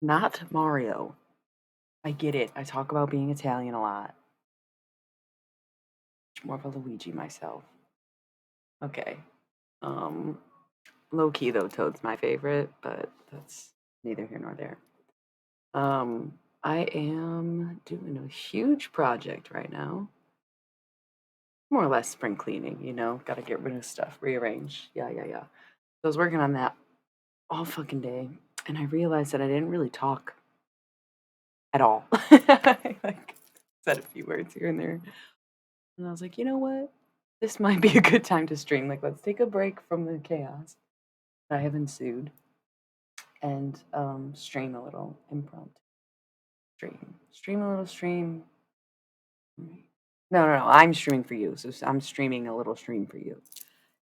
Not Mario. I get it. I talk about being Italian a lot. More of a Luigi myself. Okay. Um, Low key though, Toad's my favorite, but that's neither here nor there. I am doing a huge project right now. More or less spring cleaning, gotta get rid of stuff, rearrange. Yeah, yeah, yeah. So I was working on that all fucking day, and I realized that I didn't really talk at all. I said a few words here and there. And I was like, you know what? This might be a good time to stream. Like, let's take a break from the chaos that I have ensued and stream a little impromptu. Stream a little stream. No, no, no. I'm streaming for you. So I'm streaming a little stream for you.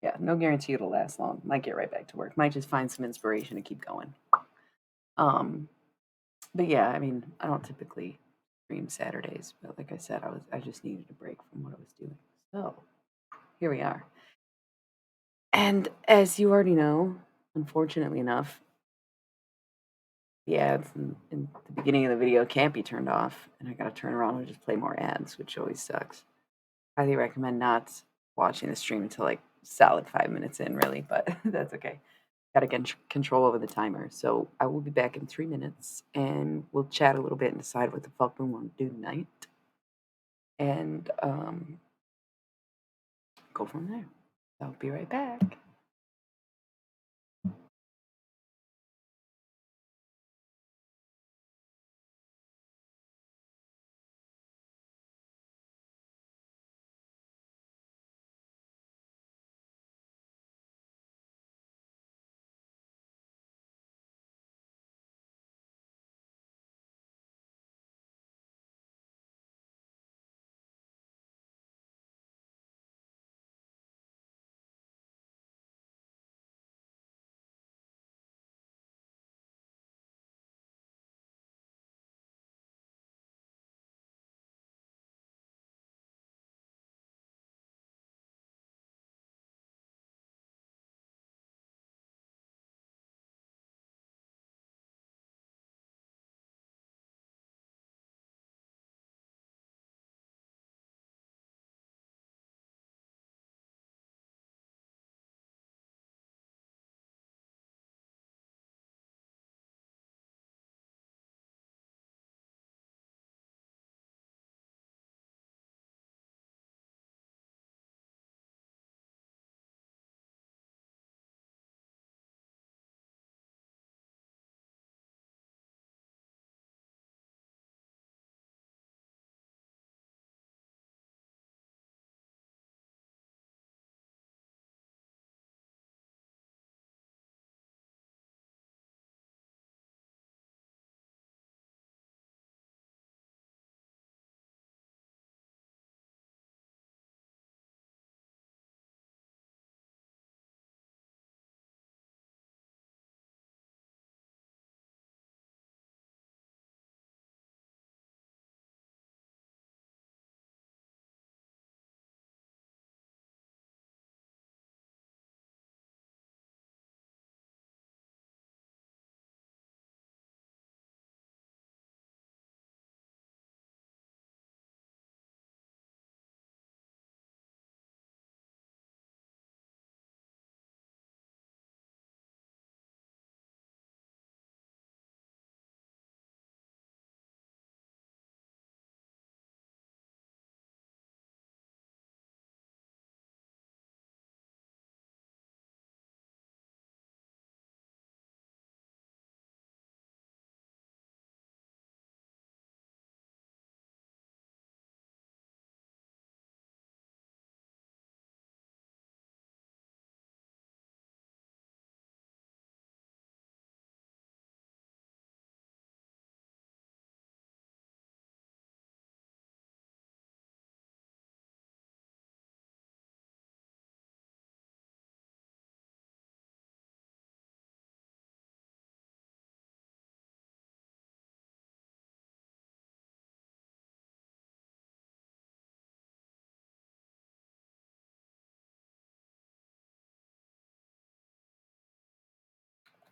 Yeah, no guarantee it'll last long. Might get right back to work. Might just find some inspiration to keep going. Um, but yeah, I mean, I don't typically stream Saturdays, but like I said, I just needed a break from what I was doing. So here we are. And as you already know, unfortunately enough, the ads in the beginning of the video can't be turned off, and I gotta turn around and just play more ads, which always sucks. Highly recommend not watching the stream until like solid 5 minutes in, really, but that's okay. Gotta get control over the timer. So I will be back in 3 minutes, and we'll chat a little bit and decide what the fuck we want to do tonight, and go from there. I'll be right back.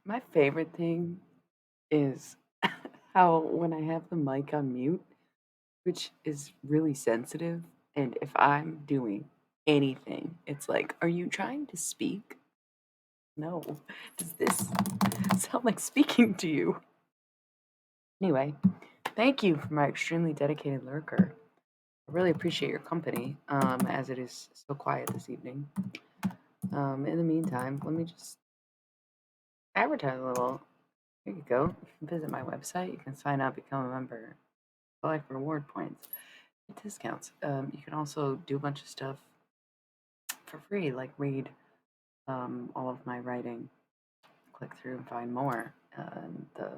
My favorite thing is how when I have the mic on mute, which is really sensitive, and if I'm doing anything, it's like, are you trying to speak? No. Does this sound like speaking to you? Anyway, thank you for my extremely dedicated lurker. I really appreciate your company, as it is so quiet this evening. In the meantime, let me just advertise a little. Here you go. Visit my website. You can sign up, become a member, collect reward points, get discounts. You can also do a bunch of stuff for free, like read all of my writing, click through and find more, the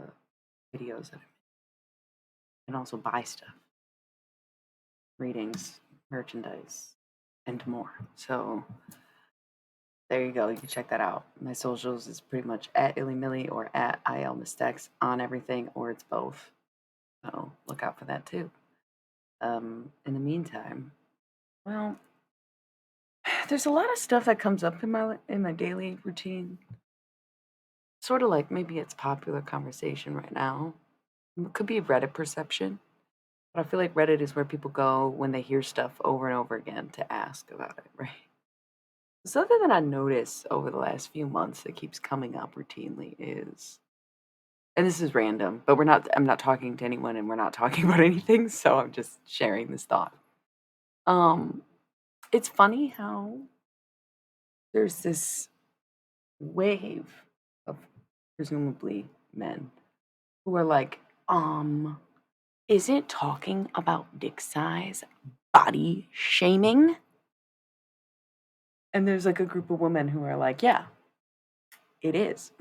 videos that I can also buy stuff, readings, merchandise, and more. So there you go. You can check that out. My socials is pretty much at IllyMilly or at ILMistex on everything, or it's both. So look out for that too. In the meantime, well, there's a lot of stuff that comes up in my daily routine. Sort of like maybe it's popular conversation right now. It could be Reddit perception, but I feel like Reddit is where people go when they hear stuff over and over again to ask about it, right? Something that I noticed over the last few months that keeps coming up routinely is, and this is random, but I'm not talking to anyone and we're not talking about anything, so I'm just sharing this thought. Um, it's funny how there's this wave of presumably men who are like, isn't talking about dick size body shaming? And there's like a group of women who are like, yeah, it is.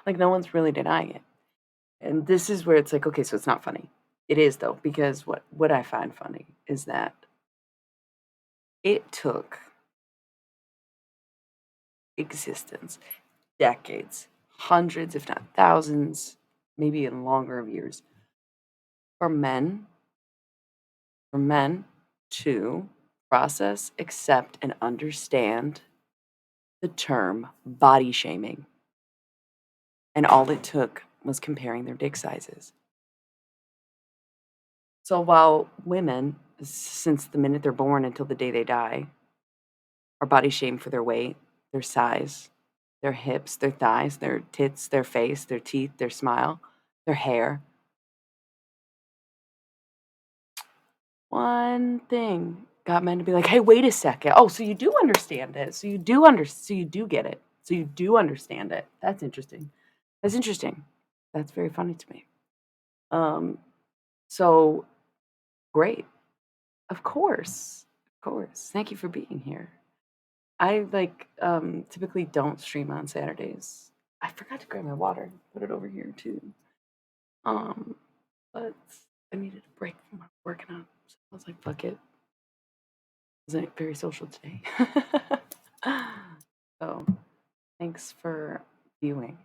Like no one's really denying it. And this is where it's like, okay, so it's not funny. It is though, because what I find funny is that it took existence, decades, hundreds, if not thousands, maybe even longer of years, for men to process, accept, and understand the term body shaming. And all it took was comparing their dick sizes. So while women, since the minute they're born until the day they die, are body shamed for their weight, their size, their hips, their thighs, their tits, their face, their teeth, their smile, their hair. One thing got men to be like, "Hey, wait a second. Oh, so you do understand it. So you do get it. So you do understand it. That's interesting. That's interesting. That's very funny to me." Um, so great. Of course. Of course. Thank you for being here. I typically don't stream on Saturdays. I forgot to grab my water. Put it over here too. Um, but I needed a break from working out. So I was like, fuck it. Wasn't very social today. So thanks for viewing.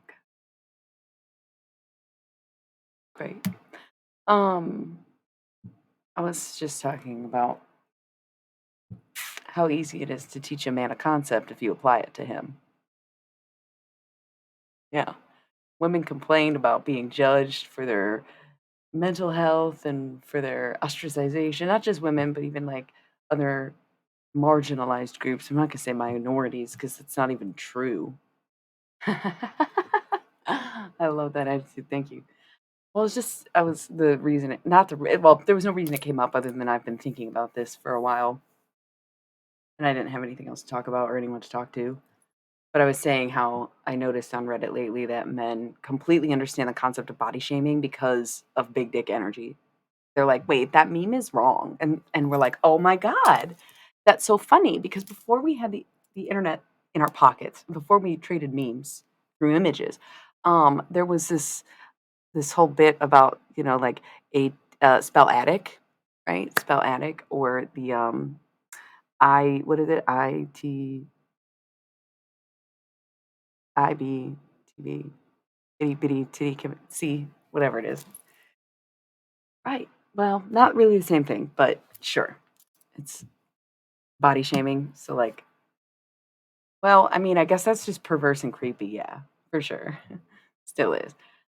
Great. Um, I was just talking about how easy it is to teach a man a concept if you apply it to him. Yeah. Women complained about being judged for their mental health and for their ostracization, not just women, but even like other marginalized groups. I'm not gonna say minorities because it's not even true. I love that attitude. Thank you. Well, it's just I was the reason it, not the well, there was no reason it came up other than I've been thinking about this for a while, and I didn't have anything else to talk about or anyone to talk to. But I was saying how I noticed on Reddit lately that men completely understand the concept of body shaming because of big dick energy. They're like, "Wait, that meme is wrong." And we're like, "Oh my god. That's so funny because before we had the internet in our pockets, before we traded memes through images, there was this whole bit about, like a spell attic, right? Spell attic or the I what is it? IBTV itty bitty titty C, whatever it is. Right. Well, not really the same thing, but sure. It's body shaming. So like, well, I mean, I guess that's just perverse and creepy, yeah, for sure. Still is.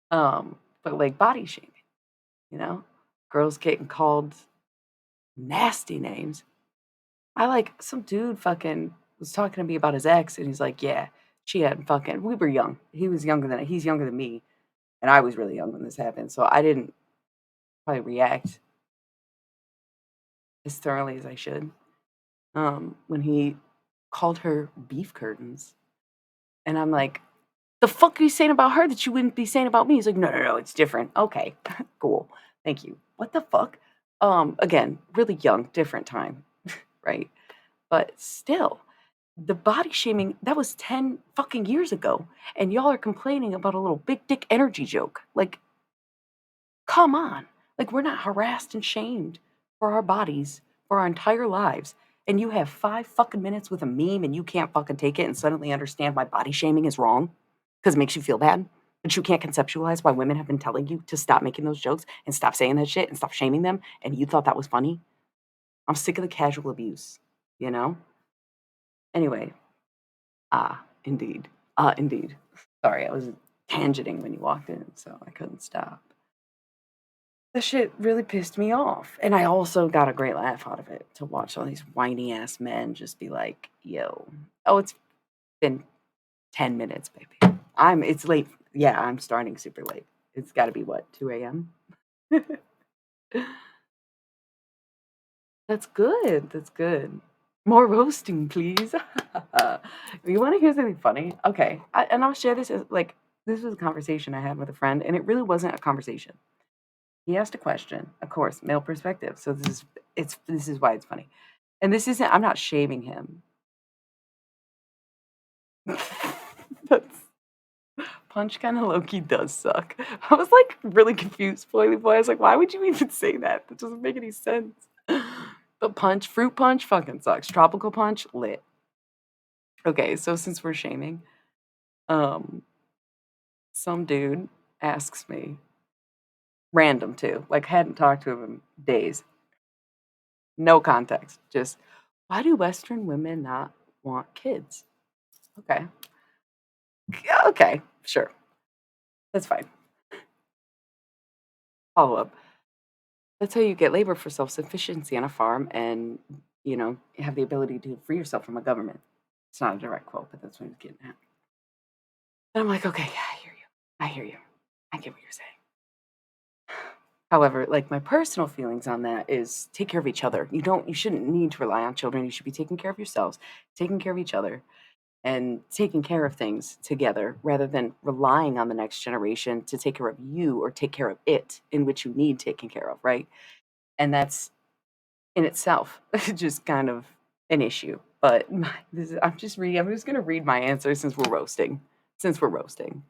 But like body shaming. you know? Girls getting called nasty names. I like some dude fucking was talking to me about his ex, and he's like, "Yeah, she had fucking." We were young. He's younger than me, and I was really young when this happened, so I didn't probably react as thoroughly as I should. When he called her beef curtains, and I'm like, "The fuck are you saying about her that you wouldn't be saying about me?" He's like, "No, no, no, it's different." Okay, cool, thank you. What the fuck? Again, really young, different time, right? But still, the body shaming, that was 10 fucking years ago, and y'all are complaining about a little big dick energy joke. Like, come on. Like, we're not harassed and shamed for our bodies for our entire lives. And you have 5 fucking minutes with a meme and you can't fucking take it and suddenly understand why body shaming is wrong because it makes you feel bad. But you can't conceptualize why women have been telling you to stop making those jokes and stop saying that shit and stop shaming them. And you thought that was funny. I'm sick of the casual abuse, you know? Anyway, indeed. Indeed. Sorry, I was tangenting when you walked in, so I couldn't stop. The shit really pissed me off, and I also got a great laugh out of it to watch all these whiny ass men just be like, "Yo, oh, it's been 10 minutes, baby. It's late. Yeah, I'm starting super late. It's got to be what, 2 a.m.?" That's good. That's good. More roasting, please. You want to hear something funny? Okay, and I'll share this as like this was a conversation I had with a friend, and it really wasn't a conversation. He asked a question, of course, male perspective. So this is why it's funny. And this isn't I'm not shaming him. That's Punch kinda low key does suck. I was like really confused, Floydly Boy. I was like, why would you even say that? That doesn't make any sense. But Fruit Punch fucking sucks. Tropical Punch, lit. Okay, so since we're shaming, um, some dude asks me, random too, like hadn't talked to him in days, no context, just why do Western women not want kids? Okay. Yeah, okay, sure. That's fine. Follow up. That's how you get labor for self-sufficiency on a farm and, have the ability to free yourself from a government. It's not a direct quote, but that's what he's getting at. And I'm like, okay, yeah, I hear you. I hear you. I get what you're saying. However, like my personal feelings on that is take care of each other. You shouldn't need to rely on children. You should be taking care of yourselves, taking care of each other, and taking care of things together rather than relying on the next generation to take care of you or take care of it in which you need taken care of, right? And that's in itself just kind of an issue. But I'm just going to read my answer since we're roasting. Since we're roasting.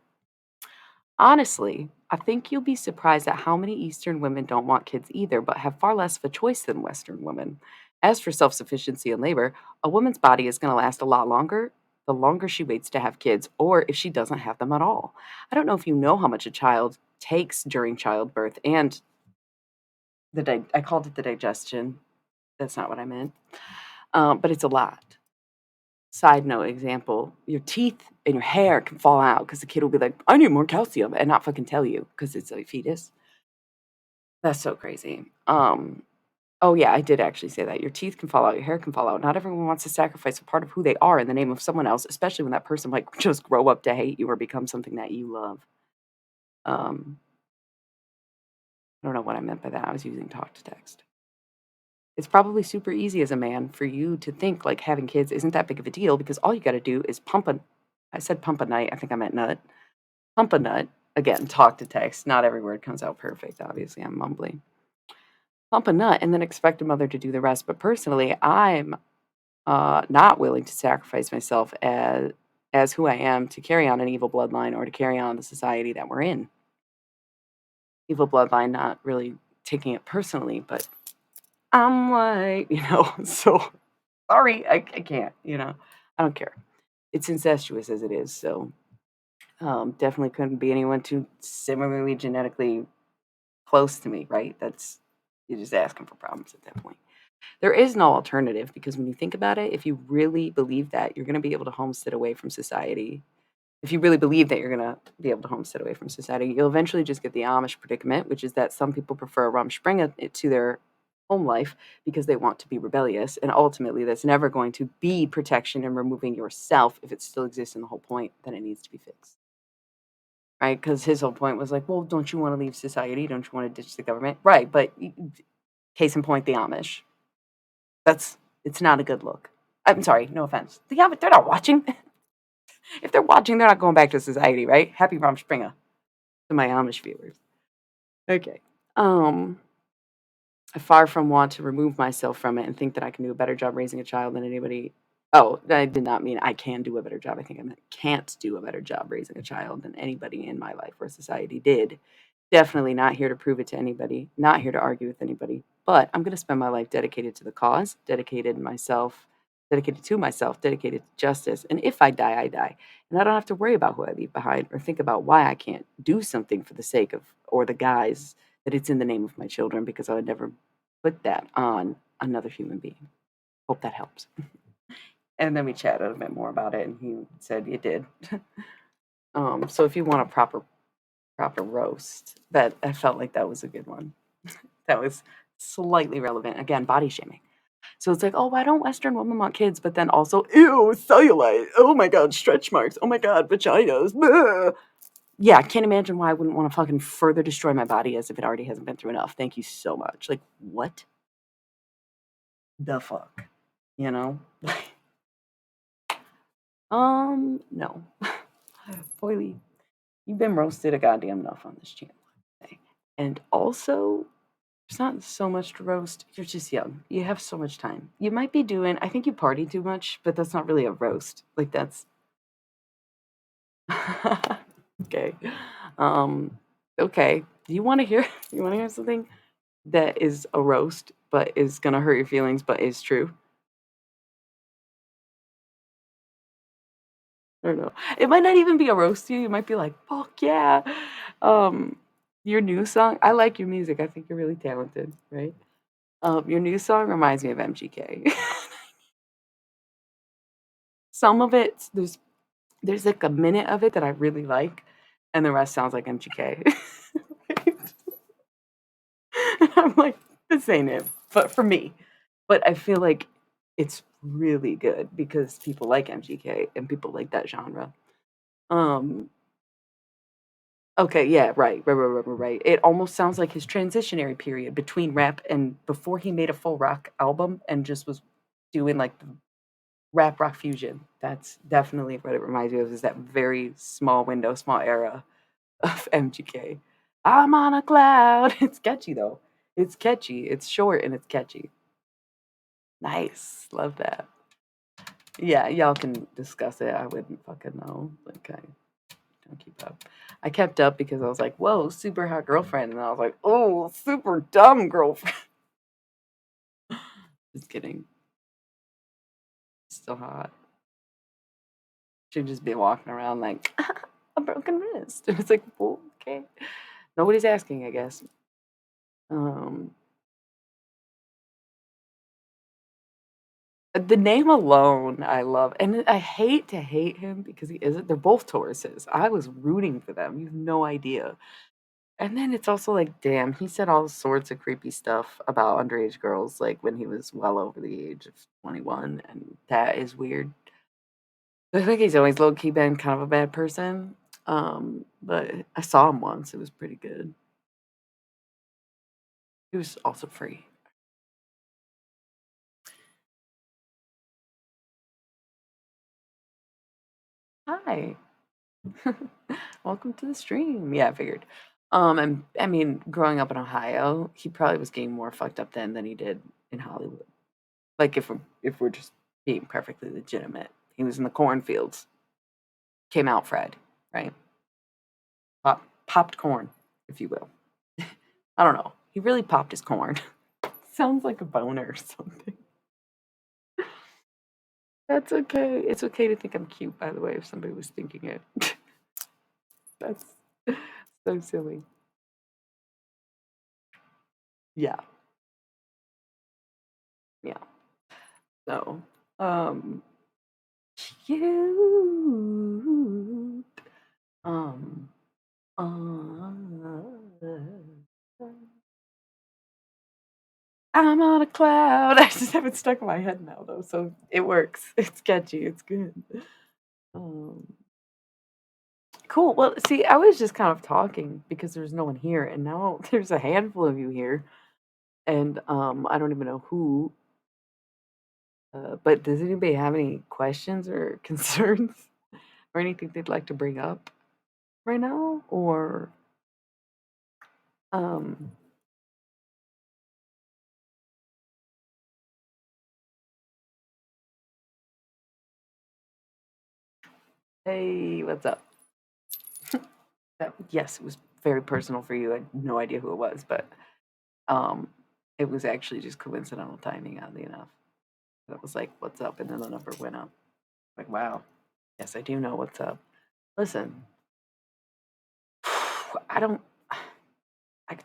Honestly, I think you'll be surprised at how many Eastern women don't want kids either, but have far less of a choice than Western women. As for self sufficiency and labor, a woman's body is going to last a lot longer the longer she waits to have kids, or if she doesn't have them at all. I don't know if you know how much a child takes during childbirth and I called it the digestion. That's not what I meant. But it's a lot. Side note example, your teeth and your hair can fall out because the kid will be like, I need more calcium and not fucking tell you because it's a fetus. That's so crazy. Oh yeah, I did actually say that. Your teeth can fall out, your hair can fall out. Not everyone wants to sacrifice a part of who they are in the name of someone else, especially when that person might just grow up to hate you or become something that you love. Um, I don't know what I meant by that. I was using talk to text. It's probably super easy as a man for you to think like having kids isn't that big of a deal because all you got to do is I said pump a nut, I think I meant nut. Pump a nut. Again, talk to text. Not every word comes out perfect. Obviously, I'm mumbling. Pump a nut and then expect a mother to do the rest. But personally, I'm not willing to sacrifice myself as who I am to carry on an evil bloodline or to carry on the society that we're in. Evil bloodline, not really taking it personally, but I'm like, so sorry, I can't, I don't care. It's incestuous as it is, so definitely couldn't be anyone too similarly genetically close to me, right? You're just asking for problems at that point. There is no alternative because when you think about it, if you really believe that, you're going to be able to homestead away from society If you really believe that you're gonna be able to homestead away from society, you'll eventually just get the Amish predicament, which is that some people prefer Rumspringa to their home life because they want to be rebellious, and ultimately that's never going to be protection and removing yourself. If it still exists in the whole point, then it needs to be fixed. Right? Because his whole point was like, well, don't you want to leave society? Don't you want to ditch the government? Right, but case in point, the Amish. It's not a good look. I'm sorry, no offense. The Amish, they're not watching. If they're watching, they're not going back to society, right? Happy Rumspringa to my Amish viewers. Okay. Um, I far from want to remove myself from it and think that I can do a better job raising a child than anybody. Oh, I did not mean I can do a better job. I think I meant can't do a better job raising a child than anybody in my life or society did. Definitely not here to prove it to anybody, not here to argue with anybody, but I'm going to spend my life dedicated to the cause, dedicated to myself, dedicated to justice. And if I die, I die. And I don't have to worry about who I leave behind or think about why I can't do something for the sake of, or the guise that it's in the name of my children, because I would never put that on another human being. Hope that helps. And then we chatted a bit more about it, and he said it did. So if you want a proper roast, that I felt like that was a good one. That was slightly relevant. Again, body shaming. So it's like, oh, why don't Western women want kids? But then also, ew, cellulite. Oh my God, stretch marks. Oh my God, vaginas. Bleh. Yeah, I can't imagine why I wouldn't want to fucking further destroy my body as if it already hasn't been through enough. Thank you so much. Like, what the fuck? You know? No. Boily, you've been roasted a goddamn enough on this channel. Okay? And also, there's not so much to roast. You're just young. You have so much time. You might be doing, I think you party too much, but that's not really a roast. Like, that's. Okay. Um, okay. Do you want to hear, you want to hear something that is a roast, but is going to hurt your feelings, but is true? I don't know. It might not even be a roast to you. You might be like, fuck yeah. Um, your new song, I like your music. I think you're really talented, right? Your new song reminds me of MGK. Some of it, there's like a minute of it that I really like, and the rest sounds like MGK. I'm like, this ain't it, but for me. But I feel like it's really good because people like MGK and people like that genre. Um, okay, yeah, right. It almost sounds like his transitionary period between rap and before he made a full rock album and just was doing like the rap rock fusion. That's definitely what it reminds me of, is that very small window, small era of MGK. I'm on a cloud. It's catchy though. It's catchy. It's short and it's catchy. Nice. Love that. Yeah, y'all can discuss it. I wouldn't fucking know. Like, I don't keep up. I kept up because I was like, whoa, super hot girlfriend. And I was like, oh, super dumb girlfriend. Just kidding. Still hot. She'd just be walking around like, a broken wrist. And it's like, well, okay. Nobody's asking, I guess. Um, the name alone, I love, and I hate to hate him because he isn't. They're both Tauruses. I was rooting for them. You have no idea. And then it's also like, damn, he said all sorts of creepy stuff about underage girls, like when he was well over the age of 21, and that is weird. I think he's always low key been kind of a bad person. But I saw him once. It was pretty good. He was also free. Hi. Welcome to the stream. Yeah, I figured. And I mean, growing up in Ohio, he probably was getting more fucked up then than he did in Hollywood. Like if we're just being perfectly legitimate, he was in the cornfields, came out Fred, right? Popped corn, if you will. I don't know. He really popped his corn. Sounds like a boner or something. That's okay. It's okay to think I'm cute, by the way, if somebody was thinking it. That's so silly. Yeah, yeah. So, um, cute. Um, uh, I'm on a cloud. I just have it stuck in my head now, though, so it works. It's catchy. It's good. Um, cool. Well, see, I was just kind of talking because there's no one here, and now there's a handful of you here, and I don't even know who. But does anybody have any questions or concerns or anything they'd like to bring up right now? Or um, hey, what's up? Yes, it was very personal for you. I had no idea who it was, but um, it was actually just coincidental timing, oddly enough. It was like, "What's up?" and then the number went up. Like, wow, yes, I do know what's up. Listen, I don't. I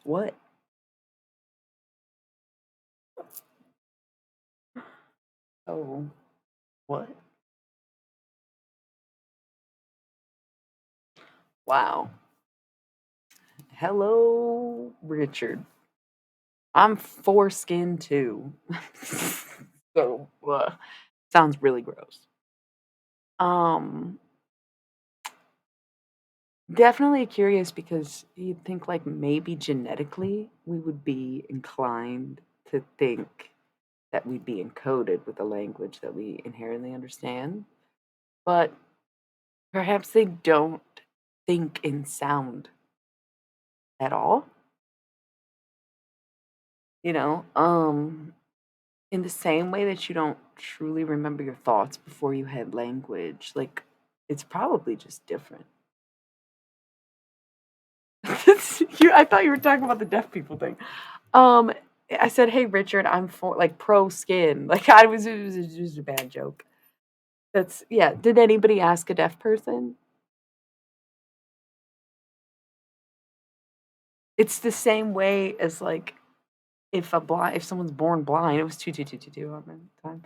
what? Oh, what? Wow. Hello, Richard. I'm foreskin too. So, sounds really gross. Um, Definitely curious because you'd think like maybe genetically we would be inclined to think that we'd be encoded with a language that we inherently understand, but perhaps they don't think in sound at all, you know? In the same way that you don't truly remember your thoughts before you had language, like it's probably just different. I thought you were talking about the deaf people thing. Um, I said, "Hey, Richard, I'm for like pro skin." Like it was a bad joke. That's yeah. Did anybody ask a deaf person? It's the same way as like if someone's born blind, it was 2 2 2 2 2 on the time.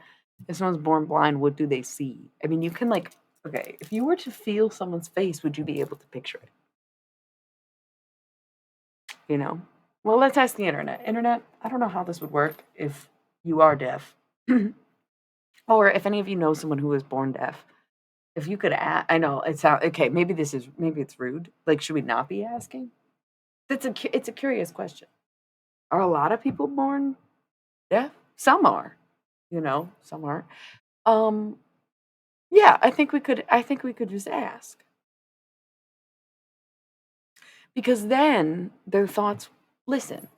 If someone's born blind, what do they see? I mean, you can like okay, if you were to feel someone's face, would you be able to picture it? You know? Well, let's ask the internet. Internet, I don't know how this would work if you are deaf. Or if any of you know someone who was born deaf, if you could I know it sounds okay, maybe it's rude. Like, should we not be asking? It's a curious question. Are a lot of people born deaf? Some are, some are. Um, yeah, I think we could just ask. Because then their thoughts listen.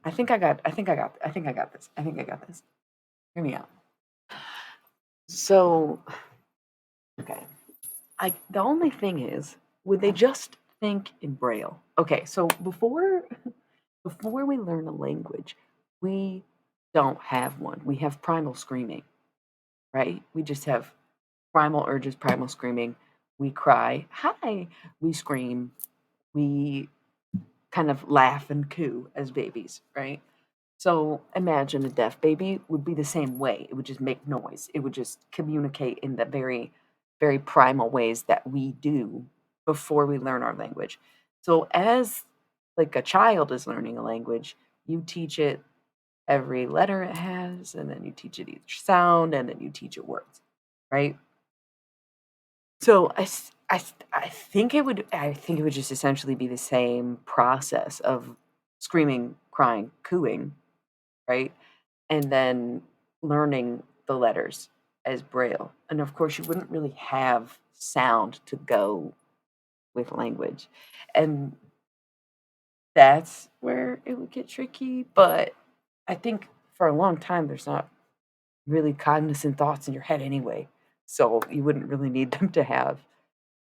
I think I got this. I think I got this. Hear me out. So, okay. The only thing is, would they just think in braille? Okay, so before we learn a language, we don't have one. We have primal screaming, right? We just have primal urges, primal screaming. We cry, hi, we scream, we kind of laugh and coo as babies, right? So imagine a deaf baby would be the same way. It would just make noise. It would just communicate in the very, very primal ways that we do before we learn our language. So as like a child is learning a language, you teach it every letter it has, and then you teach it each sound, and then you teach it words, right? So I think it would just essentially be the same process of screaming, crying, cooing, right? And then learning the letters as braille. And of course, you wouldn't really have sound to go with language. And that's where it would get tricky. But I think for a long time, there's not really cognizant thoughts in your head anyway. So you wouldn't really need them to have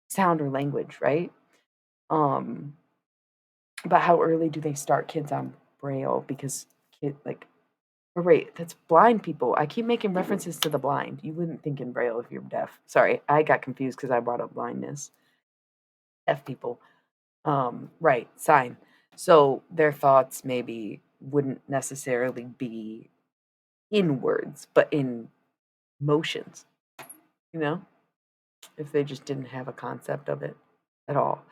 sound or language, right? Um, but how early do they start kids on braille? Because oh, wait, that's blind people. I keep making references to the blind. You wouldn't think in braille if you're deaf. Sorry, I got confused because I brought up blindness. Deaf people. Right, sign. So their thoughts maybe wouldn't necessarily be in words, but in motions, you know, if they just didn't have a concept of it at all.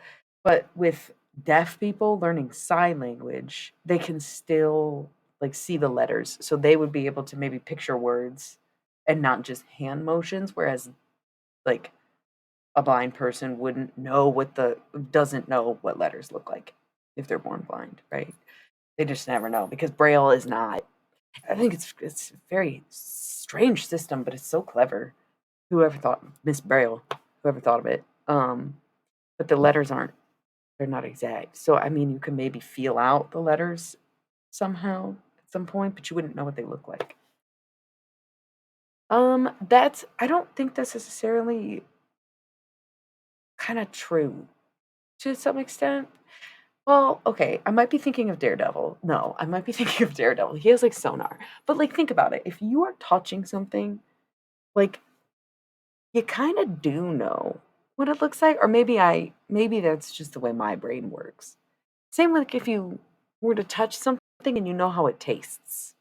But with deaf people learning sign language, they can still like see the letters. So they would be able to maybe picture words and not just hand motions, whereas like a blind person wouldn't know what the doesn't know what letters look like if they're born blind, right? They just never know because Braille is not. I think it's a very strange system, but it's so clever. Whoever thought Miss Braille, whoever thought of it. But the letters aren't they're not exact. So I mean you can maybe feel out the letters somehow at some point, but you wouldn't know what they look like. That's I don't think that's necessarily kind of true to some extent. Well, okay, I might be thinking of Daredevil. No, I might be thinking of Daredevil. He has like sonar. But like think about it. If you are touching something, like you kind of do know what it looks like or maybe that's just the way my brain works. Same like if you were to touch something and you know how it tastes.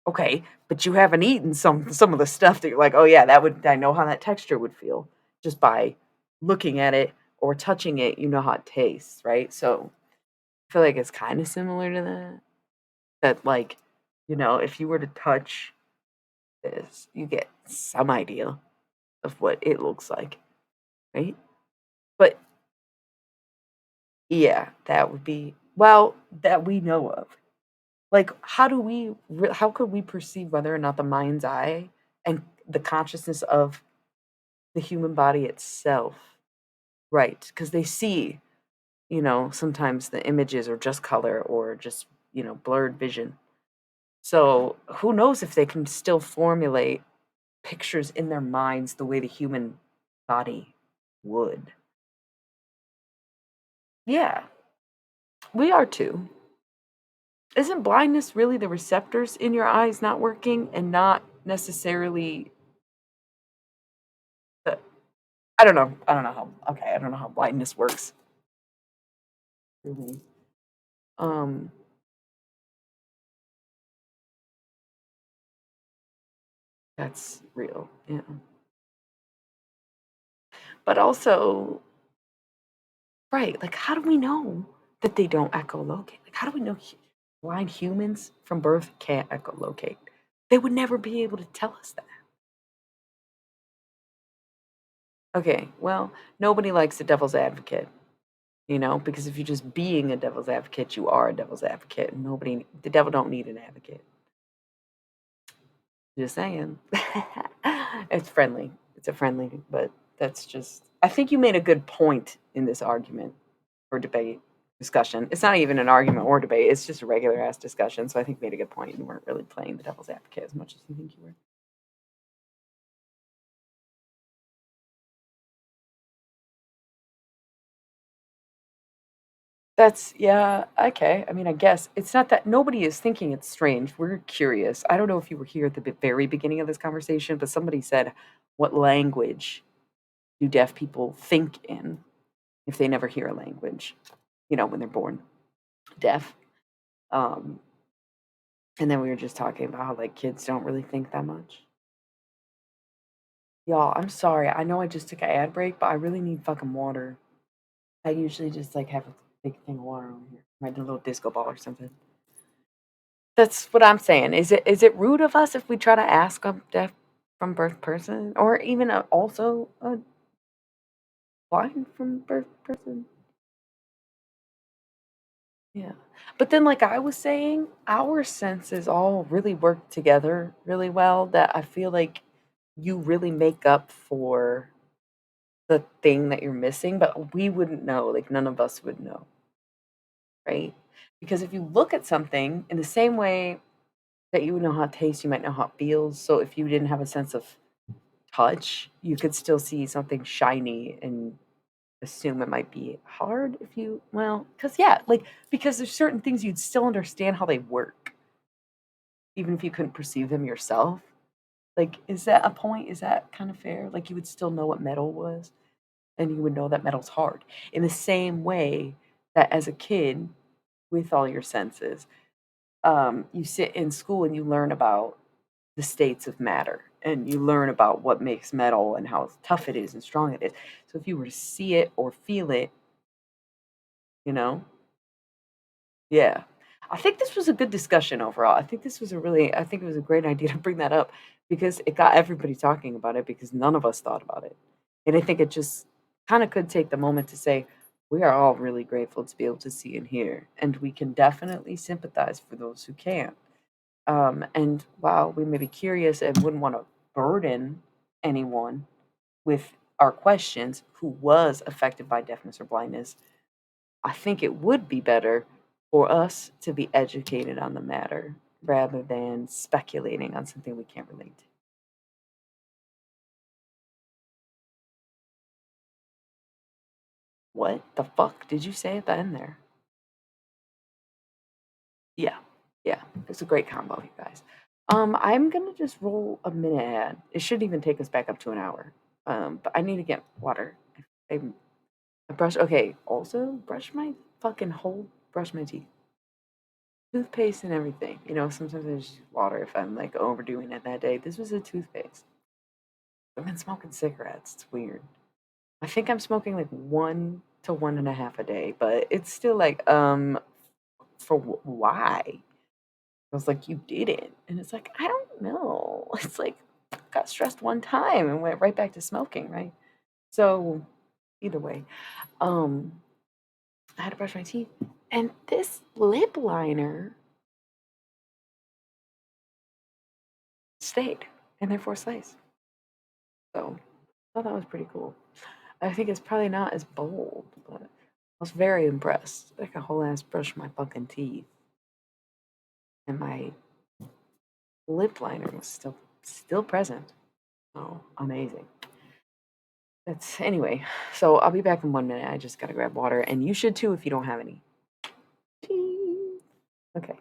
Okay, but you haven't eaten some of the stuff that you're like, "Oh yeah, that would I know how that texture would feel just by looking at it or touching it, you know how it tastes, right?" So, I feel like it's kind of similar to that. That like, if you were to touch this, you get some idea of what it looks like, right? But yeah, that would be well, that we know of. Like, how could we perceive whether or not the mind's eye and the consciousness of the human body itself, right? Because they see, sometimes the images are just color or just, blurred vision. So who knows if they can still formulate pictures in their minds the way the human body would. Yeah, we are too. Isn't blindness really the receptors in your eyes not working and not necessarily the I don't know. I don't know how okay, I don't know how blindness works really. Um that's real. Yeah. But also, right, like how do we know that they don't echolocate? Like how do we know blind humans from birth can't echolocate? They would never be able to tell us that. Okay, well, nobody likes a devil's advocate, because if you're just being a devil's advocate, you are a devil's advocate. And the devil don't need an advocate. Just saying. It's friendly. It's a friendly, but that's just. I think you made a good point in this argument or debate discussion. It's not even an argument or debate. It's just a regular ass discussion. So I think you made a good point. You weren't really playing the devil's advocate as much as you think you were. That's yeah, okay. I mean, I guess it's not that nobody is thinking it's strange. We're curious. I don't know if you were here at the very beginning of this conversation, but somebody said, "What language do deaf people think in if they never hear a language? When they're born deaf." Um, and then we were just talking about how like kids don't really think that much. Y'all, I'm sorry. I know I just took an ad break, but I really need fucking water. I usually just like have a big thing of water over here, like a little disco ball or something. That's what I'm saying. Is it rude of us if we try to ask a deaf from birth person, or even also a blind from birth person? Yeah, but then, like I was saying, our senses all really work together really well. That I feel like you really make up for the thing that you're missing, but we wouldn't know. Like none of us would know, right? Because if you look at something in the same way that you would know how it tastes, you might know how it feels. So if you didn't have a sense of touch, you could still see something shiny and assume it might be hard if you well, because yeah, like because there's certain things you'd still understand how they work, even if you couldn't perceive them yourself. Like, is that a point? Is that kind of fair? Like you would still know what metal was and you would know that metal's hard. In the same way that as a kid, with all your senses, you sit in school and you learn about the states of matter and you learn about what makes metal and how tough it is and strong it is. So if you were to see it or feel it, you know, yeah. I think this was a good discussion overall. I think it was a great idea to bring that up because it got everybody talking about it because none of us thought about it. And I think it just kind of could take the moment to say, we are all really grateful to be able to see and hear, and we can definitely sympathize for those who can't. And while we may be curious and wouldn't want to burden anyone with our questions who was affected by deafness or blindness, I think it would be better for us to be educated on the matter rather than speculating on something we can't relate to. What the fuck did you say at the end there? Yeah, yeah, it's a great combo, you guys. I'm gonna just roll a minute ad. It shouldn't even take us back up to an hour. But I need to get water. I, I brush. Okay. Also, brush my teeth, toothpaste and everything. Sometimes I just use water if I'm like overdoing it that day. This was a toothpaste. I've been smoking cigarettes. It's weird. I think I'm smoking like 1 to 1.5 a day, but it's still like, for why? I was like, you didn't. And it's like, I don't know. It's like, got stressed one time and went right back to smoking, right? So, either way, um, I had to brush my teeth. And this lip liner stayed and therefore stays. So, I thought that was pretty cool. I think it's probably not as bold, but I was very impressed. Like a whole ass brush my fucking teeth, and my lip liner was still present. Oh, amazing. That's anyway. So I'll be back in 1 minute. I just gotta grab water, and you should too if you don't have any. Okay.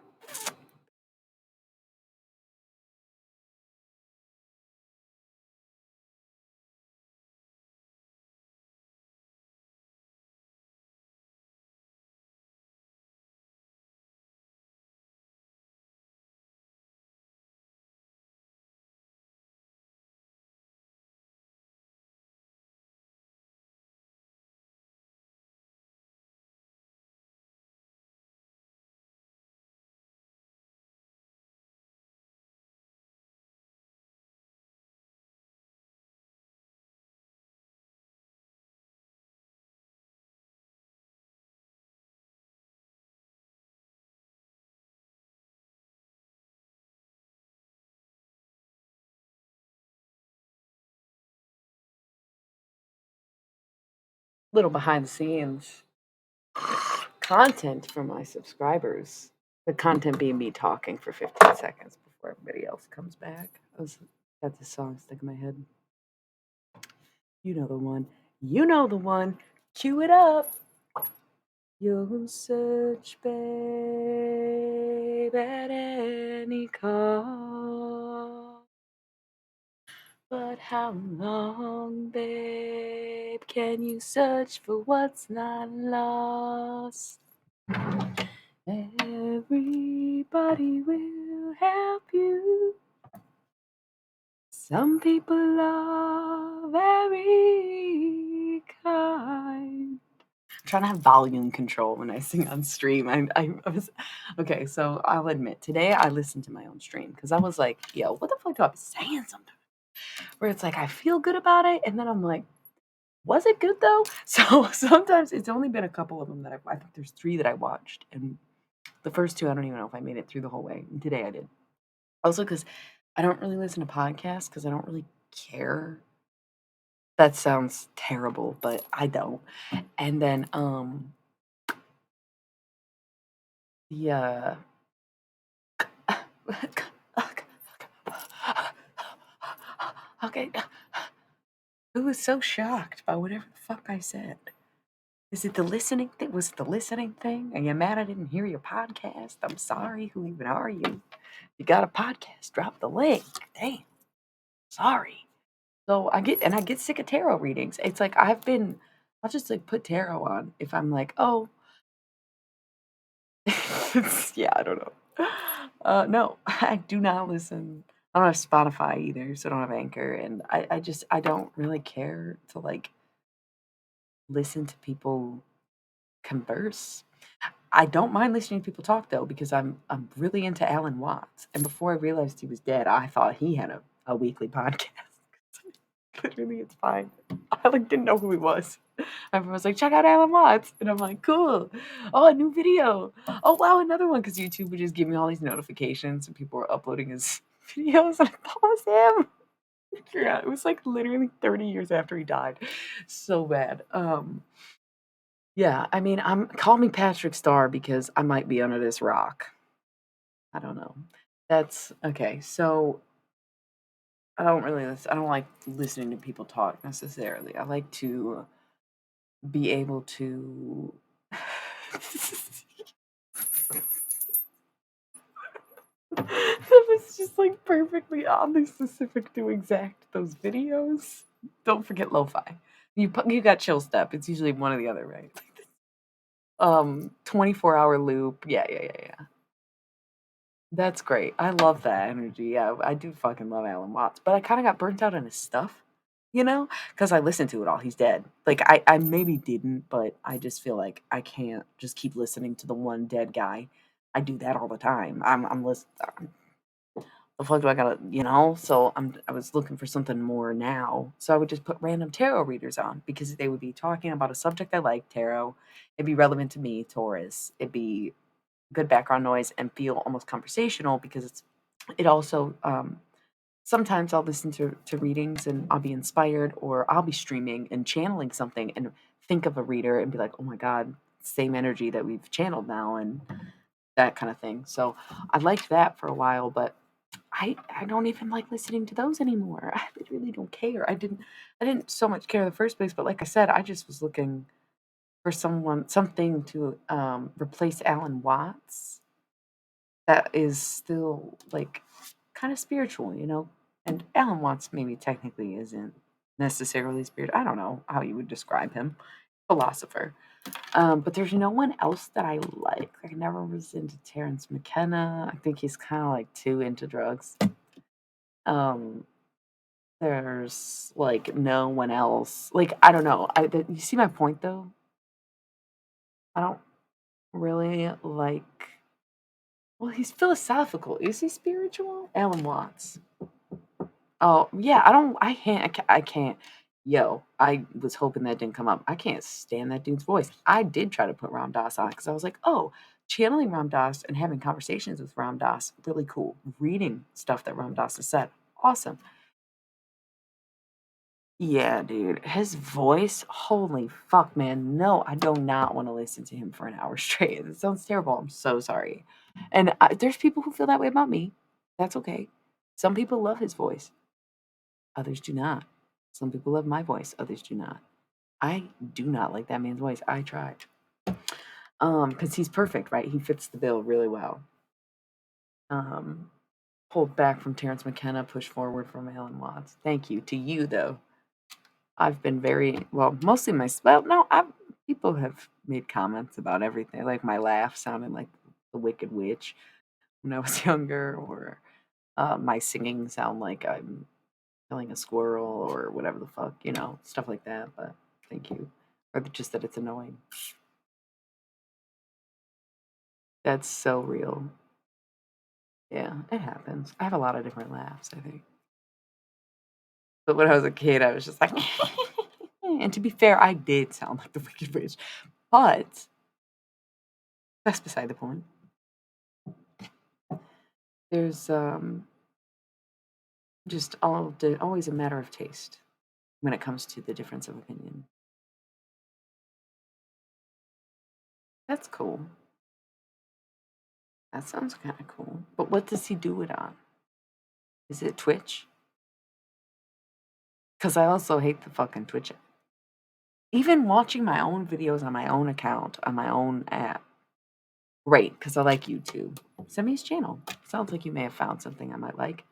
Little behind the scenes content for my subscribers. The content being me talking for 15 seconds before everybody else comes back. I was got this song stuck in my head. You know the one. You know the one. Cue it up. You'll search, babe, at any cost. But how long, babe, can you search for what's not lost? Everybody will help you. Some people are very kind. I'm trying to have volume control when I sing on stream. I was okay. So I'll admit today I listened to my own stream because I was like, "Yo, what the fuck do I be saying sometimes?" Where it's like I feel good about it, and then I'm like, "Was it good though?" So sometimes it's only been a couple of them that I think there's 3 that I watched, and the first 2 I don't even know if I made it through the whole way. And today I did. Also, because I don't really listen to podcasts because I don't really care. That sounds terrible, but I don't. And then the okay. Who was so shocked by whatever the fuck I said? Is it the listening thing? Was it the listening thing? Are you mad I didn't hear your podcast? I'm sorry. Who even are you? You got a podcast? Drop the link. Damn. Sorry. So I get sick of tarot readings. It's like I'll just like put tarot on if I'm like, oh, yeah, I don't know. No, I do not listen. I don't have Spotify either, so I don't have Anchor, and I don't really care to like listen to people converse. I don't mind listening to people talk though, because I'm really into Alan Watts. And before I realized he was dead, I thought he had a weekly podcast. Literally, it's fine. I like didn't know who he was. Everyone was like, check out Alan Watts. And I'm like, cool. Oh, a new video. Oh wow, another one, because YouTube would just give me all these notifications and people were uploading his videos and I thought it was him. Yeah, it was like literally 30 years after he died. So bad. Yeah, I mean, call me Patrick Star because I might be under this rock. I don't know. That's okay. So I don't like listening to people talk necessarily. I like to be able to that was just like perfectly oddly specific to exact those videos. Don't forget lo-fi. You got chill step. It's usually one or the other, right? 24-hour loop. Yeah. That's great. I love that energy. Yeah, I do fucking love Alan Watts, but I kind of got burnt out on his stuff, because I listened to it all. He's dead. Like I maybe didn't, but I just feel like I can't just keep listening to the one dead guy. I do that all the time. I'm listening. The fuck do I gotta, So I was looking for something more now. So I would just put random tarot readers on because they would be talking about a subject I like, tarot. It'd be relevant to me, Taurus. It'd be good background noise and feel almost conversational because it also sometimes I'll listen to readings and I'll be inspired, or I'll be streaming and channeling something and think of a reader and be like, oh my god, same energy that we've channeled now, and that kind of thing. So I liked that for a while, but I don't even like listening to those anymore. I really don't care. I didn't so much care in the first place, but like I said, I just was looking for something to replace Alan Watts that is still like kind of spiritual, And Alan Watts maybe technically isn't necessarily spiritual. I don't know how you would describe him, philosopher. But there's no one else that I like. I never was into Terrence McKenna. I think he's kind of like too into drugs. Um, there's like no one else. Like I don't know. You see my point though. I don't really like. Well, he's philosophical. Is he spiritual? Alan Watts. Oh, yeah, I can't. Yo, I was hoping that didn't come up. I can't stand that dude's voice. I did try to put Ram Dass on because I was like, oh, channeling Ram Dass and having conversations with Ram Dass, really cool. Reading stuff that Ram Dass has said, awesome. Yeah, dude, his voice, holy fuck, man. No, I do not want to listen to him for an hour straight. It sounds terrible. I'm so sorry. And there's people who feel that way about me. That's okay. Some people love his voice. Others do not. Some people love my voice, others do not. I do not like that man's voice. I tried. Because he's perfect, right? He fits the bill really well. Um, Pulled back from Terrence McKenna, pushed forward from Alan Watts. Thank you. To you, though. I've been very, well, mostly no, people have made comments about everything. Like my laugh sounded like the Wicked Witch when I was younger, or my singing sound like I'm killing a squirrel or whatever the fuck, stuff like that. But thank you. Or just that it's annoying. That's so real. Yeah, it happens. I have a lot of different laughs, I think. But when I was a kid, I was just like, and to be fair, I did sound like the Wicked Witch. But that's beside the point. There's just always a matter of taste when it comes to the difference of opinion. That's cool. That sounds kind of cool. But what does he do it on? Is it Twitch? Because I also hate the fucking Twitch app. Even watching my own videos on my own account, on my own app. Great, because I like YouTube. Send me his channel. Sounds like you may have found something I might like.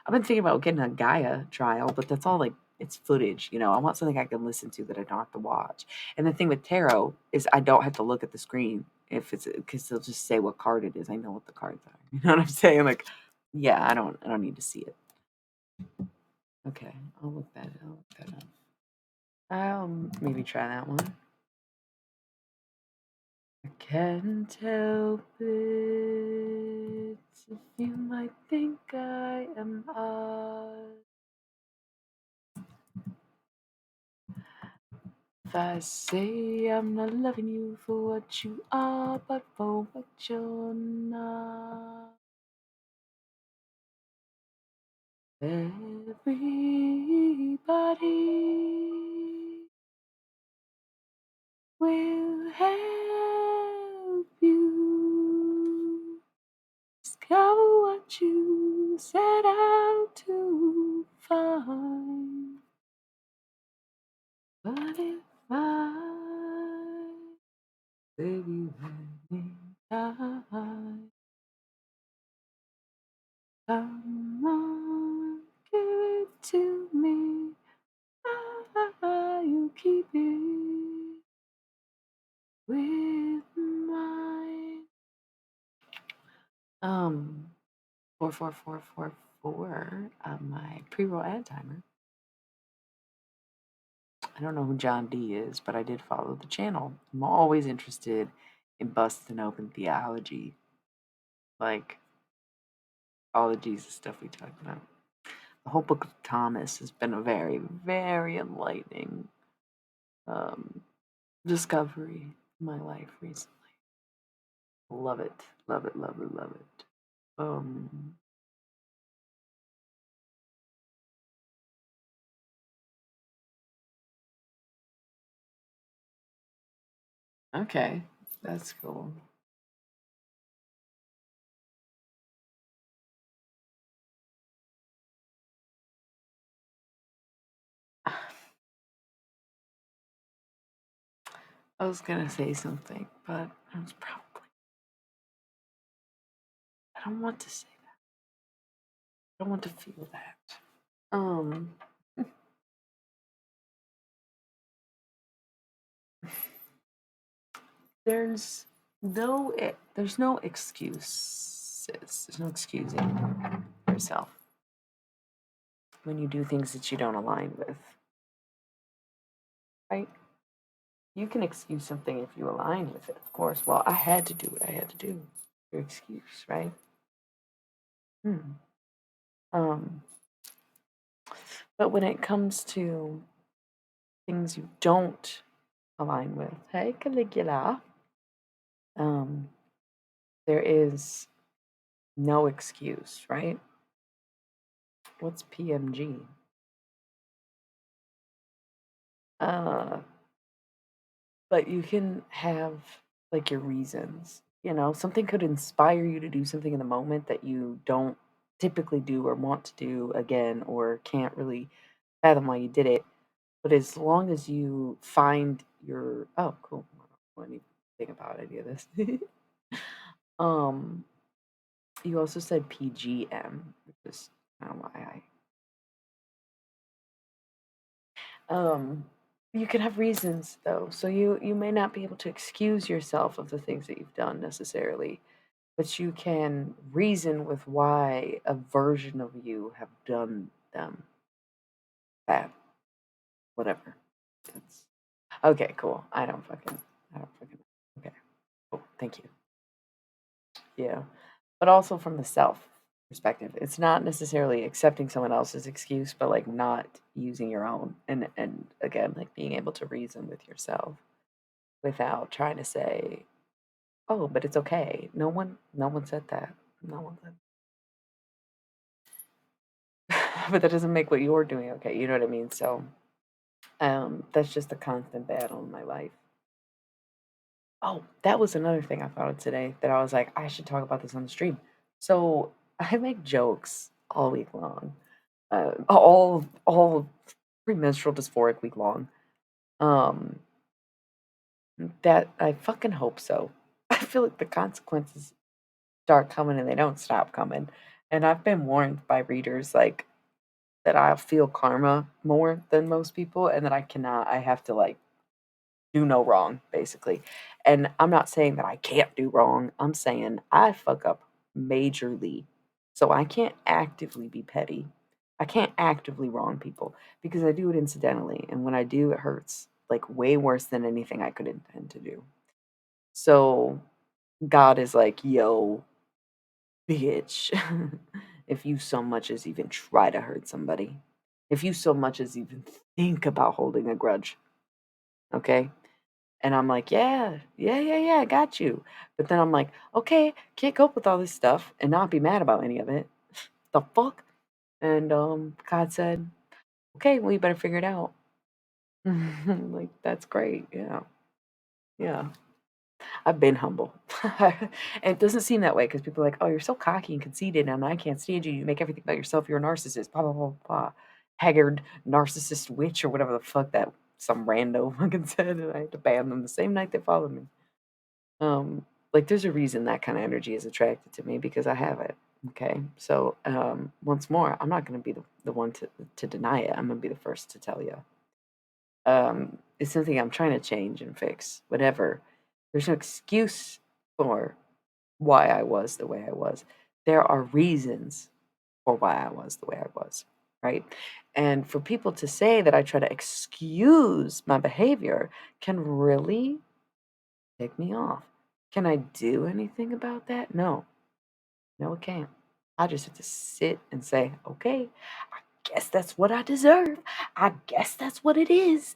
I've been thinking about getting a Gaia trial, but that's all like it's footage, I want something I can listen to that I don't have to watch. And the thing with tarot is I don't have to look at the screen if it's because they'll just say what card it is. I know what the cards are. You know what I'm saying? Like, yeah, I don't need to see it. Okay, I'll look that up. I'll maybe try that one. I can't help it if you might think I am odd. If I say I'm not loving you for what you are, but for what you're not. Everybody will help you discover what you set out to find. But if I save you any time, come on, give it to me. You keep it with mine. 44444 on my pre-roll ad timer. I don't know who John D is, but I did follow the channel. I'm always interested in busting open theology, like all the Jesus stuff we talked about. The whole book of Thomas has been a very, very enlightening discovery in my life recently. Love it, love it, love it, love it. Okay, that's cool. I was gonna say something, but I was probably. I don't want to say that. I don't want to feel that. There's there's no excuses. There's no excusing yourself when you do things that you don't align with. Right? You can excuse something if you align with it, of course. Well, I had to do what I had to do. Your excuse, right? Um, but when it comes to things you don't align with, hey Caligula, there is no excuse, right? What's PMG? Uh, but you can have like your reasons. You know, something could inspire you to do something in the moment that you don't typically do or want to do again or can't really fathom why you did it. But as long as you find your cool. I don't know anything about any of this. um you also said PGM, which is I don't know why you can have reasons though. So you may not be able to excuse yourself of the things that you've done necessarily, but you can reason with why a version of you have done them. That whatever. It's okay, cool. I don't fucking okay. Cool. Thank you. Yeah. But also from the self perspective. It's not necessarily accepting someone else's excuse, but like not using your own and again like being able to reason with yourself without trying to say, "Oh, but it's okay." No one said that. No one said. But that doesn't make what you're doing okay. You know what I mean? So, that's just a constant battle in my life. Oh, that was another thing I thought of today that I was like, I should talk about this on the stream. So I make jokes all week long, all premenstrual dysphoric week long. Um, that I fucking hope so. I feel like the consequences start coming and they don't stop coming. And I've been warned by readers like that I'll feel karma more than most people and that I have to like do no wrong, basically. And I'm not saying that I can't do wrong. I'm saying I fuck up majorly. So I can't actively be petty. I can't actively wrong people because I do it incidentally, and when I do, it hurts like way worse than anything I could intend to do. So God is like, yo, bitch, if you so much as even try to hurt somebody, if you so much as even think about holding a grudge, okay? And I'm like, yeah, yeah, yeah, yeah, I got you. But then I'm like, okay, can't cope with all this stuff and not be mad about any of it. The fuck? And God said, okay, well, you better figure it out. Like, that's great. Yeah. Yeah. I've been humble. And it doesn't seem that way because people are like, oh, you're so cocky and conceited and I can't stand you. You make everything about yourself. You're a narcissist. Blah, blah, blah, blah. Haggard narcissist witch or whatever the fuck that some rando fucking said. And I had to ban them the same night they followed me. Like there's a reason that kind of energy is attracted to me because I have it. Okay. So once more, I'm not gonna be the one to deny it. I'm gonna be the first to tell you. It's something I'm trying to change and fix. Whatever. There's no excuse for why I was the way I was. There are reasons for why I was the way I was. Right. And for people to say that I try to excuse my behavior can really tick me off. Can I do anything about that? No. No, it can't. I just have to sit and say, okay, I guess that's what I deserve. I guess that's what it is.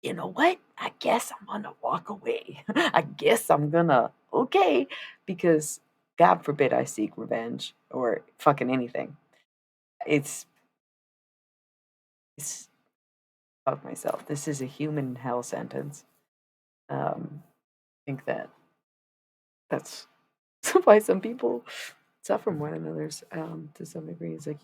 You know what? I guess I'm gonna walk away. I guess I'm gonna, okay, because God forbid I seek revenge or fucking anything. It's, it's, fuck myself. This is a human hell sentence. I think that's why some people suffer more than others to some degree. It's like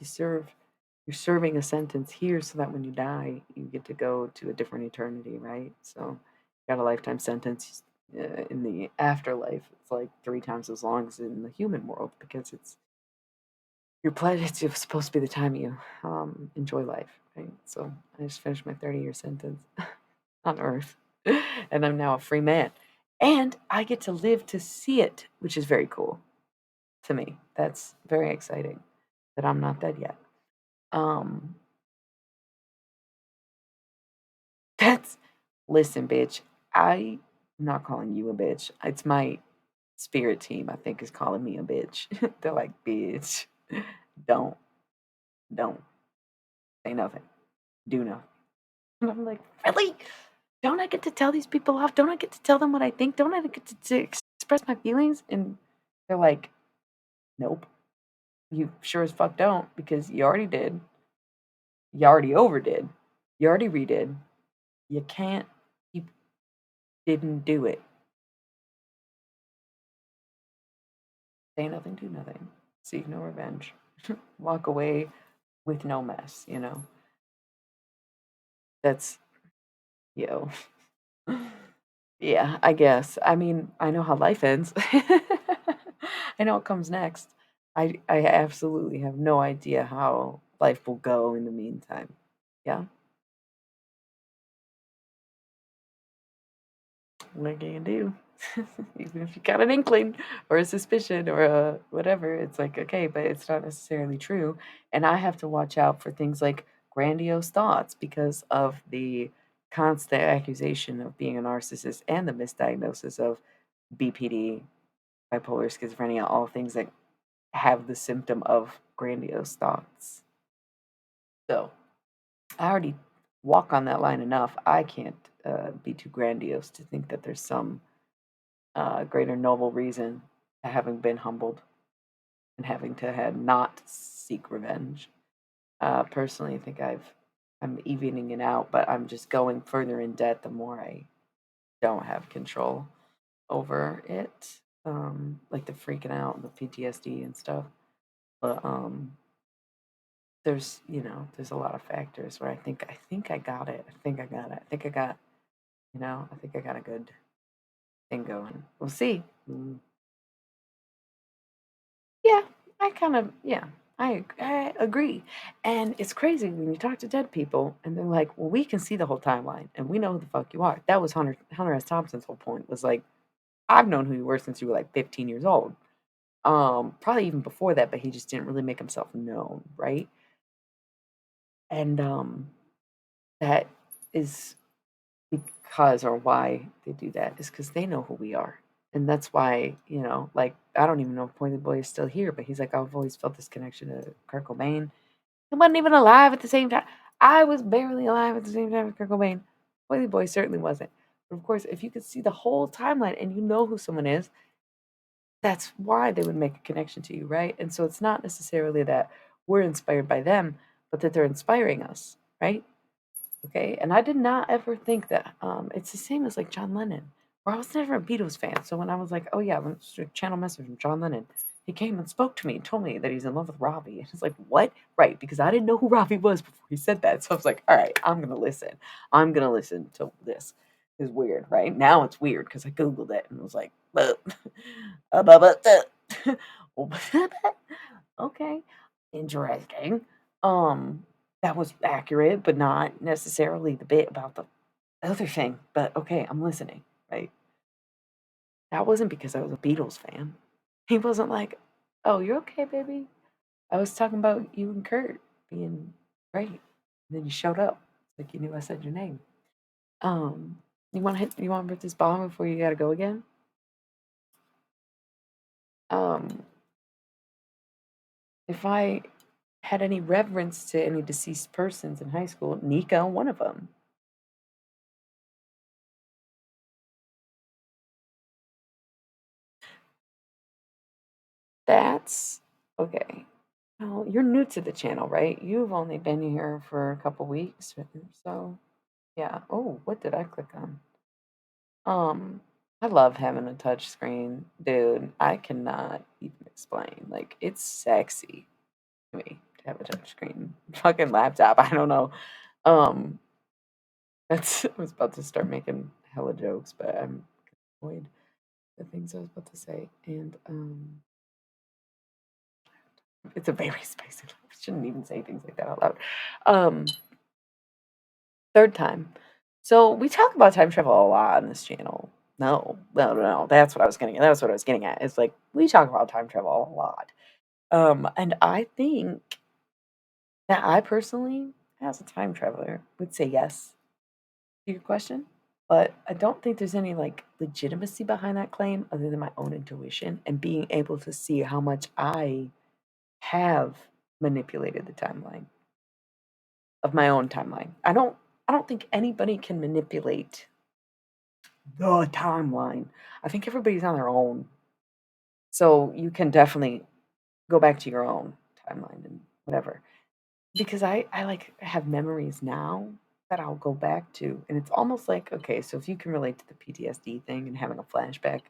you're serving a sentence here so that when you die, you get to go to a different eternity, right? So you got a lifetime sentence in the afterlife. It's like 3 times as long as in the human world because it's it's supposed to be the time you enjoy life, right? So I just finished my 30-year sentence on Earth, and I'm now a free man, and I get to live to see it, which is very cool to me. That's very exciting that I'm not dead yet. Um, that's listen, bitch. I'm not calling you a bitch. It's my spirit team, I think, is calling me a bitch. They're like, bitch, don't, don't say nothing, do nothing. And I'm like, really? Don't I get to tell these people off? Don't I get to tell them what I think? Don't I get to express my feelings? And they're like, nope, you sure as fuck don't because you already did. You already overdid. You already redid. You can't, you didn't do it. Say nothing, do nothing. Seek no revenge. Walk away with no mess, you know? That's, yo. Yeah, I guess. I mean, I know how life ends. I know what comes next. I absolutely have no idea how life will go in the meantime. Yeah, what can you do? Even if you got an inkling or a suspicion or a whatever, it's like, okay, but it's not necessarily true. And I have to watch out for things like grandiose thoughts because of the constant accusation of being a narcissist and the misdiagnosis of BPD, bipolar schizophrenia, all things that have the symptom of grandiose thoughts. So I already walk on that line enough. I can't be too grandiose to think that there's some greater noble reason to having been humbled and having to had not seek revenge. Personally, I think I'm evening it out, but I'm just going further in debt the more I don't have control over it, like the freaking out, the PTSD and stuff. But there's a lot of factors where I think I got it. I think I got it. I think I got, I think I got a good thing going. We'll see. Yeah, yeah, I agree. And it's crazy when you talk to dead people and they're like, "Well, we can see the whole timeline and we know who the fuck you are." That was Hunter S. Thompson's whole point was like, "I've known who you were since you were like 15 years old." Probably even before that, but he just didn't really make himself known, right? And that is because, or why they do that is because they know who we are. And that's why, like, I don't even know if Pointy Boy is still here, but he's like, I've always felt this connection to Kurt Cobain. He wasn't even alive at the same time. I was barely alive at the same time as Kurt Cobain. Pointy Boy certainly wasn't. But of course, if you could see the whole timeline and you know who someone is, that's why they would make a connection to you, right? And so it's not necessarily that we're inspired by them, but that they're inspiring us, right? Okay, and I did not ever think that it's the same as like John Lennon, where I was never a Beatles fan. So when I was like, oh yeah, let's do a channel message from John Lennon, he came and spoke to me and told me that he's in love with Robbie. And it's like, what? Right, because I didn't know who Robbie was before he said that. So I was like, all right, I'm gonna listen. I'm gonna listen to this. It's weird, right? Now it's weird because I Googled it and was like, okay, interesting. Um, that was accurate, but not necessarily the bit about the other thing. But okay, I'm listening, right? That wasn't because I was a Beatles fan. He wasn't like, "Oh, you're okay, baby." I was talking about you and Kurt being great. And then you showed up, like you knew I said your name. Um, you want to rip this bomb before you gotta go again? Um, if I had any reverence to any deceased persons in high school, Nico, one of them. That's okay. Well, you're new to the channel, right? You've only been here for a couple weeks, so yeah. Oh, what did I click on? Um, I love having a touch screen, dude. I cannot even explain. Like, it's sexy to me to have a touch screen. Fucking laptop. I don't know. Um, that's I was about to start making hella jokes, but I'm avoid the things I was about to say. And it's a very spicy. I shouldn't even say things like that out loud. Um, Third time. So we talk about time travel a lot on this channel. No, no, no, no. That's what I was getting at. That's what I was getting at. It's like we talk about time travel a lot. And I think that I personally, as a time traveler, would say yes to your question. But I don't think there's any like legitimacy behind that claim other than my own intuition and being able to see how much I have manipulated the timeline of my own timeline. I don't think anybody can manipulate the timeline. I think everybody's on their own. So you can definitely go back to your own timeline and whatever. Because I like have memories now that I'll go back to. And it's almost like, okay, so if you can relate to the PTSD thing and having a flashback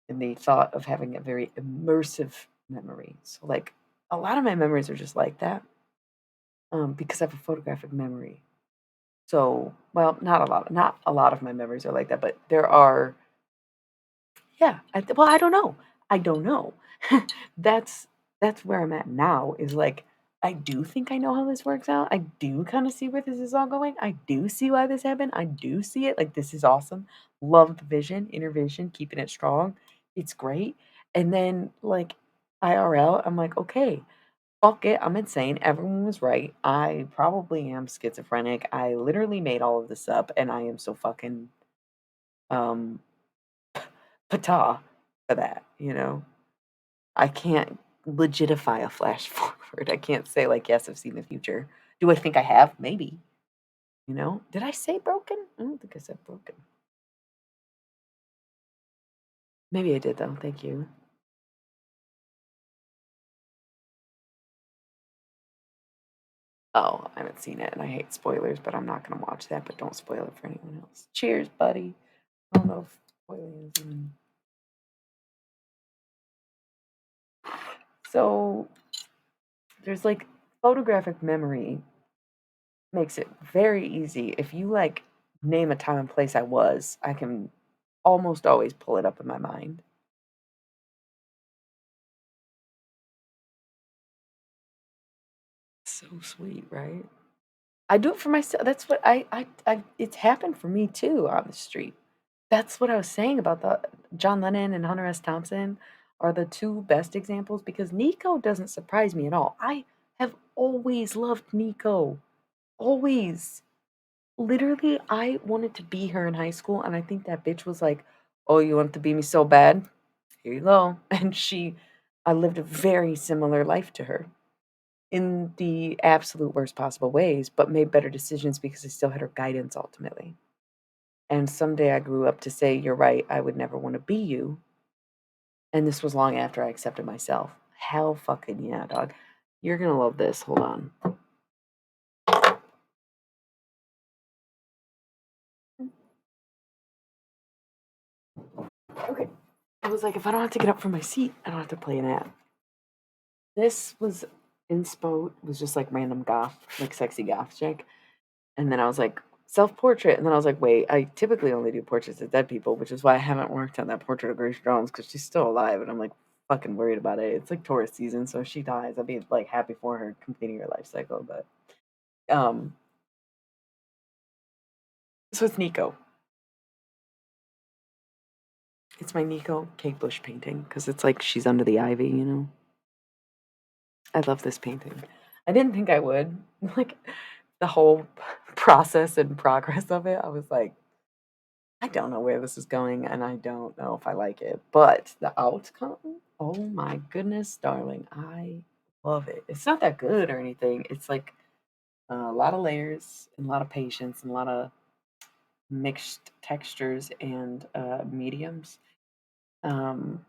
and the thought of having a very immersive memory. So like a lot of my memories are just like that. Because I have a photographic memory. So, well, not a lot of my memories are like that, but there are. Yeah, well, I don't know. I don't know. That's that's where I'm at now is like I do think I know how this works out. I do kind of see where this is all going. I do see why this happened. I do see it. Like this is awesome. Love the vision, inner vision, keeping it strong. It's great. And then like IRL, I'm like, okay, fuck it. I'm insane. Everyone was right. I probably am schizophrenic. I literally made all of this up and I am so fucking um pata for that, you know? I can't legitify a flash forward. I can't say like, "Yes, I've seen the future." Do I think I have? Maybe, you know? Did I say broken? I don't think I said broken. Maybe I did though. Thank you. Oh, I haven't seen it and I hate spoilers, but I'm not gonna watch that, but don't spoil it for anyone else. Cheers, buddy. I don't know if spoiling is even so there's like photographic memory makes it very easy. If you like name a time and place I can almost always pull it up in my mind. So sweet, right? I do it for myself. That's what I it's happened for me too on the street. That's what I was saying about the John Lennon and Hunter S. Thompson are the two best examples because Nico doesn't surprise me at all. I have always loved Nico. Always. Literally, I wanted to be her in high school, and I think that bitch was like, "Oh, you want to be me so bad? Here you go." And I lived a very similar life to her in the absolute worst possible ways, but made better decisions because I still had her guidance ultimately. And someday I grew up to say, "You're right, I would never want to be you." And this was long after I accepted myself. Hell fucking yeah, dog. You're gonna love this. Hold on. Okay. I was like, if I don't have to get up from my seat, I don't have to play an ad. This was inspo, was just like random goth, like sexy goth chick. And then I was like, self portrait. And then I was like, wait, I typically only do portraits of dead people, which is why I haven't worked on that portrait of Grace Jones because she's still alive. And I'm like fucking worried about it. It's like Taurus season. So if she dies, I'll be like happy for her completing her life cycle. But, um, so it's Nico. It's my Nico Kate Bush painting because it's like she's under the ivy, you know? I love this painting. I didn't think I would. Like the whole process and progress of it, I was like, I don't know where this is going and I don't know if I like it. But the outcome, oh my goodness, darling, I love it. It's not that good or anything. It's like a lot of layers and a lot of patience and a lot of mixed textures and mediums. Um,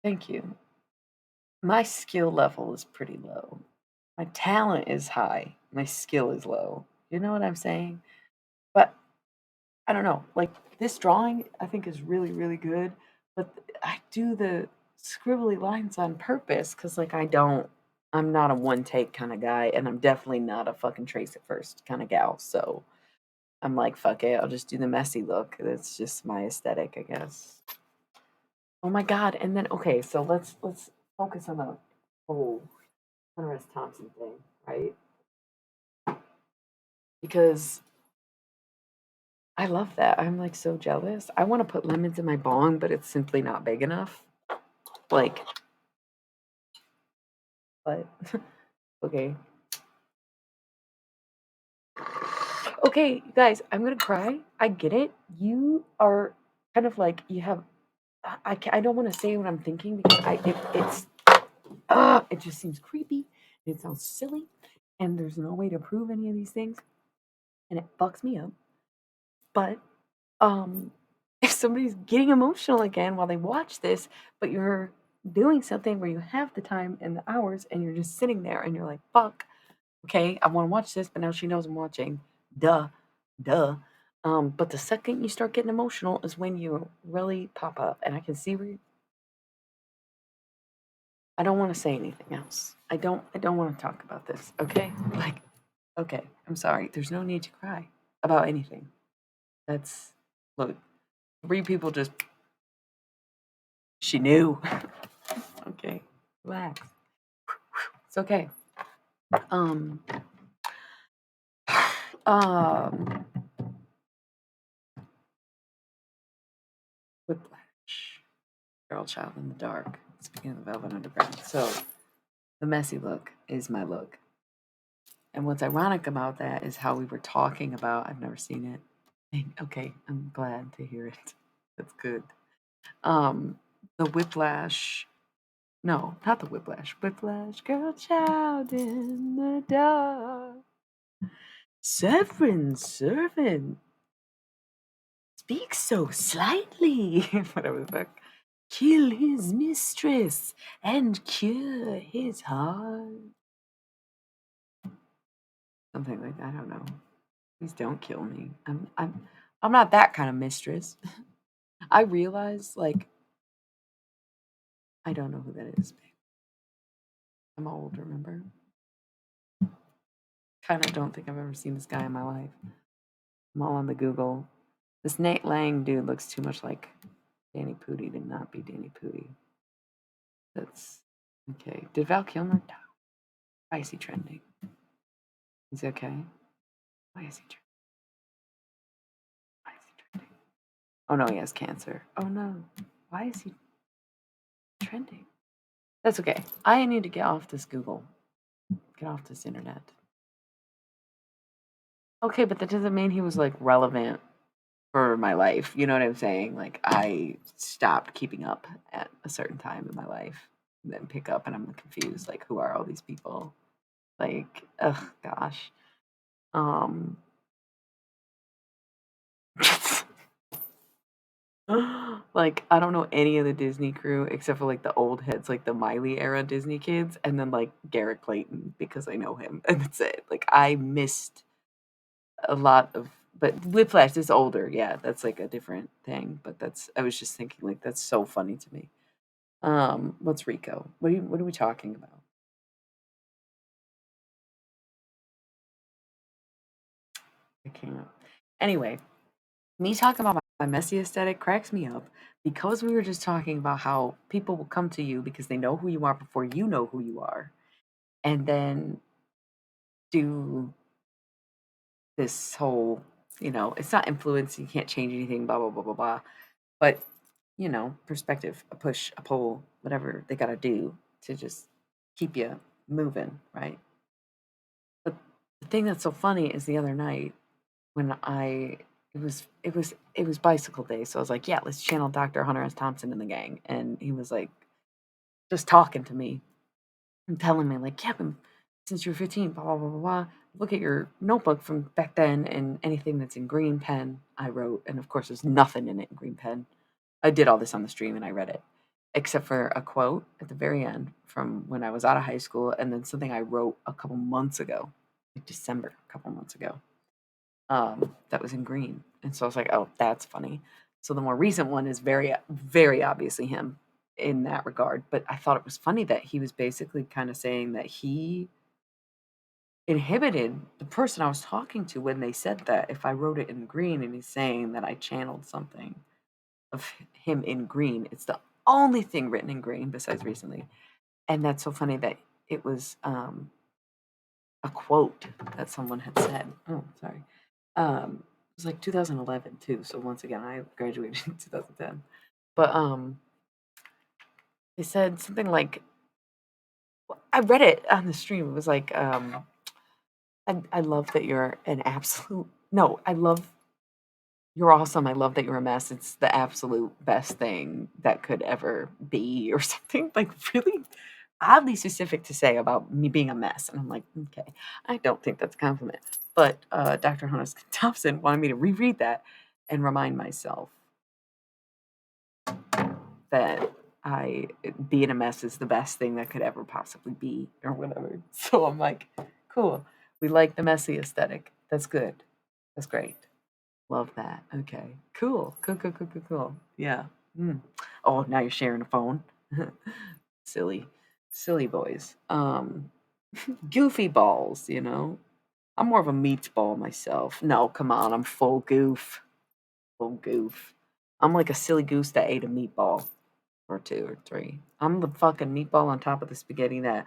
thank you. My skill level is pretty low. My talent is high. My skill is low. You know what I'm saying? But I don't know. Like this drawing, I think is really, really good. But I do the scribbly lines on purpose because, like, I'm not a one take kind of guy, and I'm definitely not a fucking trace it first kind of gal. So I'm like, fuck it. I'll just do the messy look. That's just my aesthetic, I guess. Oh my god! And then okay, so let's focus on the whole Hunter S. Thompson thing, right? Because I love that. I'm like so jealous. I want to put lemons in my bong, but it's simply not big enough. Like, but okay. Okay, guys, I'm gonna cry. I get it. You are kind of like you have. I don't want to say what I'm thinking because it just seems creepy. It sounds silly, and there's no way to prove any of these things, and it fucks me up. But um if somebody's getting emotional again while they watch this, but you're doing something where you have the time and the hours and you're just sitting there and you're like, fuck, okay, I want to watch this, but now she knows I'm watching. Duh, duh. But the second you start getting emotional is when you really pop up. And I can see where I don't want to say anything else. I don't want to talk about this. Okay? Like, okay, I'm sorry. There's no need to cry about anything. That's look, three people just she knew. Okay, relax. It's okay. Um, um, Whiplash, Girl Child in the Dark. Speaking of the Velvet Underground, so the messy look is my look, and what's ironic about that is how we were talking about. I've never seen it. Okay, I'm glad to hear it. That's good. Um, the Whiplash. No, not the Whiplash. Whiplash, Girl Child in the Dark. Severin servant speak so slightly. Whatever the fuck. Kill his mistress and cure his heart. Something like that. I don't know. Please don't kill me. I'm not that kind of mistress. I realize like I don't know who that is, babe. I'm old, remember? Kind of don't think I've ever seen this guy in my life. I'm all on the Google. This Nate Lang dude looks too much like Danny Pudi to not be Danny Pudi. That's okay. Did Val Kilmer die? Why is he trending? Is he okay? Why is he trending? Why is he trending? Oh no, he has cancer. Oh no. Why is he trending? That's okay. I need to get off this Google. Get off this internet. Okay, but that doesn't mean he was like relevant for my life. You know what I'm saying? Like I stopped keeping up at a certain time in my life, and then pick up, and I'm confused. Like, who are all these people? Like, ugh, gosh. Um, like I don't know any of the Disney crew except for like the old heads, like the Miley era Disney kids, and then like Garrett Clayton because I know him, and that's it. Like I missed a lot of, but Whiplash is older. Yeah, that's like a different thing. But that's I was just thinking like that's so funny to me. What's Rico? What are we talking about? I can't. Anyway, me talking about my messy aesthetic cracks me up because we were just talking about how people will come to you because they know who you are before you know who you are, and then do this whole, it's not influence, you can't change anything, blah blah blah blah blah. But perspective, a push, a pull, whatever they gotta do to just keep you moving, right? But the thing that's so funny is the other night when it was bicycle day, so I was like, yeah, let's channel Dr. Hunter S. Thompson in the gang. And he was like just talking to me and telling me, like, yeah, but since you're 15, blah blah blah blah blah. Look at your notebook from back then, and anything that's in green pen, I wrote, and of course, there's nothing in it in green pen. I did all this on the stream, and I read it, except for a quote at the very end from when I was out of high school, and then something I wrote a couple months ago, like December, a couple months ago, that was in green. And so I was like, oh, that's funny. So the more recent one is very, very obviously him in that regard. But I thought it was funny that he was basically kind of saying that he inhibited the person I was talking to when they said that if I wrote it in green, and he's saying that I channeled something of him in green. It's the only thing written in green besides recently. And that's so funny that it was a quote that someone had said. Oh, sorry. It was like 2011 too. So once again, I graduated in 2010. But they said something like, I read it on the stream. It was like, I love that you're an absolute. No, I love you're awesome. I love that you're a mess. It's the absolute best thing that could ever be, or something like really oddly specific to say about me being a mess. And I'm like, okay, I don't think that's a compliment. But Dr. Hunter Thompson wanted me to reread that and remind myself that I being a mess is the best thing that could ever possibly be, or whatever. So I'm like, cool. We like the messy aesthetic. That's good. That's great. Love that. Okay. Cool. Cool, cool, cool, cool, cool. Yeah. Mm. Oh, now you're sharing a phone. Silly. Silly boys. Goofy balls, you know? I'm more of a meatball myself. No, come on, I'm full goof. Full goof. I'm like a silly goose that ate a meatball or two or three. I'm the fucking meatball on top of the spaghetti that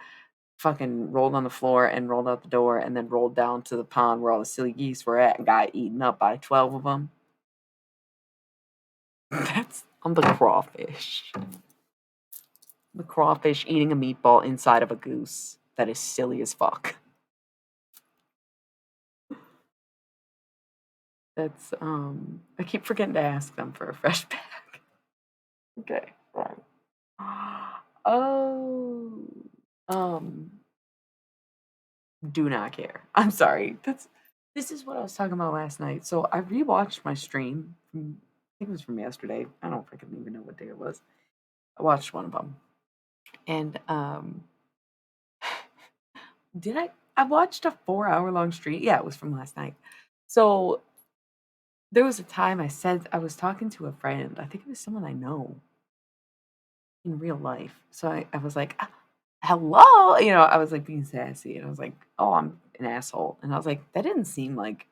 fucking rolled on the floor and rolled out the door and then rolled down to the pond where all the silly geese were at and got eaten up by 12 of them. I'm the crawfish. The crawfish eating a meatball inside of a goose. That is silly as fuck. That's I keep forgetting to ask them for a fresh pack. Okay, right. Oh, um, do not care. I'm sorry. This is what I was talking about last night. So I rewatched my stream from, I think it was from yesterday. I don't freaking even know what day it was. I watched one of them, and did I watched a 4 hour long stream? Yeah, it was from last night. So there was a time I said I was talking to a friend. I think it was someone I know in real life. So I was like, "Ah, hello," I was like being sassy, and I was like, oh, I'm an asshole. And I was like, that didn't seem like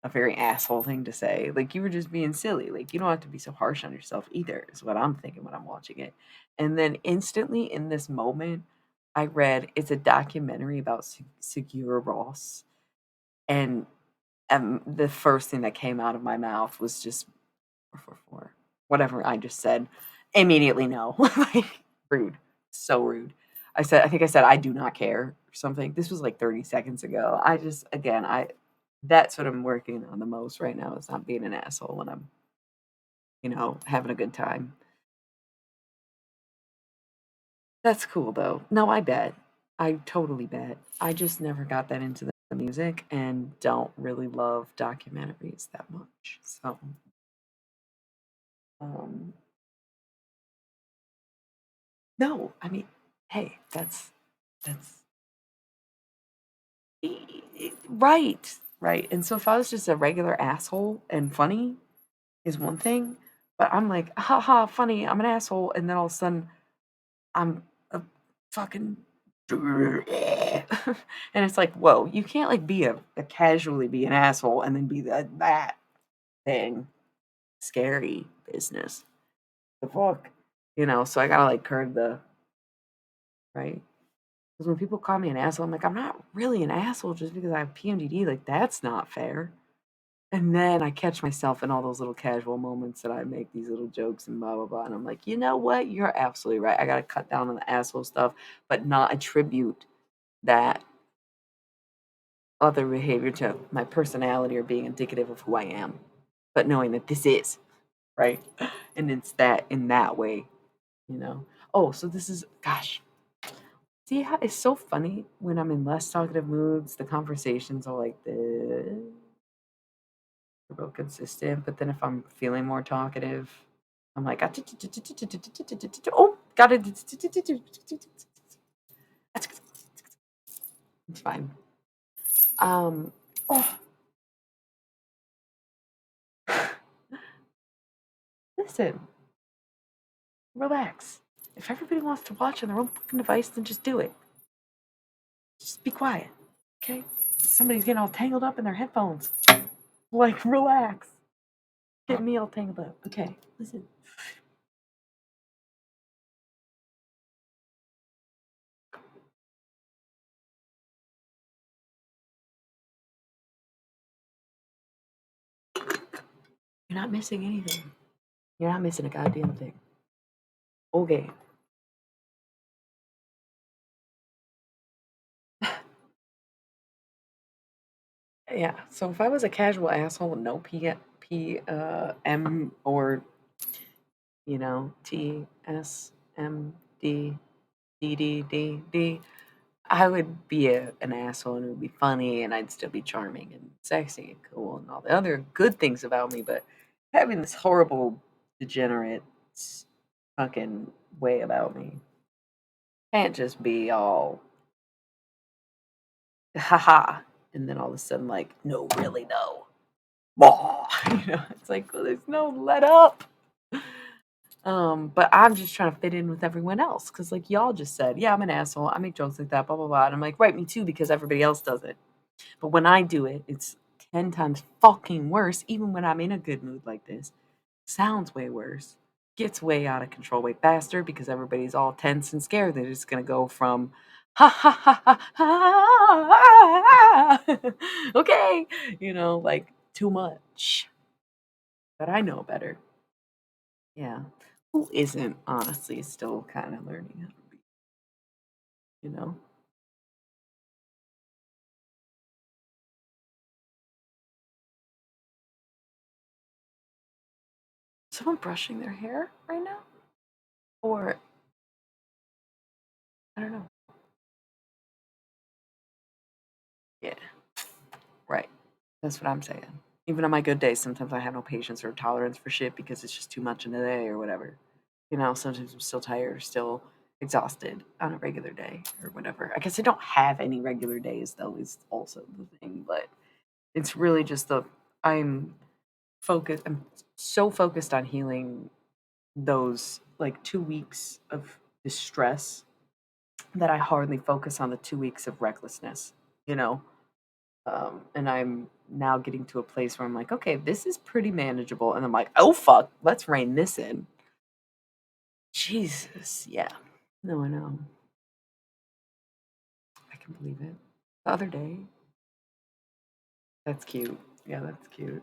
a very asshole thing to say. Like, you were just being silly. Like, you don't have to be so harsh on yourself either, is what I'm thinking when I'm watching it. And then instantly in this moment, I read it's a documentary about Segura Ross. And the first thing that came out of my mouth was just 444. Whatever I just said. Immediately no. Like, rude. So rude. I think I said I do not care or something. This was like 30 seconds ago. I just again, That's what I'm working on the most right now, is not being an asshole when I'm, having a good time. That's cool though. No, I bet. I totally bet. I just never got that into the music and don't really love documentaries that much. So, um, no, I mean, hey, that's right, right. And so if I was just a regular asshole and funny is one thing, but I'm like, haha, funny, I'm an asshole, and then all of a sudden I'm a fucking and it's like, whoa, you can't like be a casually be an asshole and then be that thing. Scary business. The fuck? So I gotta like curb the right. Because when people call me an asshole, I'm like, I'm not really an asshole just because I have PMDD. Like, that's not fair. And then I catch myself in all those little casual moments that I make these little jokes and blah blah blah. And I'm like, you know what? You're absolutely right. I gotta cut down on the asshole stuff, but not attribute that other behavior to my personality or being indicative of who I am. But knowing that this is, right? And it's that in that way, you know. Oh, so this is gosh. See how it's so funny when I'm in less talkative moods, the conversations are like this, real consistent. But then if I'm feeling more talkative, I'm like, oh, got it. It's fine. Um, oh, listen, relax. If everybody wants to watch on their own fucking device, then just do it. Just be quiet, okay? Somebody's getting all tangled up in their headphones. Like, relax. Get me all tangled up. Okay, listen. You're not missing anything. You're not missing a goddamn thing. Okay. Yeah. So if I was a casual asshole with no M or T S M D, I would be an asshole and it would be funny and I'd still be charming and sexy and cool and all the other good things about me. But having this horrible, degenerate fucking way about me can't just be all haha and then all of a sudden like, no, really, no. It's like, well, there's no let up. But I'm just trying to fit in with everyone else because, like y'all just said, yeah, I'm an asshole. I make jokes like that, blah blah blah. And I'm like, right, me too, because everybody else does it. But when I do it, it's 10 times fucking worse. Even when I'm in a good mood like this, sounds way worse. Gets way out of control way faster because everybody's all tense and scared. They're just gonna go from ha ha ha ha ha. Okay, like too much. But I know better. Yeah. Who isn't honestly still kind of learning how to be, you know? Someone brushing their hair right now? Or I don't know. Yeah, right. That's what I'm saying. Even on my good days, sometimes I have no patience or tolerance for shit because it's just too much in the day or whatever. Sometimes I'm still tired or still exhausted on a regular day or whatever. I guess I don't have any regular days though, is also the thing, but it's really just I'm I'm so focused on healing those like 2 weeks of distress that I hardly focus on the 2 weeks of recklessness, you know? And I'm now getting to a place where I'm like, okay, this is pretty manageable. And I'm like, oh, fuck, let's rein this in. Jesus. Yeah. No, I know. I can believe it. The other day, that's cute. Yeah, that's cute.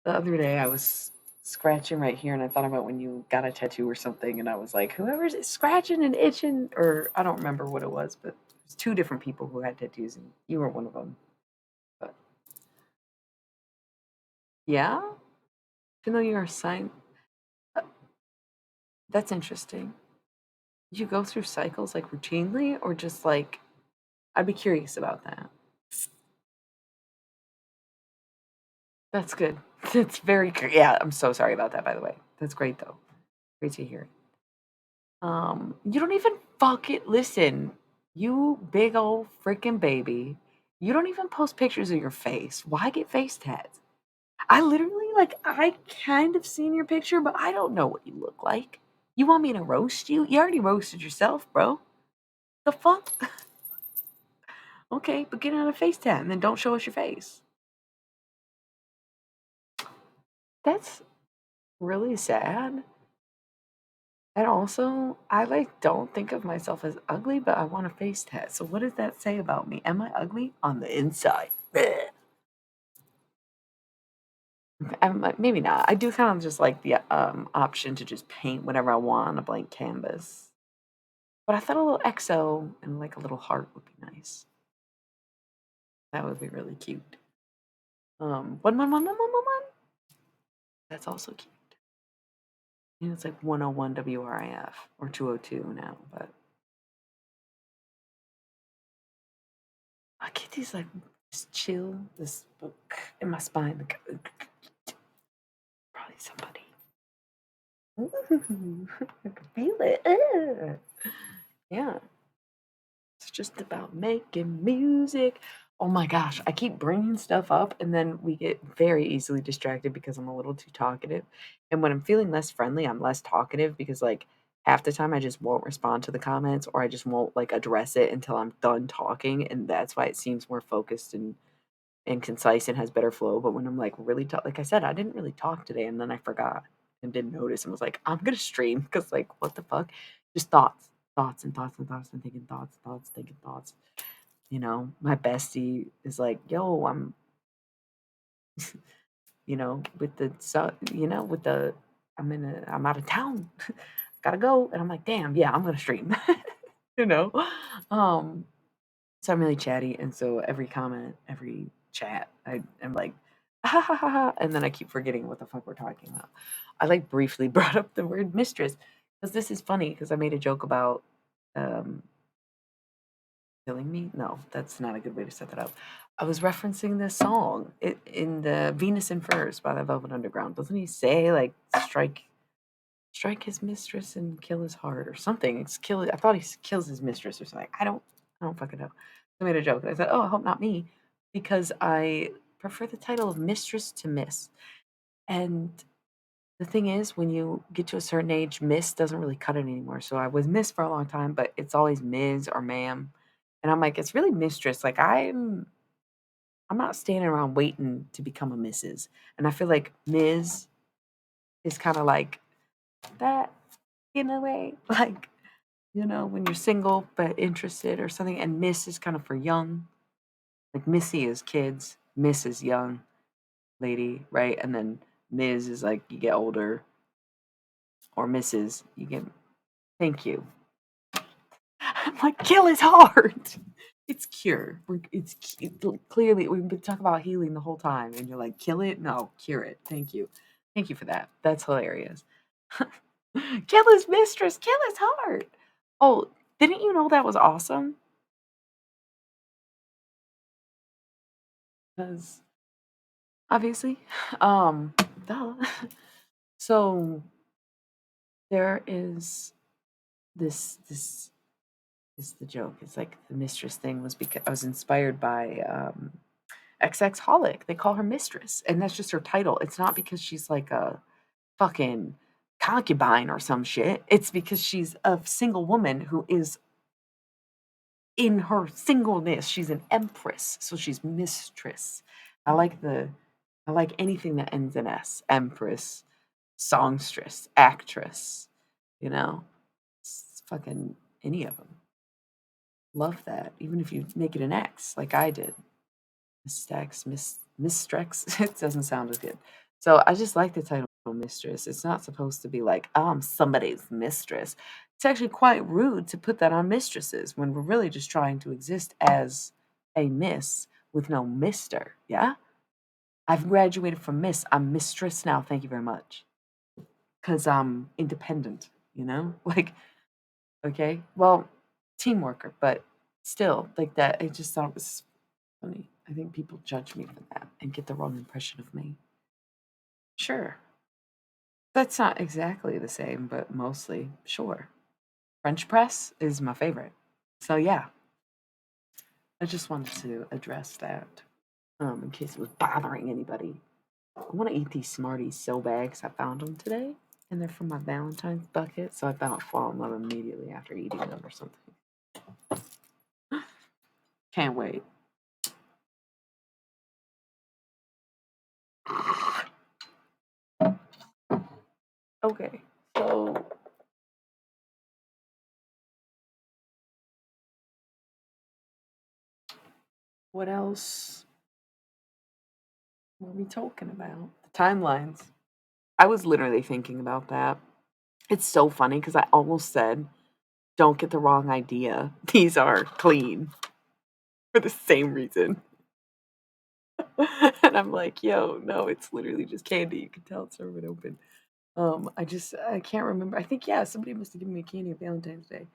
The other day, I was scratching right here, and I thought about when you got a tattoo or something, and I was like, whoever's scratching and itching, or I don't remember what it was, but there's two different people who had tattoos, and you were one of them. But Yeah? Even though you're a uh, that's interesting. You go through cycles like routinely or just like I'd be curious about that. That's good. That's very good. Yeah, I'm so sorry about that by the way. That's great though. Great to hear. You don't even fucking listen. You big old freaking baby. You don't even post pictures of your face. Why get face tats? I literally like I kind of seen your picture, but I don't know what you look like. You want me to roast you? You already roasted yourself, bro. The fuck? Okay, but get on a face tat and then don't show us your face. That's really sad. And also, I like don't think of myself as ugly, but I want a face tat. So what does that say about me? Am I ugly on the inside? Bleh. I'm like, maybe not. I do kind of just like the option to just paint whatever I want on a blank canvas. But I thought a little XO and like a little heart would be nice. That would be really cute. One. That's also cute. And it's like 101 WRIF or 202 now, but I get these like just chill, this book in my spine. Like, probably somebody. Ooh, I can feel it. Yeah, it's just about making music. Oh my gosh, I keep bringing stuff up and then we get very easily distracted because I'm a little too talkative. And when I'm feeling less friendly, I'm less talkative because like half the time I just won't respond to the comments or I just won't like address it until I'm done talking and that's why it seems more focused and concise and has better flow. But when I'm like really talk, like I said, I didn't really talk today, and then I forgot and didn't notice and was like, I'm gonna stream because like what the fuck, just thoughts and thoughts and thoughts and thinking thoughts thinking thoughts. You know, my bestie is like, yo, I'm, you know, with the you know, with the I'm out of town, gotta go, and I'm like, damn, yeah, I'm gonna stream. you know, um, so I'm really chatty, and so every comment, every chat, I am like, ha ha ha ha, and then I keep forgetting what the fuck we're talking about. I like briefly brought up the word mistress because this is funny because I made a joke about um, killing me. No, that's not a good way to set that up. I was referencing this song in the Venus and Furs by the Velvet Underground. Doesn't he say like strike his mistress and kill his heart or something? It's kill. I thought kills his mistress or something. I don't fucking know. I made a joke. I said, "Oh, I hope not me," because I prefer the title of mistress to miss. And the thing is, when you get to a certain age, miss doesn't really cut it anymore. So I was miss for a long time, but it's always Ms. or ma'am. And I'm like, it's really mistress. Like I'm not standing around waiting to become a Mrs. And I feel like Ms. is kind of like that in a way. Like, you know, when you're single but interested or something, and Miss is kind of for young. Like Missy is kids, Miss is young lady, right? And then Ms. is like you get older, or Mrs. you get thank you. I'm like, kill his heart. It's cure. Clearly we've been talking about healing the whole time, and you're like, kill it? No, cure it. Thank you for that. That's hilarious. kill his mistress. Kill his heart. Oh, didn't you know that was awesome? Because obviously, um, duh. So there is this is the joke. It's like the mistress thing was because I was inspired by XX Holic. They call her mistress, and that's just her title. It's not because she's like a fucking concubine or some shit. It's because she's a single woman who is in her singleness. She's an empress, so she's mistress. I like the I like anything that ends in S. Empress, songstress, actress. You know, it's fucking any of them. Love that. Even if you make it an X, like I did. Mistex, Mistrex. It doesn't sound as good. So I just like the title mistress. It's not supposed to be like, oh, I'm somebody's mistress. It's actually quite rude to put that on mistresses when we're really just trying to exist as a miss with no mister. Yeah? I've graduated from Miss. I'm mistress now. Thank you very much. Because I'm independent, you know? Like, okay, well, team worker, but still, like that, I just thought it was funny. I think people judge me for that and get the wrong impression of me. Sure. That's not exactly the same, but mostly, sure. French press is my favorite. So yeah, I just wanted to address that in case it was bothering anybody. I want to eat these Smarties so bad because I found them today and they're from my Valentine's bucket. So I thought I'd fall in love immediately after eating them or something. Can't wait. Okay, so what else were we talking about? The timelines. I was literally thinking about that. It's so funny because I almost said, don't get the wrong idea. These are clean for the same reason. And I'm like, yo, no, it's literally just candy. You can tell it's served open. I can't remember. I think yeah, somebody must have given me candy on Valentine's Day.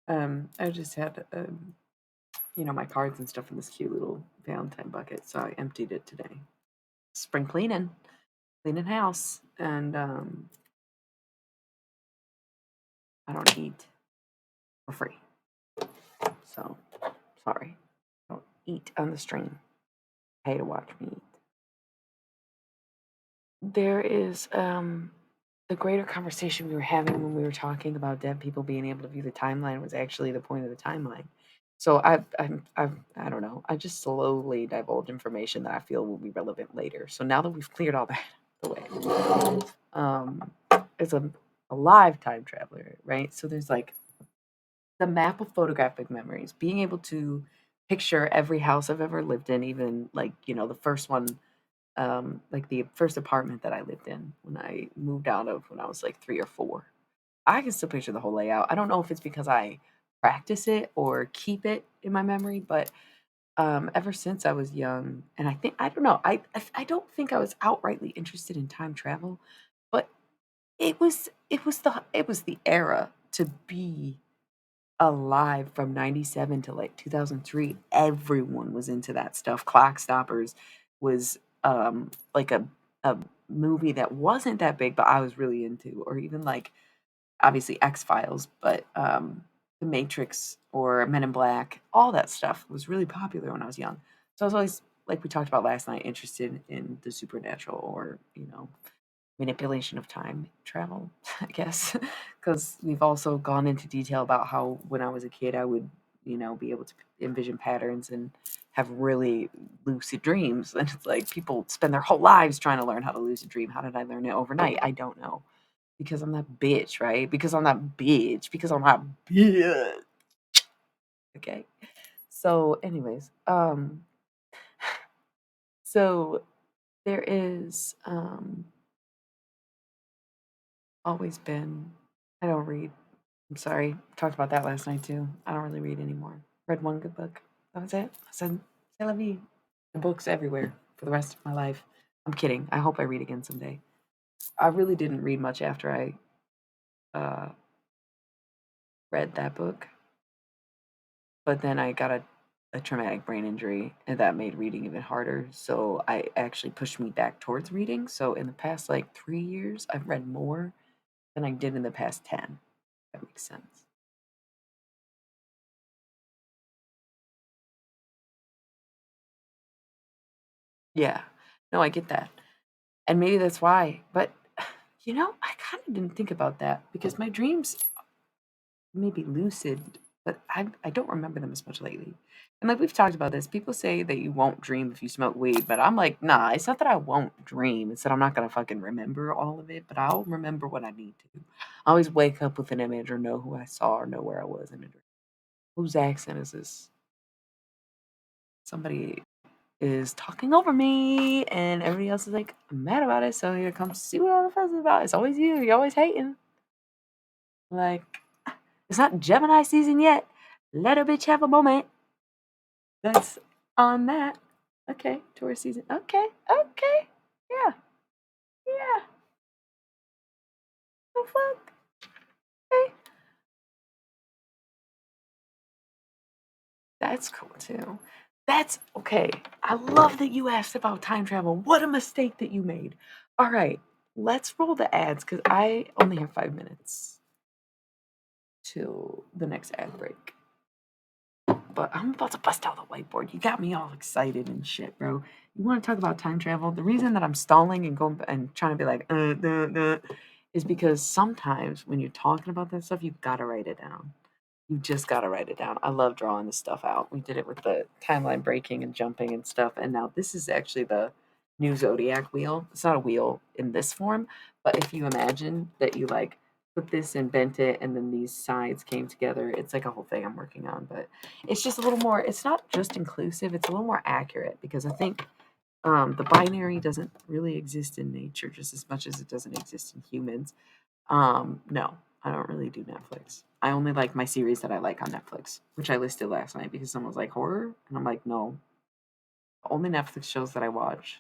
I just had my cards and stuff in this cute little Valentine bucket, so I emptied it today. Spring cleaning house, and I don't eat for free. So sorry, I don't eat on the stream. Pay to watch me eat. There is the greater conversation we were having when we were talking about dead people being able to view the timeline was actually the point of the timeline. So I don't know. I just slowly divulge information that I feel will be relevant later. So now that we've cleared all that away, it's a live time traveler, right? So there's like the map of photographic memories, being able to picture every house I've ever lived in, even like the first one, like the first apartment that I lived in when I moved out of when I was like 3 or 4. I can still picture the whole layout. I don't know if it's because I practice it or keep it in my memory, but ever since I was young, and I don't know, I don't think I was outrightly interested in time travel, but it was the era to be alive from 97 to like 2003. Everyone was into that stuff. Clock Stoppers was like a movie that wasn't that big but I was really into, or even like obviously X-Files, but The Matrix or Men in Black, all that stuff was really popular when I was young. So I was always, like we talked about last night, interested in the supernatural, or manipulation of time travel, I guess, because we've also gone into detail about how when I was a kid, I would, be able to envision patterns and have really lucid dreams. And it's like people spend their whole lives trying to learn how to lucid dream. How did I learn it overnight? I don't know. Because I'm that bitch, right? Because I'm that bitch. Because I'm that bitch. Okay. So, anyways, so there is always been. I don't read. I'm sorry. Talked about that last night too. I don't really read anymore. Read one good book. That was it. I said, "C'est la vie." The books everywhere for the rest of my life. I'm kidding. I hope I read again someday. I really didn't read much after I uh, read that book, but then I got a traumatic brain injury, and that made reading even harder. So I actually pushed me back towards reading. So in the past like 3 years, I've read more than I did in the past 10. If that makes sense. Yeah. No, I get that. And maybe that's why. But I kind of didn't think about that because my dreams may be lucid, but I don't remember them as much lately. And like we've talked about this, people say that you won't dream if you smoke weed, but I'm like, nah, it's not that I won't dream. It's that I'm not gonna fucking remember all of it, but I'll remember what I need to. I always wake up with an image or know who I saw or know where I was in a dream. Whose accent is this? Somebody is talking over me, and everybody else is like mad about it. So here comes to see what all the fuss is about. It's always you. You're always hating. Like, it's not Gemini season yet. Let a bitch have a moment. That's on that. Okay, tourist season. Okay, okay. Yeah, yeah. The fuck? Okay. That's cool too. That's okay. I love that you asked about time travel. What a mistake that you made. All right, let's roll the ads because I only have 5 minutes till the next ad break. But I'm about to bust out the whiteboard. You got me all excited and shit, bro. You want to talk about time travel? The reason that I'm stalling and going and trying to be like, is because sometimes when you're talking about that stuff, you gotta write it down. You just gotta write it down. I love drawing this stuff out. We did it with the timeline breaking and jumping and stuff. And now this is actually the new zodiac wheel. It's not a wheel in this form, but if you imagine that you like put this and bent it and then these sides came together, it's like a whole thing I'm working on. But it's just a little more, it's not just inclusive, it's a little more accurate because I think the binary doesn't really exist in nature just as much as it doesn't exist in humans. No, I don't really do Netflix. I only like my series that I like on Netflix, which I listed last night because someone was like horror, and I'm like, no. The only Netflix shows that I watch: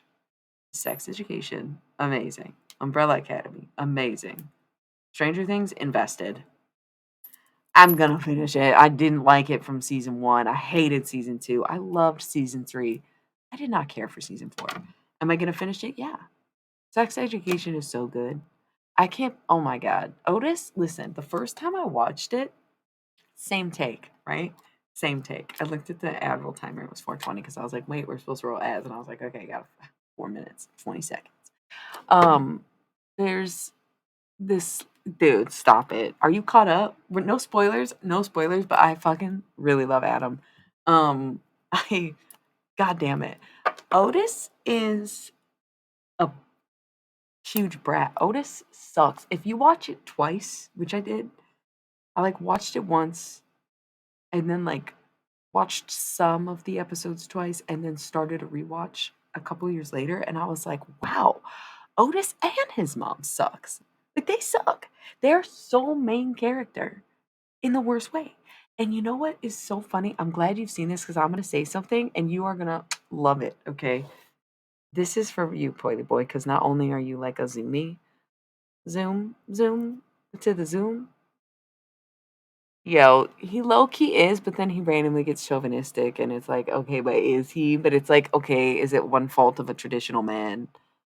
Sex Education, amazing. Umbrella Academy, amazing. Stranger Things, invested. I'm gonna finish it. I didn't like it from season one. I hated season two. I loved season three. I did not care for season four. Am I gonna finish it? Yeah. Sex Education is so good. I can't. Oh my god, Otis. Listen, the first time I watched it, same take, right? Same take. I looked at the ad roll timer. It was 4:20 because I was like, wait, we're supposed to roll ads, and I was like, okay, I got 4 minutes, 20 seconds. Um, there's this dude. Stop it. Are you caught up? No spoilers. No spoilers. But I fucking really love Adam. I. God damn it. Otis is a huge brat. Otis sucks. If you watch it twice, which I did, I like watched it once and then like watched some of the episodes twice and then started a rewatch a couple years later and I was like, wow, Otis and his mom sucks. Like they suck. They're so main character in the worst way. And you know what is so funny? I'm glad you've seen this because I'm gonna say something and you are gonna love it, okay? This is for you, Poily Boy, because not only are you like a zoomie, zoom to the zoom. Yo, he low key is, but then he randomly gets chauvinistic, and it's like, okay, but is he? But it's like, okay, is it one fault of a traditional man?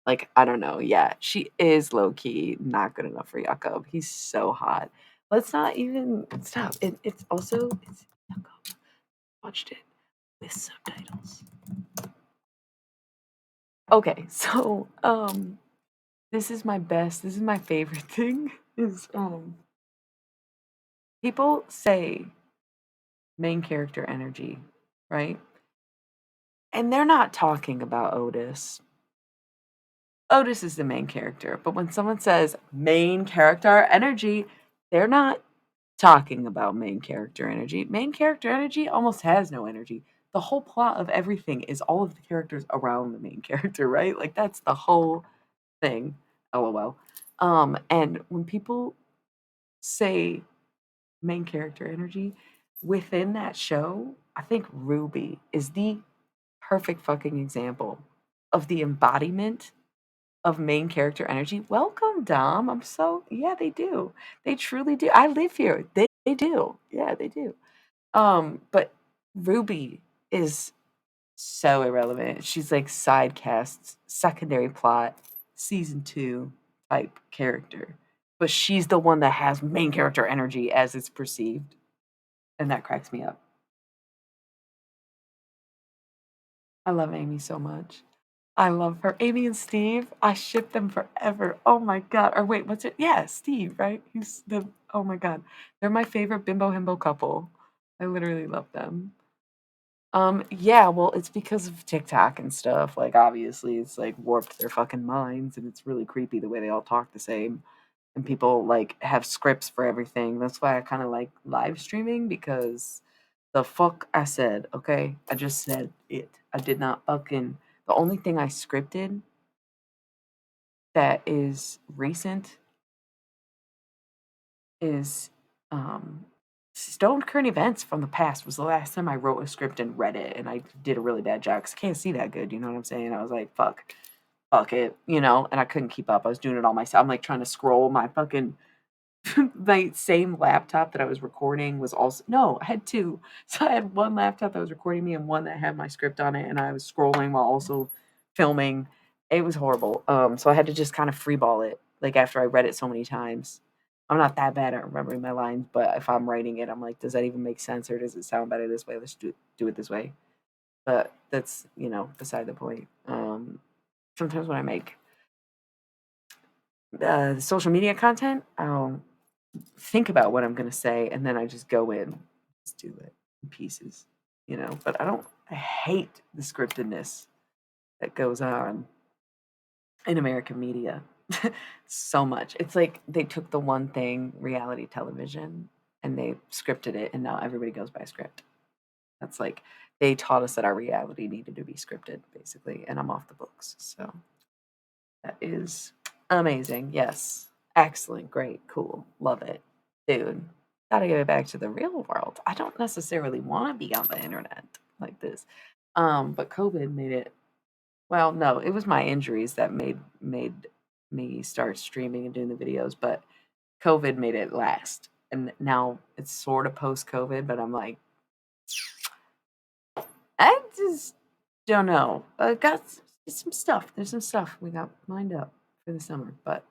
Like, I don't know. Yeah, she is low key not good enough for Jakob. He's so hot. Let's not even stop. It's also it's Jakob. Watched it with subtitles. Okay, so this is my best. This is my favorite thing. Is people say main character energy, right? And they're not talking about Otis. Otis is the main character, but when someone says main character energy, they're not talking about main character energy. Main character energy almost has no energy. The whole plot of everything is all of the characters around the main character, right? Like that's the whole thing. LOL. And when people say main character energy within that show, I think Ruby is the perfect fucking example of the embodiment of main character energy. Welcome, Dom. I'm so yeah, they do. They truly do. I live here. They do. Yeah, they do. But Ruby is so irrelevant. She's like side cast, secondary plot, season two type character. But she's the one that has main character energy as it's perceived. And that cracks me up. I love Amy so much. I love her. Amy and Steve, I ship them forever. Oh my god. Or wait, what's it? Yeah, Steve, right? He's the oh my god. They're my favorite bimbo himbo couple. I literally love them. Yeah, well, it's because of TikTok and stuff. Like obviously it's like warped their fucking minds and it's really creepy the way they all talk the same. And people like have scripts for everything. That's why I kind of like live streaming because the fuck I said, okay? I just said it. I did not fucking the only thing I scripted that is recent is um Stone Current Events from the past was the last time I wrote a script and read it, and I did a really bad job because I can't see that good. You know what I'm saying? I was like, fuck it, and I couldn't keep up. I was doing it all myself. I'm like trying to scroll my fucking my same laptop that I was recording was also no, I had two. So I had one laptop that was recording me and one that had my script on it, and I was scrolling while also filming. It was horrible. So I had to just kind of freeball it, like after I read it so many times. I'm not that bad at remembering my lines, but if I'm writing it, I'm like, does that even make sense or does it sound better this way? Let's do it this way. But that's beside the point. Sometimes when I make social media content, I'll think about what I'm gonna say, and then I just go in, just do it in pieces. But I hate the scriptedness that goes on in American media so much. It's like they took the one thing, reality television, and they scripted it, and now everybody goes by script. That's like they taught us that our reality needed to be scripted, basically, and I'm off the books. So that is amazing. Yes. Excellent. Great. Cool. Love it. Dude, gotta get back to the real world. I don't necessarily want to be on the internet like this. But COVID made it, well, no, it was my injuries that made me start streaming and doing the videos, but COVID made it last. And now it's sort of post COVID, but I'm like, I just don't know. I got some stuff. There's some stuff we got lined up for the summer, but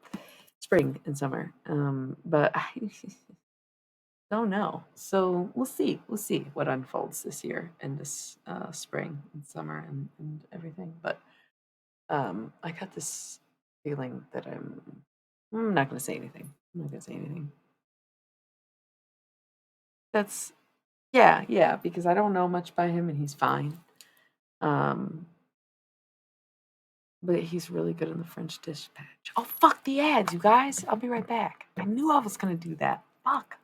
spring and summer. But I don't know. So we'll see. We'll see what unfolds this year and this spring and summer and everything. But I got this feeling that I'm not going to say anything. I'm not going to say anything. That's yeah, yeah, because I don't know much about him and he's fine. Um, But he's really good in the French Dispatch. Oh, fuck the ads, you guys. I'll be right back. I knew I was going to do that. Fuck.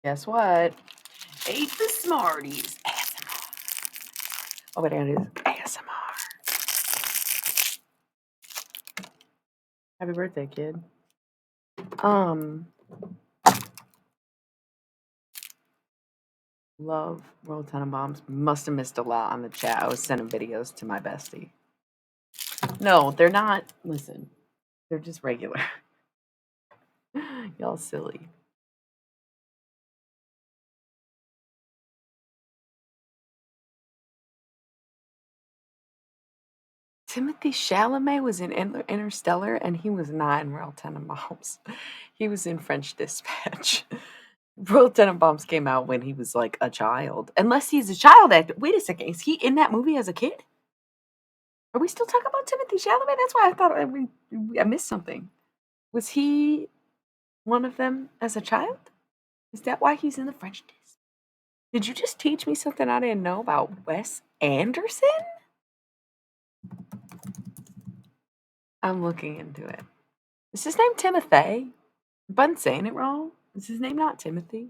Guess what? Ate the Smarties. ASMR. Oh, but it is ASMR. Happy birthday, kid. Love Roll Tenenbaums. Must have missed a lot on the chat. I was sending videos to my bestie. No, they're not. Listen, they're just regular. Y'all silly. Timothy Chalamet was in Interstellar, and he was not in Royal Tenenbaums. He was in French Dispatch. Royal Tenenbaums came out when he was like a child. Unless he's a child actor. Wait a second. Is he in that movie as a kid? Are we still talking about Timothy Chalamet? That's why I thought I missed something. Was he one of them as a child? Is that why he's in the French Dispatch? Did you just teach me something I didn't know about Wes Anderson? I'm looking into it. Is his name Timothy? If I'm saying it wrong. Is his name not Timothy?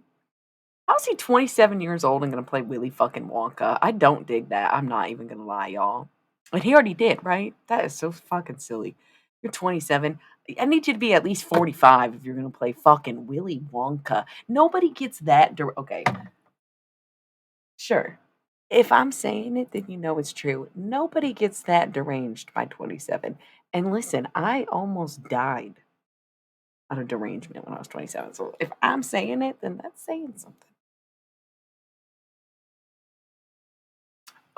How is he 27 years old and gonna play Willy fucking Wonka? I don't dig that. I'm not even gonna lie, y'all. And he already did, right? That is so fucking silly. You're 27. I need you to be at least 45 if you're gonna play fucking Willy Wonka. Nobody gets that. Okay, sure. If I'm saying it, then you know it's true. Nobody gets that deranged by 27. And listen, I almost died out of derangement when I was 27. So if I'm saying it, then that's saying something.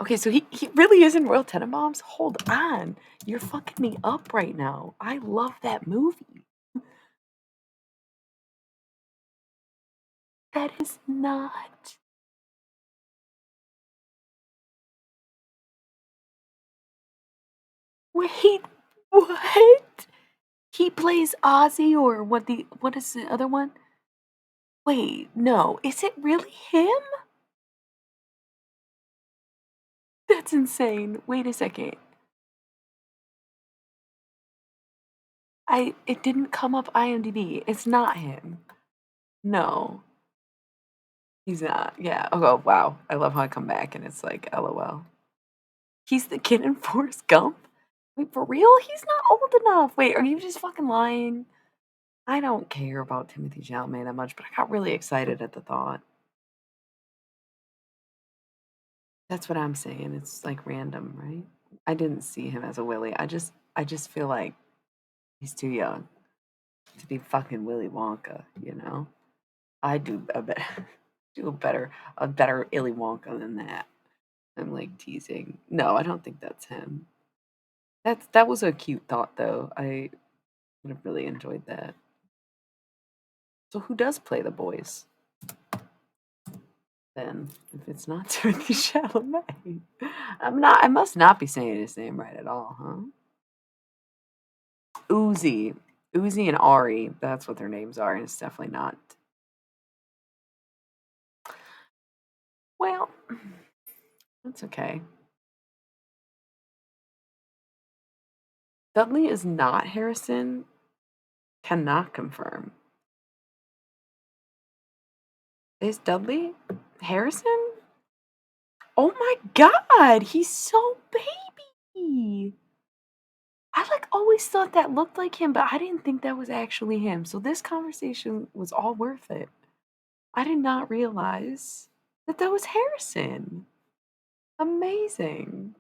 Okay, so he really is in Royal Tenenbaums? Hold on. You're fucking me up right now. I love that movie. That is not. Wait, what? He plays Ozzy or what is the other one? Wait, no. Is it really him? That's insane. Wait a second. It didn't come up IMDb. It's not him. No. He's not. Yeah. Oh wow. I love how I come back and it's like LOL. He's the kid in Forrest Gump? Wait, for real? He's not old enough. Wait, are you just fucking lying? I don't care about Timothy Chalamet that much, but I got really excited at the thought. That's what I'm saying. It's like random, right? I didn't see him as a Willy. I just feel like he's too young to be fucking Willy Wonka, you know? I do a better do a better Illy Wonka than that. I'm like teasing. No, I don't think that's him. That was a cute thought though. I would have really enjoyed that. So who does play the boys then? If it's not Timothy Chalamet, I must not be saying his name right at all, huh? Uzi, Uzi and Ari. That's what their names are, and it's definitely not. Well, that's okay. Dudley is not Harrison. Cannot confirm. Is Dudley Harrison? Oh my god, he's so baby. I like always thought that looked like him, but I didn't think that was actually him. So this conversation was all worth it. I did not realize that that was Harrison. Amazing.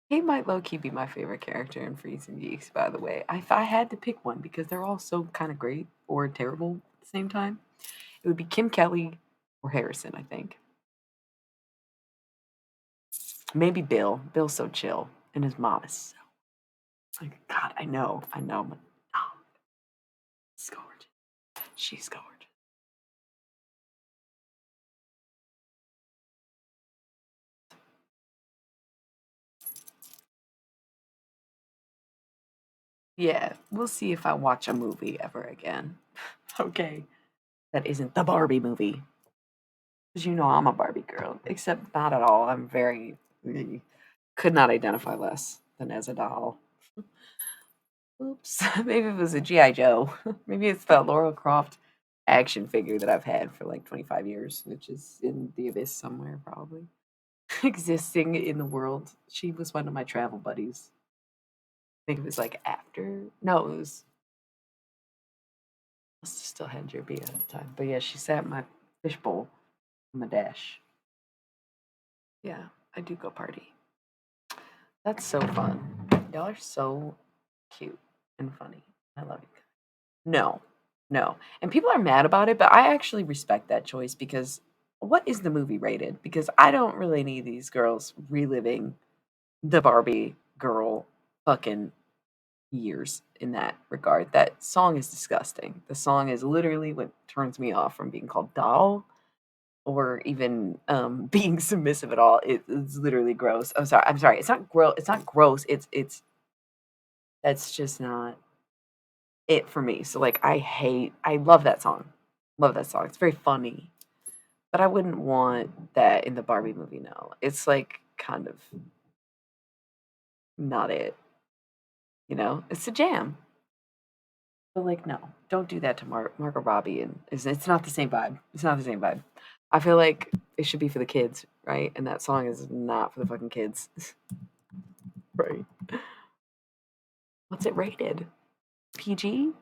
He might low key be my favorite character in Freaks and Geeks, by the way. If I had to pick one, because they're all so kind of great or terrible at the same time, it would be Kim Kelly or Harrison, I think. Maybe Bill. Bill's so chill, and his mom is so like God. I know. But, oh, she's gorgeous. She's gorgeous. Yeah, we'll see if I watch a movie ever again. Okay, that isn't the Barbie movie, because you know I'm a Barbie girl. Except not at all. I'm very could not identify less than as a doll. Oops. Maybe it was a GI Joe. Maybe it's the Laura Croft action figure that I've had for like 25 years, which is in the abyss somewhere, probably existing in the world. She was one of my travel buddies. I think it was like after, no, it was must have still had Jerby at the time. But yeah, she sat in my fishbowl on the dash. Yeah, I do go party. That's so fun. Y'all are so cute and funny. I love you. No, no. And people are mad about it, but I actually respect that choice because what is the movie rated? Because I don't really need these girls reliving the Barbie girl fucking years in that regard. That song is disgusting. The song is literally what turns me off from being called doll or even being submissive at all. It's literally gross. I'm sorry. I'm sorry. It's not gross. It's not gross. It's that's just not it for me. So like I love that song. Love that song. It's very funny. But I wouldn't want that in the Barbie movie, no. It's like kind of not it, you know? It's a jam. But like no, don't do that to Margot Robbie and it's not the same vibe. It's not the same vibe. I feel like it should be for the kids, right? And that song is not for the fucking kids. Right. What's it rated? PG?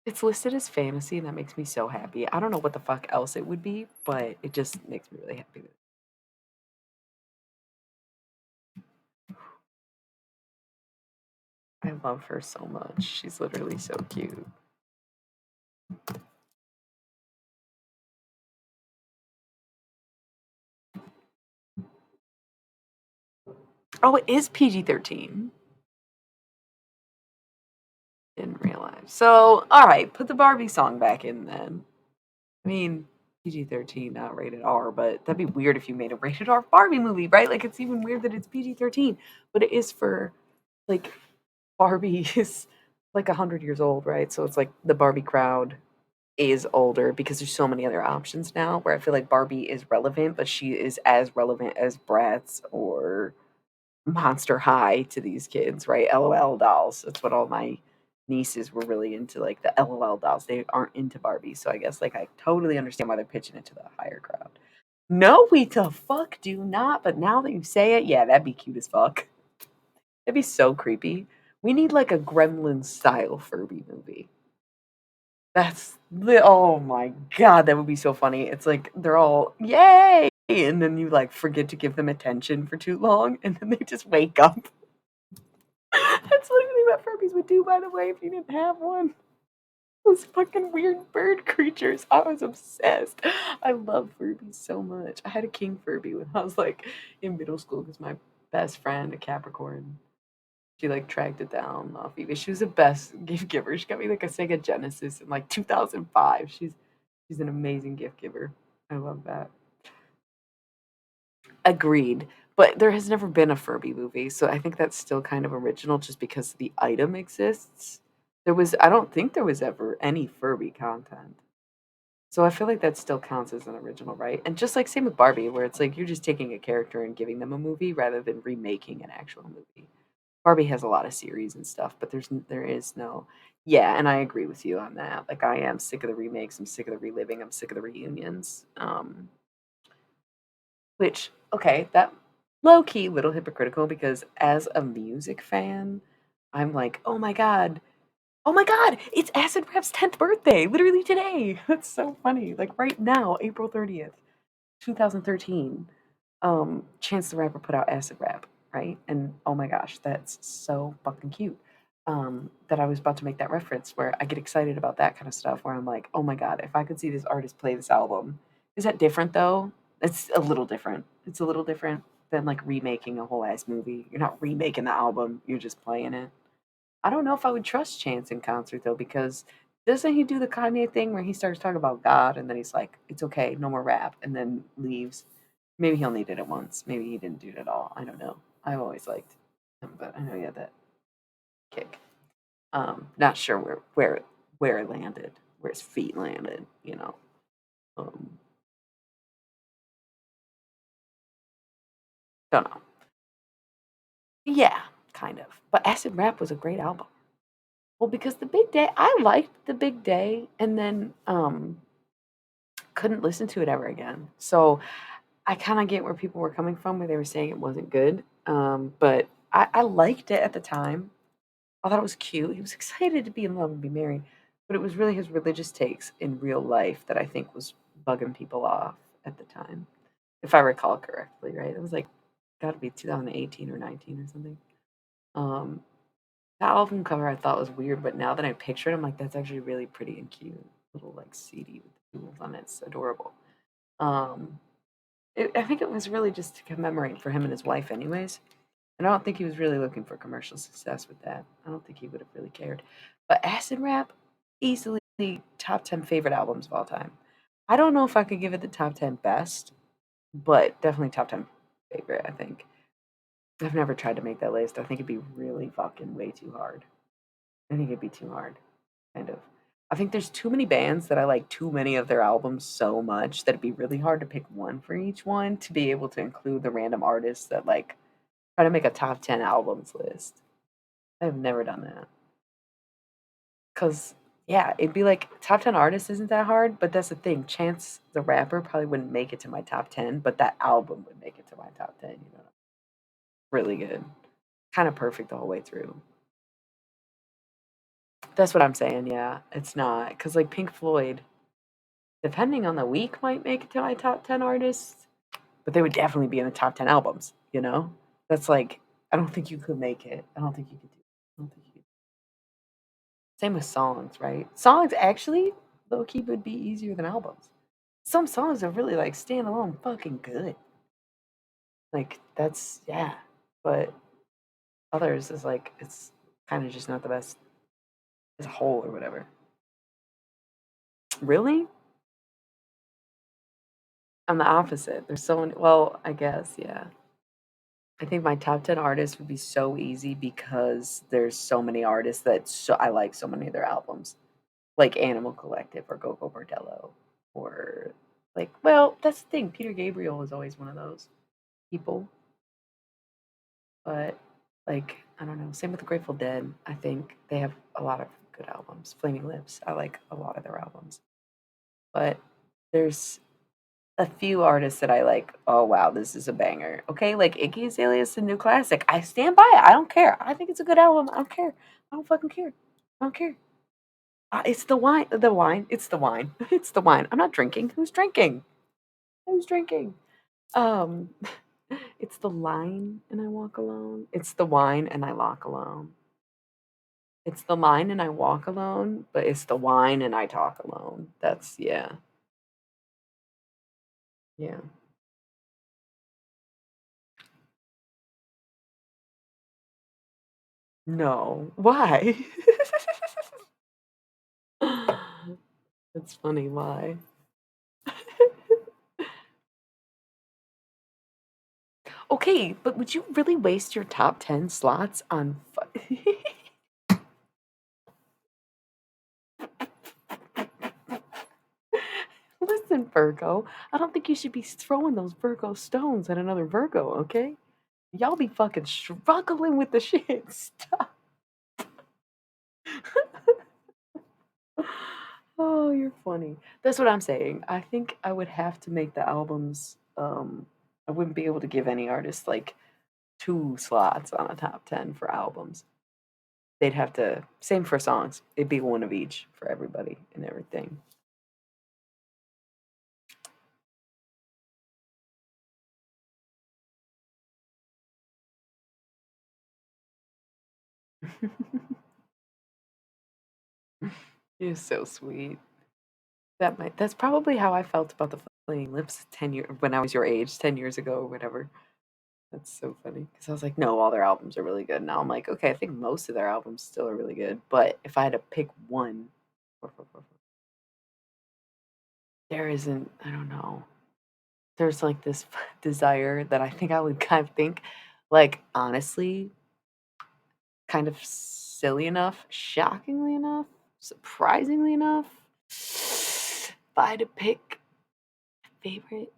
It's listed as fantasy, and that makes me so happy. I don't know what the fuck else it would be, but it just makes me really happy. I love her so much. She's literally so cute. Oh, it is PG-13. Didn't realize. So, all right, put the Barbie song back in then. I mean, PG-13, not rated R, but that'd be weird if you made a rated R Barbie movie, right? Like, it's even weird that it's PG-13, but it is for, like, Barbie is like 100 years old, right? So it's like the Barbie crowd is older because there's so many other options now where I feel like Barbie is relevant, but she is as relevant as Bratz or Monster High to these kids, right? LOL dolls. That's what all my nieces were really into, like the LOL dolls. They aren't into Barbie. So I guess like I totally understand why they're pitching it to the higher crowd. No, we the fuck do not. But now that you say it, yeah, that'd be cute as fuck. It'd be so creepy. We need like a Gremlin style Furby movie. Oh my god, that would be so funny. It's like they're all yay, and then you like forget to give them attention for too long, and then they just wake up. That's literally what Furbies would do, by the way, if you didn't have one. Those fucking weird bird creatures. I was obsessed. I love Furbies so much. I had a king Furby when I was like in middle school because my best friend, a Capricorn, she like tracked it down off eBay. She was the best gift giver. She got me like a Sega Genesis in like 2005. She's an amazing gift giver. I love that. Agreed. But there has never been a Furby movie, so I think that's still kind of original just because the item exists. I don't think there was ever any Furby content. So I feel like that still counts as an original, right? And just like same with Barbie, where it's like you're just taking a character and giving them a movie rather than remaking an actual movie. Barbie has a lot of series and stuff, but there is no. Yeah, and I agree with you on that. Like I am sick of the remakes. I'm sick of the reliving. I'm sick of the reunions. Which okay, that low key little hypocritical because as a music fan, I'm like, oh my god, it's Acid Rap's 10th birthday, literally today. That's so funny. Like right now, April 30th, 2013. Chance the Rapper put out Acid Rap, right? And oh my gosh, that's so fucking cute. That I was about to make that reference where I get excited about that kind of stuff where I'm like, oh my god, if I could see this artist play this album. Is that different though? It's a little different. It's a little different than like remaking a whole ass movie. You're not remaking the album, you're just playing it. I don't know if I would trust Chance in concert though, because doesn't he do the Kanye thing where he starts talking about God and then he's like, it's okay, no more rap, and then leaves? Maybe he only did it once. Maybe he didn't do it at all. I don't know. I've always liked him, but I know he had that kick. Not sure where it landed, where his feet landed, you know. Um, don't know. Yeah, kind of. But Acid Rap was a great album. Well, because the Big Day, I liked the Big Day, and then couldn't listen to it ever again. So I kind of get where people were coming from, where they were saying it wasn't good. But I liked it at the time. I thought it was cute. He was excited to be in love and be married, but it was really his religious takes in real life that I think was bugging people off at the time, if I recall correctly. Right? It was like got to be 2018 or 19 or something. Um, the album cover I thought was weird, but now that I picture it, I'm like, that's actually really pretty and cute. Little like CD with the jewels on it. It's adorable. Um, I think it was really just to commemorate for him and his wife, anyways. And I don't think he was really looking for commercial success with that. I don't think he would have really cared. But Acid Rap, easily top 10 favorite albums of all time. I don't know if I could give it the top 10 best, but definitely top 10 favorite, I think. I've never tried to make that list. I think it'd be really fucking way too hard. I think it'd be too hard, kind of. I think there's too many bands that I like too many of their albums so much that it'd be really hard to pick one for each one to be able to include the random artists that like try to make a top 10 albums list. I've never done that. Cause yeah, it'd be like top 10 artists isn't that hard, but that's the thing. Chance the Rapper probably wouldn't make it to my top 10, but that album would make it to my top 10, you know. Really good. Kind of perfect the whole way through. That's what I'm saying, yeah. It's not. Cause like Pink Floyd, depending on the week, might make it to my top 10 artists, but they would definitely be in the top 10 albums, you know? That's like, I don't think you could make it. I don't think you could do it. I don't think you could. Same with songs, right? Songs actually, low key, would be easier than albums. Some songs are really like standalone fucking good. Like that's yeah. But others is like it's kind of just not the best as a whole or whatever. Really? I'm the opposite. There's so many well, I guess, yeah. I think my top 10 artists would be so easy because there's so many artists that I like so many of their albums. Like Animal Collective or Gogo Bordello or like well, that's the thing. Peter Gabriel was always one of those people. But like I don't know. Same with the Grateful Dead. I think they have a lot of good albums. Flaming Lips. I like a lot of their albums. But there's a few artists that I like. Oh wow, this is a banger. Okay, like Iggy Azalea is a new classic. I stand by it. I don't care. I think it's a good album. I don't care. I don't fucking care. I don't care. It's the wine. The wine. It's the wine. It's the wine. I'm not drinking. Who's drinking? Who's drinking? Um, it's the line and I walk alone. It's the wine and I walk alone. It's the line and I walk alone, but it's the wine and I talk alone. That's yeah. Yeah. No. Why? That's funny. Why? Okay, but would you really waste your top 10 slots on Listen, Virgo, I don't think you should be throwing those Virgo stones at another Virgo, okay? Y'all be fucking struggling with the shit. Stop. Oh, you're funny. That's what I'm saying. I think I would have to make the albums. I wouldn't be able to give any artist like two slots on a top 10 for albums. They'd have to, same for songs. It'd be one of each for everybody and everything. You're so sweet. That's probably how I felt about the Flaming Lips 10 years when I was your age, 10 years ago or whatever. That's so funny because I was like, no, all their albums are really good. Now I'm like, okay, I think most of their albums still are really good. But if I had to pick one, there isn't, I don't know. There's like this desire that I think I would kind of think, like, honestly, kind of silly enough, shockingly enough, surprisingly enough. If I had to pick a favorite,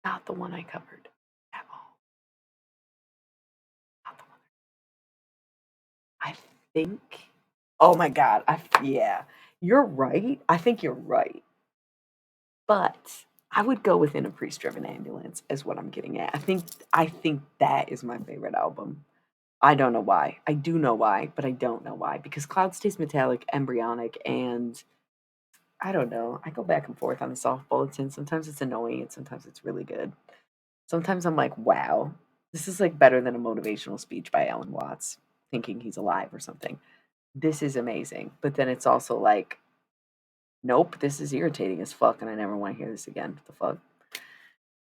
not the one I covered at all. I think. Oh my god! Yeah, you're right. I think you're right, but I would go within a priest-driven ambulance. Is what I'm getting at. I think that is my favorite album. I don't know why. I do know why, but I don't know why because Cloud Stays Metallic, Embryonic, and I don't know. I go back and forth on the Soft Bulletin. Sometimes it's annoying, and sometimes it's really good. Sometimes I'm like, wow, this is like better than a motivational speech by Alan Watts, thinking he's alive or something. This is amazing. But then it's also like, nope, this is irritating as fuck, and I never want to hear this again. What the fuck?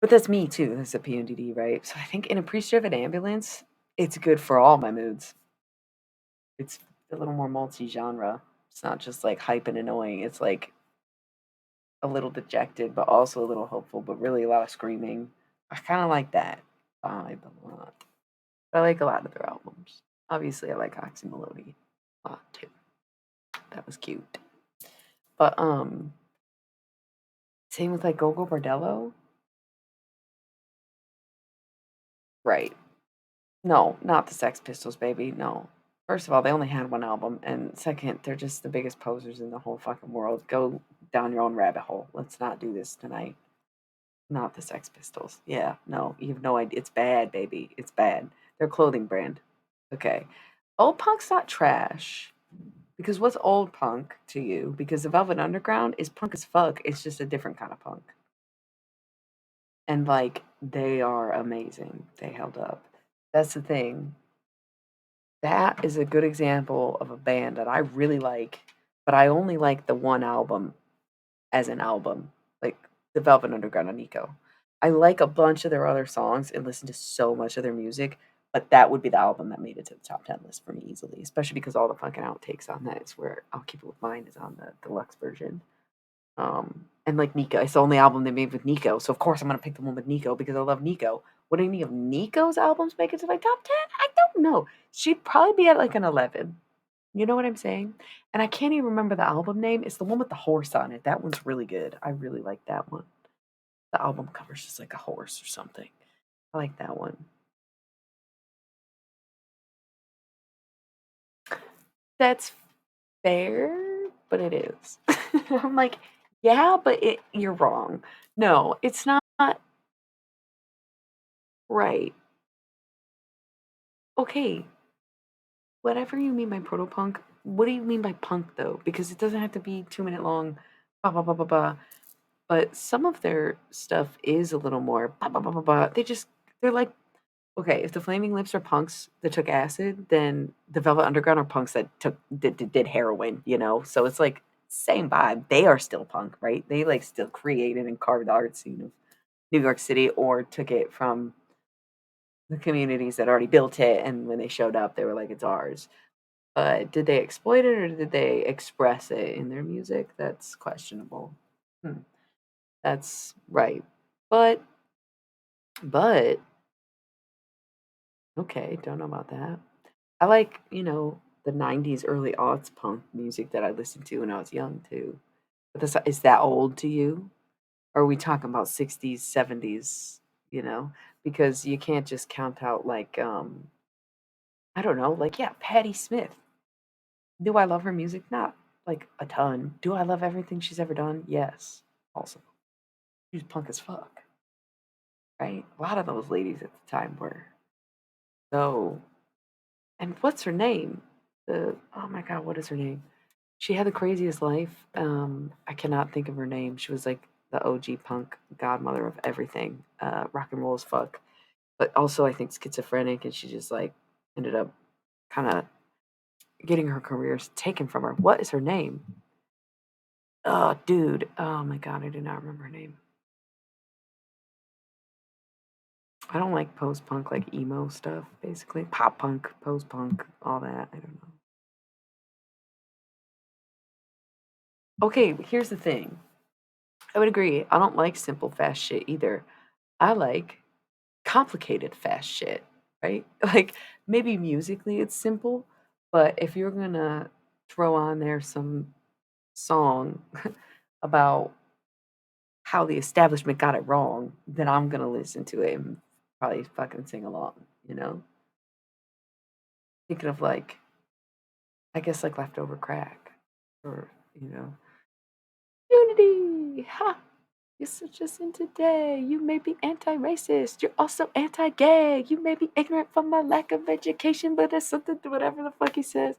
But that's me too. That's a PMDD, right? So I think in a pre-driven ambulance, it's good for all my moods. It's a little more multi-genre. It's not just like hype and annoying. It's like a little dejected, but also a little hopeful, but really a lot of screaming. I kind of like that vibe a lot. I like a lot of their albums. Obviously, I like Oxymelody a lot too. That was cute. But same with like Gogo Bordello. Right. No, not the Sex Pistols, baby. No. First of all, they only had one album, and second, they're just the biggest posers in the whole fucking world. Go down your own rabbit hole. Let's not do this tonight. Not the Sex Pistols. Yeah, no, you have no idea. It's bad, baby. It's bad. They're a clothing brand. Okay. Old punk's not trash. Because what's old punk to you? Because the Velvet Underground is punk as fuck. It's just a different kind of punk. And like they are amazing. They held up. That's the thing. That is a good example of a band that I really like, but I only like the one album as an album, like the Velvet Underground and Nico. I like a bunch of their other songs and listen to so much of their music, but that would be the album that made it to the top 10 list for me easily, especially because all the fucking outtakes on that is where I'll Keep It With Mine is on the deluxe version. And like Nico, it's the only album they made with Nico, so of course I'm gonna pick the one with Nico because I love Nico. Would any of Nico's albums make it to my top 10? I don't know. She'd probably be at like an 11. You know what I'm saying? And I can't even remember the album name. It's the one with the horse on it. That one's really good. I really like that one. The album cover's just like a horse or something. I like that one. That's fair, but it is. I'm like, yeah, but you're wrong. No, it's not right. Okay, whatever you mean by proto punk, what do you mean by punk though? Because it doesn't have to be 2 minute long, blah blah blah blah blah. But some of their stuff is a little more blah blah blah blah blah. They're like, okay, if the Flaming Lips are punks that took acid, then the Velvet Underground are punks that did heroin, you know? So it's like same vibe. They are still punk, right? They like still created and carved the art scene of New York City or took it from the communities that already built it and when they showed up they were like it's ours. But did they exploit it or did they express it in their music? That's questionable. Hmm. That's right. But but okay, don't know about that. I like, the 90s, early aughts punk music that I listened to when I was young too. But is that old to you? Or are we talking about 60s, 70s, you know? Because you can't just count out like I don't know, like yeah, Patti Smith. Do I love her music? Not like a ton. Do I love everything she's ever done? Yes. Also, she's punk as fuck, right? A lot of those ladies at the time were. So, and what's her name? Oh my god, what is her name? She had the craziest life. I cannot think of her name. She was like the OG punk godmother of everything. Rock and roll as fuck. But also I think schizophrenic and she just like ended up kind of getting her career taken from her. What is her name? Oh, dude. Oh my god, I do not remember her name. I don't like post punk, like emo stuff, basically. Pop punk, post punk, all that. I don't know. Okay, here's the thing. I would agree. I don't like simple, fast shit either. I like complicated, fast shit, right? Like maybe musically it's simple, but if you're gonna throw on there some song about how the establishment got it wrong, then I'm gonna listen to it and probably fucking sing along, you know? Thinking of like I guess like leftover crack, or you know, unity. Ha! You're such a sin today. You may be anti-racist. You're also anti-gay. You may be ignorant from my lack of education, but there's something to whatever the fuck he says.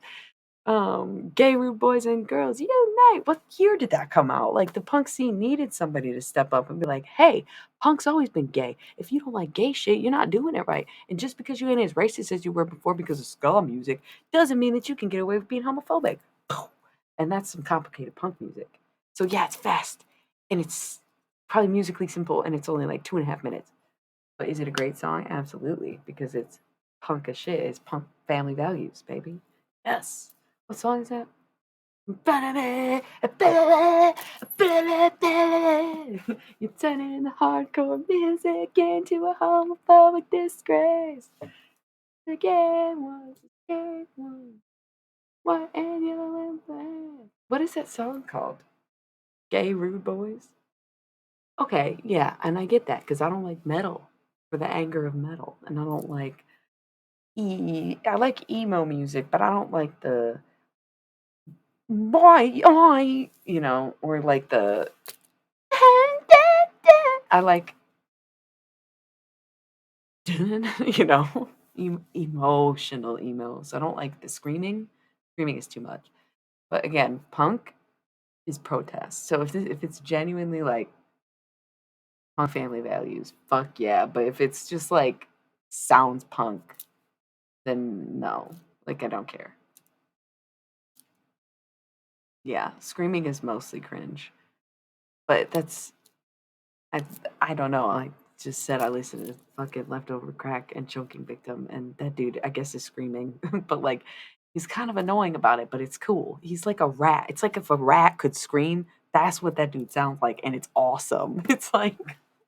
Gay rude boys and girls unite. What year did that come out? Like the punk scene needed somebody to step up and be like, hey, punk's always been gay. If you don't like gay shit, you're not doing it right. And just because you ain't as racist as you were before because of ska music doesn't mean that you can get away with being homophobic. And that's some complicated punk music. So yeah, it's fast and it's probably musically simple and it's only like 2.5 minutes. But is it a great song? Absolutely, because it's punk as shit. It's punk family values, baby. Yes. What song is that? You're turning the hardcore music into a homophobic disgrace. The game was a game one. What and yellow and black. What is that song called? Gay Rude Boys? Okay, yeah, and I get that because I don't like metal for the anger of metal. And I don't like I like emo music, but I don't like the boy, or like the I like emotional emo. So I don't like the screaming. Screaming is too much. But again, punk is protest. So if it's genuinely like punk family values, fuck yeah. But if it's just like sounds punk, then no. Like I don't care. Yeah, screaming is mostly cringe. But I I don't know. I just said I listened to fucking Leftover Crack and Choking Victim, and that dude, I guess, is screaming, but like he's kind of annoying about it, but it's cool. He's like a rat. It's like if a rat could scream, that's what that dude sounds like, and it's awesome. It's like,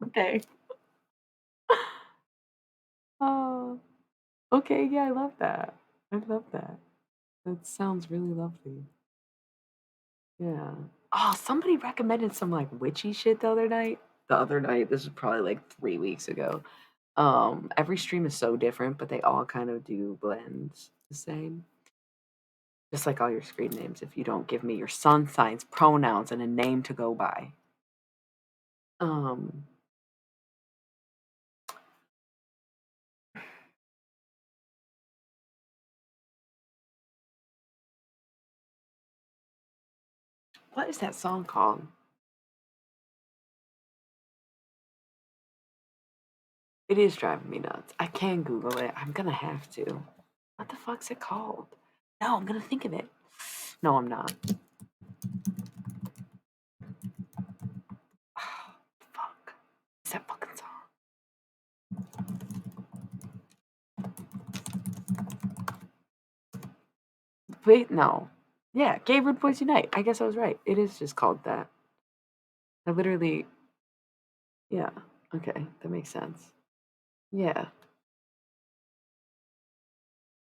okay. Oh, okay, yeah, I love that. I love that. That sounds really lovely. Yeah. Oh, somebody recommended some like witchy shit the other night. The other night, this was probably like 3 weeks ago. Every stream is so different, but they all kind of do blend the same. Just like all your screen names, if you don't give me your sun signs, pronouns, and a name to go by. Um, what is that song called? It is driving me nuts. I can Google it. I'm gonna have to. What the fuck's it called? No, I'm gonna think of it. No, I'm not. Oh, fuck. It's that fucking song. Wait, no. Yeah, Gay Rude Boys Unite. I guess I was right. It is just called that. I literally, yeah. Okay, that makes sense. Yeah.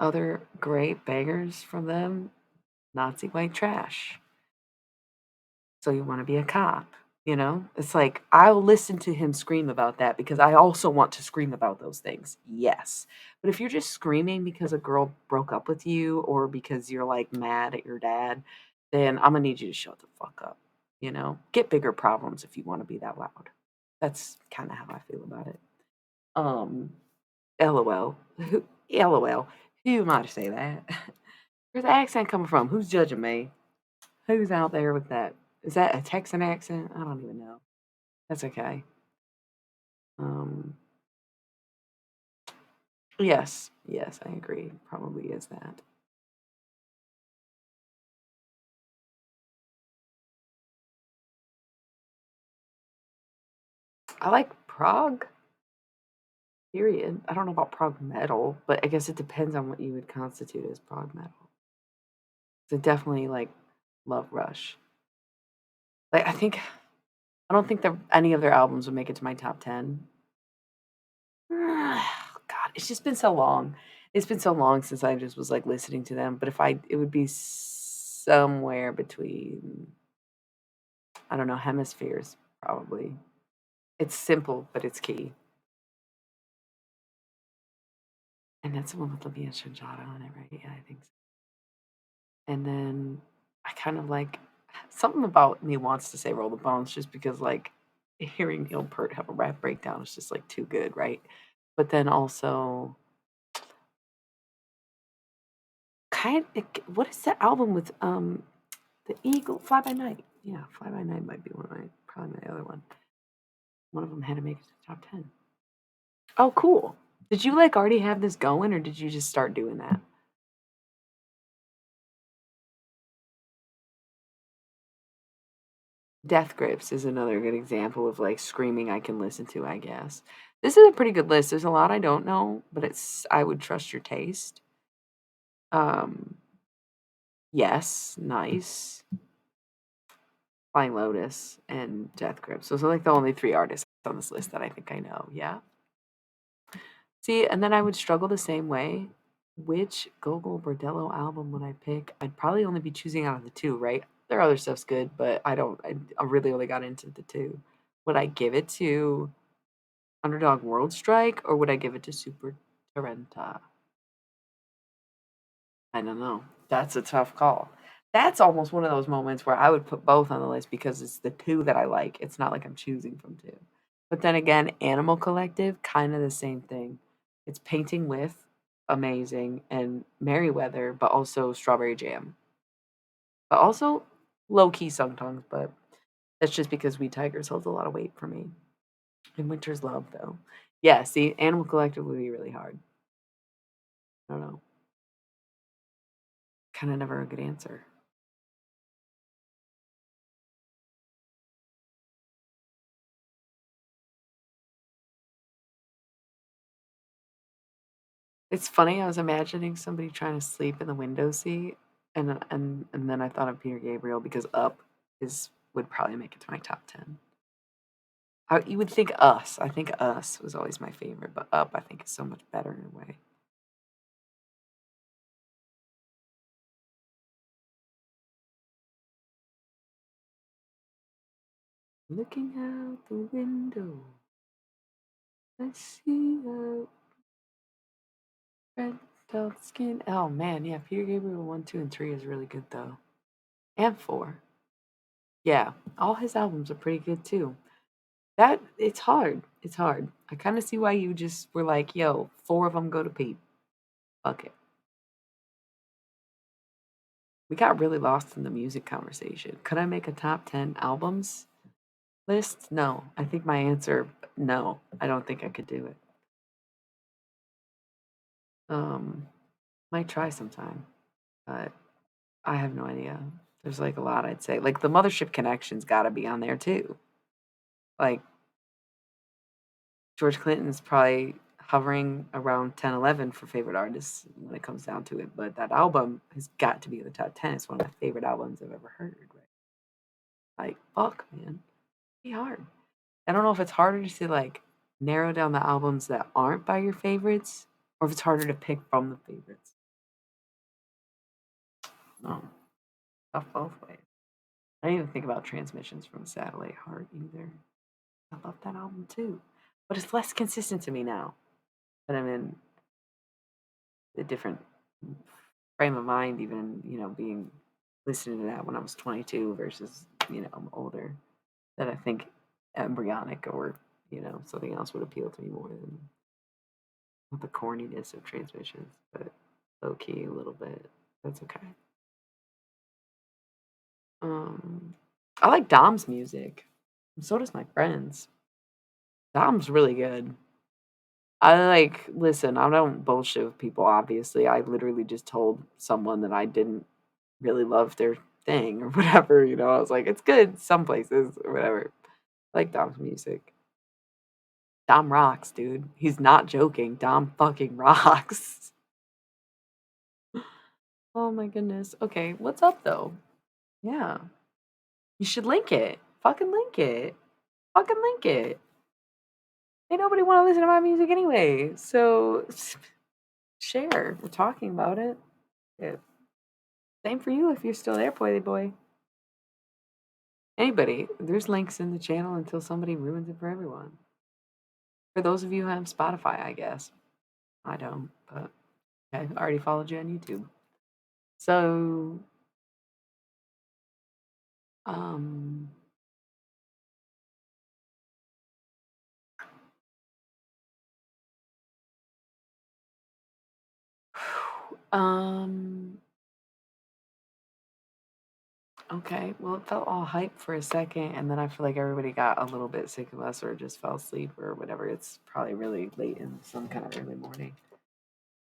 Other great bangers from them, Nazi white trash. So you want to be a cop, you know? It's like I'll listen to him scream about that because I also want to scream about those things. Yes. But if you're just screaming because a girl broke up with you or because you're like mad at your dad, then I'm gonna need you to shut the fuck up, you know? Get bigger problems if you want to be that loud. That's kind of how I feel about it. Um, LOL. LOL. Who am I to say that? Where's the accent coming from? Who's judging me? Who's out there with that? Is that a Texan accent? I don't even know. That's okay. Um, yes, yes, I agree. Probably is that. I like prog, period. I don't know about prog metal, but I guess it depends on what you would constitute as prog metal. So definitely like Love Rush. Like I don't think that any of their albums would make it to my top 10. God, it's just been so long. It's been so long since I just was like listening to them. But if it would be somewhere between, I don't know, hemispheres, probably. It's simple, but it's key. And that's the one with Lamia Shanjata on it, right? Yeah, I think so. And then I kind of like something about me wants to say Roll the Bones just because like hearing Neil Peart have a rap breakdown is just like too good, right? But then also what is that album with the Eagle Fly By Night? Yeah, Fly By Night might be one of my probably my other one. One of them had to make it to the top 10. Oh, cool. Did you like already have this going or did you just start doing that? Death Grips is another good example of like screaming I can listen to, I guess. This is a pretty good list. There's a lot I don't know, but it's I would trust your taste. Um, yes, nice. Flying Lotus and Death Grips. Those are like the only three artists on this list that I think I know. Yeah. See, and then I would struggle the same way. Which Gogol Bordello album would I pick? I'd probably only be choosing out of the two, right? Their other stuff's good, but I really only got into the two. Would I give it to Underdog World Strike or would I give it to Super Tarenta? I don't know. That's a tough call. That's almost one of those moments where I would put both on the list because it's the two that I like. It's not like I'm choosing from two. But then again, Animal Collective, kind of the same thing. It's Painting With, amazing, and Merryweather, but also Strawberry Jam. But also low key Sung Tongs, but that's just because We Tigers holds a lot of weight for me. And Winter's Love, though. Yeah, see, Animal Collective would be really hard. I don't know. Kind of never a good answer. It's funny, I was imagining somebody trying to sleep in the window seat, and then I thought of Peter Gabriel because Up is would probably make it to my top 10. You would think Us. I think Us was always my favorite, but Up I think is so much better in a way. Looking out the window, I see a red felt skin. Oh man, yeah, Peter Gabriel 1, 2, and 3 is really good though. And 4. Yeah, all his albums are pretty good too. That it's hard. It's hard. I kind of see why you just were like, "Yo, 4 of them go to Pete." Fuck it. We got really lost in the music conversation. Could I make a top 10 albums list? No. I think my answer no. I don't think I could do it. Um might try sometime, but I have no idea. There's like a lot I'd say. Like the Mothership Connection's got to be on there too. Like George Clinton's probably hovering around 10, 11 for favorite artists when it comes down to it. But that album has got to be in the top 10. It's one of my favorite albums I've ever heard. Right? Like, fuck, man. Be hard. I don't know if it's harder to like narrow down the albums that aren't by your favorites or if it's harder to pick from the favorites. No, tough both ways. I didn't even think about Transmissions from Satellite Heart either. I love that album too. But it's less consistent to me now that I'm in a different frame of mind, even, being listening to that when I was 22 versus, I'm older, that I think embryonic or, something else would appeal to me more than the corniness of Transmissions, but low key a little bit. That's okay. Um, I like Dom's music. And so does my friends. Dom's really good. I like listen, I don't bullshit with people, obviously. I literally just told someone that I didn't really love their thing or whatever, I was like, it's good some places or whatever. I like Dom's music. Dom rocks, dude. He's not joking. Dom fucking rocks. Oh my goodness. Okay, what's up though? Yeah. You should link it. Fucking link it. Fucking link it. Ain't nobody want to listen to my music anyway. So share. We're talking about it. Yeah. Same for you if you're still there, Poily Boy. Anybody, there's links in the channel until somebody ruins it for everyone. For those of you who have Spotify, I guess. I don't, but I already followed you on YouTube. So Um, um, okay. Well, it felt all hype for a second, and then I feel like everybody got a little bit sick of us or just fell asleep or whatever. It's probably really late in some kind of early morning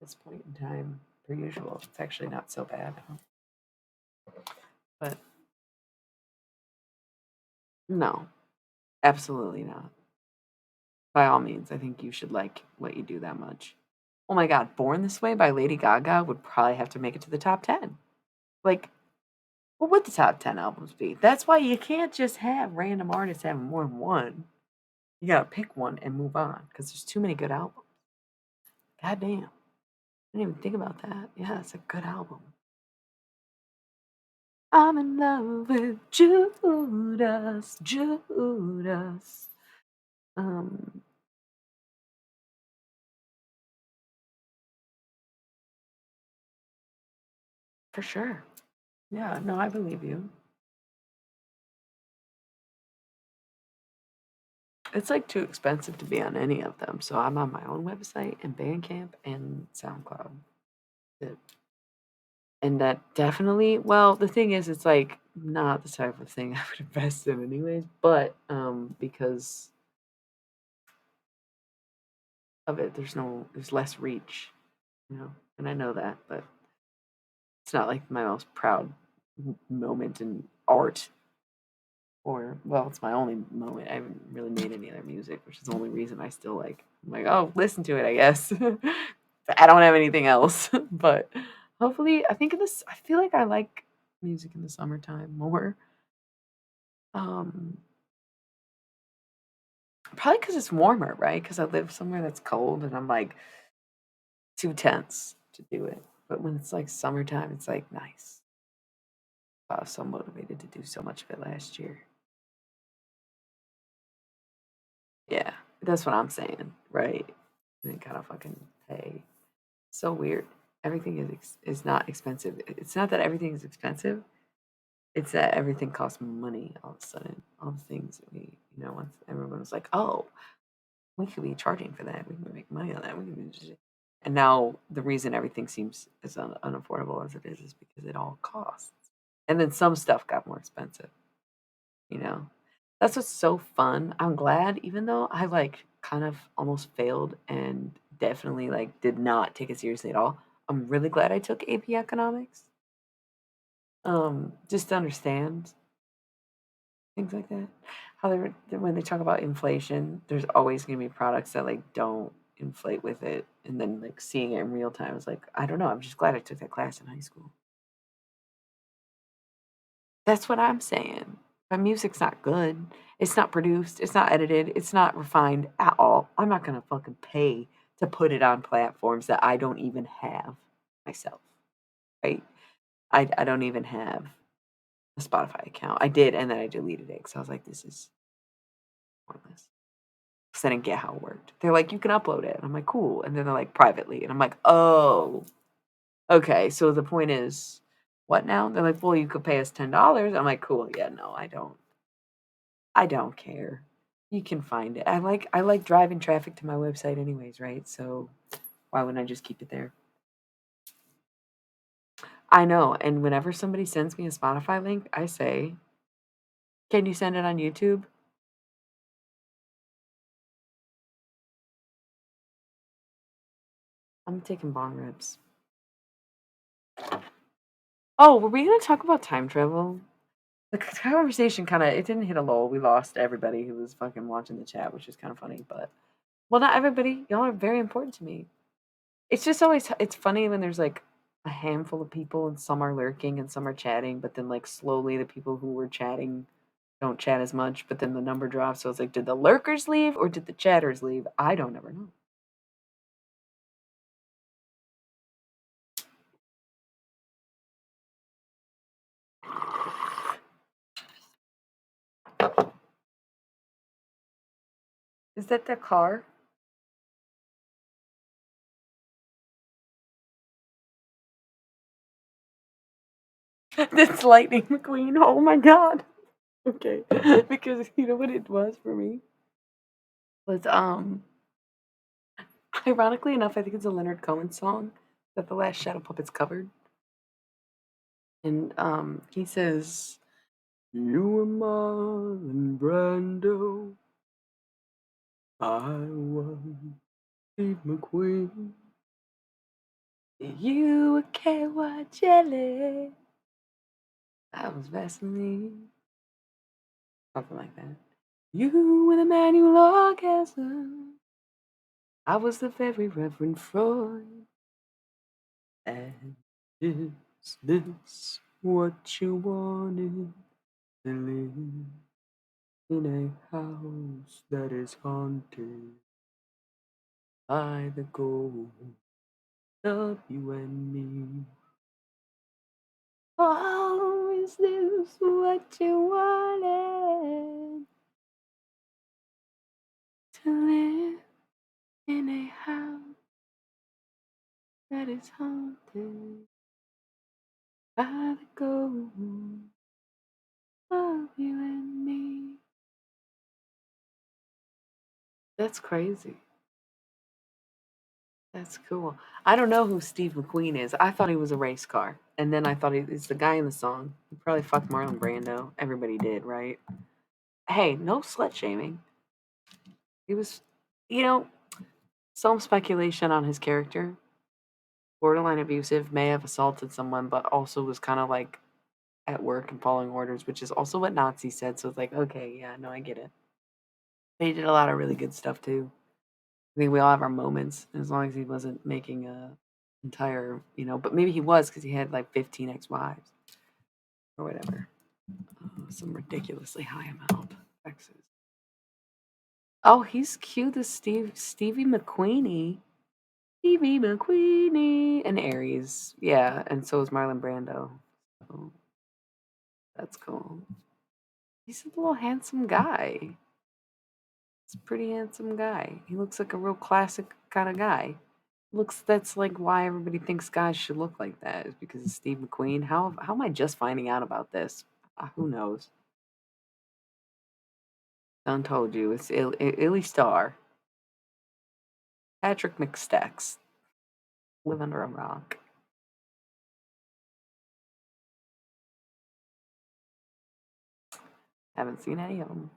at this point in time, per usual. It's actually not so bad. But no, absolutely not. By all means, I think you should like what you do that much. Oh my god, Born This Way by Lady Gaga would probably have to make it to the top 10. Like, what would the top 10 albums be? That's why you can't just have random artists having more than one. You gotta pick one and move on because there's too many good albums. God damn. I didn't even think about that. Yeah, it's a good album. I'm in love with Judas. Judas. Um, for sure. Yeah, no, I believe you. It's like too expensive to be on any of them. So I'm on my own website and Bandcamp and SoundCloud. It- And that definitely, well, the thing is, it's like not the type of thing I would invest in anyways, but because of it, there's less reach, and I know that, but it's not like my most proud moment in art or, well, it's my only moment. I haven't really made any other music, which is the only reason I still like, I'm like, oh, listen to it, I guess. I don't have anything else, but hopefully, I think in this, I feel like I like music in the summertime more. Um, Probably because it's warmer, right? Because I live somewhere that's cold and I'm like too tense to do it. But when it's like summertime, it's like nice. I was so motivated to do so much of it last year. Yeah, that's what I'm saying, right? And then kind of fucking pay. So weird. Everything is not expensive. It's not that everything is expensive. It's that everything costs money all of a sudden. All the things that we, once everyone was like, oh, we could be charging for that. We can make money on that. We can be, and now the reason everything seems as unaffordable as it is because it all costs. And then some stuff got more expensive. You know, that's what's so fun. I'm glad, even though I like kind of almost failed and definitely like did not take it seriously at all. I'm really glad I took AP Economics. Just to understand things like that. How when they talk about inflation, there's always gonna be products that like don't inflate with it, and then like seeing it in real time is like I don't know. I'm just glad I took that class in high school. That's what I'm saying. My music's not good. It's not produced. It's not edited. It's not refined at all. I'm not gonna fucking pay to put it on platforms that I don't even have myself. Right? I don't even have a Spotify account. I did, and then I deleted it because I was like, this is pointless. 'Cause I didn't get how it worked. They're like, "You can upload it." And I'm like, "Cool." And then they're like, "Privately." And I'm like, "Oh, okay. So the point is, what now?" They're like, "Well, you could pay us $10." I'm like, "Cool. Yeah, no, I don't. I don't care. You can find it. I like driving traffic to my website anyways, right? So why wouldn't I just keep it there?" I know. And whenever somebody sends me a Spotify link, I say, "Can you send it on YouTube?" I'm taking bong rips. Oh, were we gonna talk about time travel? The conversation kinda it didn't hit a lull. We lost everybody who was fucking watching the chat, which is kinda funny, but well, not everybody. Y'all are very important to me. It's just always it's funny when there's, like, a handful of people and some are lurking and some are chatting, but then, like, slowly the people who were chatting don't chat as much, but then the number drops, so it's like, did the lurkers leave or did the chatters leave? I don't ever know. Is that the car? That's Lightning McQueen. Oh my god. Okay. Because you know what it was for me? Was ironically enough, I think it's a Leonard Cohen song that the last Shadow Puppets covered. And he says, "You and Marlon Brando, I was Steve McQueen. You were KY jelly. I was Vaseline." Something like that. You were the manual orgasm. I was the very Reverend Freud. And is this what you wanted? To live in a house that is haunted by the ghost of you and me. Oh, is this what you wanted? To live in a house that is haunted by the ghost of you and me. That's crazy. That's cool. I don't know who Steve McQueen is. I thought he was a race car. And then I thought he's the guy in the song. He probably fucked Marlon Brando. Everybody did, right? Hey, no slut shaming. He was, you know, some speculation on his character. Borderline abusive, may have assaulted someone, but also was kind of like at work and following orders, which is also what Nazis said. So it's like, okay, yeah, no, I get it. But he did a lot of really good stuff too. I think we all have our moments, as long as he wasn't making a entire, but maybe he was because he had like 15 ex-wives or whatever. Some ridiculously high amount of exes. Oh, he's cute, this Stevie McQueenie. Stevie McQueenie and Aries. Yeah, and so is Marlon Brando. So that's cool. He's a little handsome guy. He's a pretty handsome guy. He looks like a real classic kind of guy. That's like why everybody thinks guys should look like that is because of Steve McQueen. How am I just finding out about this? Who knows? Done told you. It's Illy Star. Patrick McStacks. Live under a rock. Haven't seen any of them.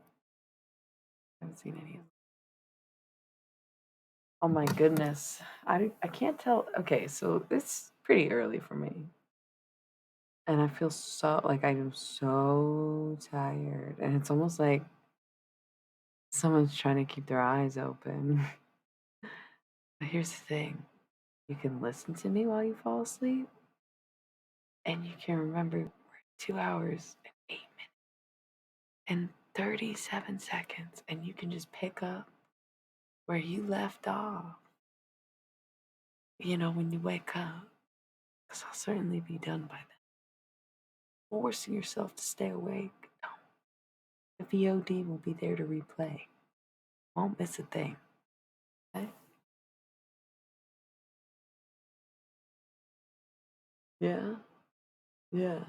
Haven't seen any of them. Oh my goodness. I can't tell. Okay, so it's pretty early for me. And I feel so like I'm so tired. And it's almost like someone's trying to keep their eyes open. But here's the thing. You can listen to me while you fall asleep, and you can remember 2 hours and 8 minutes and 37 seconds, and you can just pick up where you left off, when you wake up, because I'll certainly be done by then. Forcing yourself to stay awake, no. The VOD will be there to replay. Won't miss a thing. Okay? Yeah, yeah.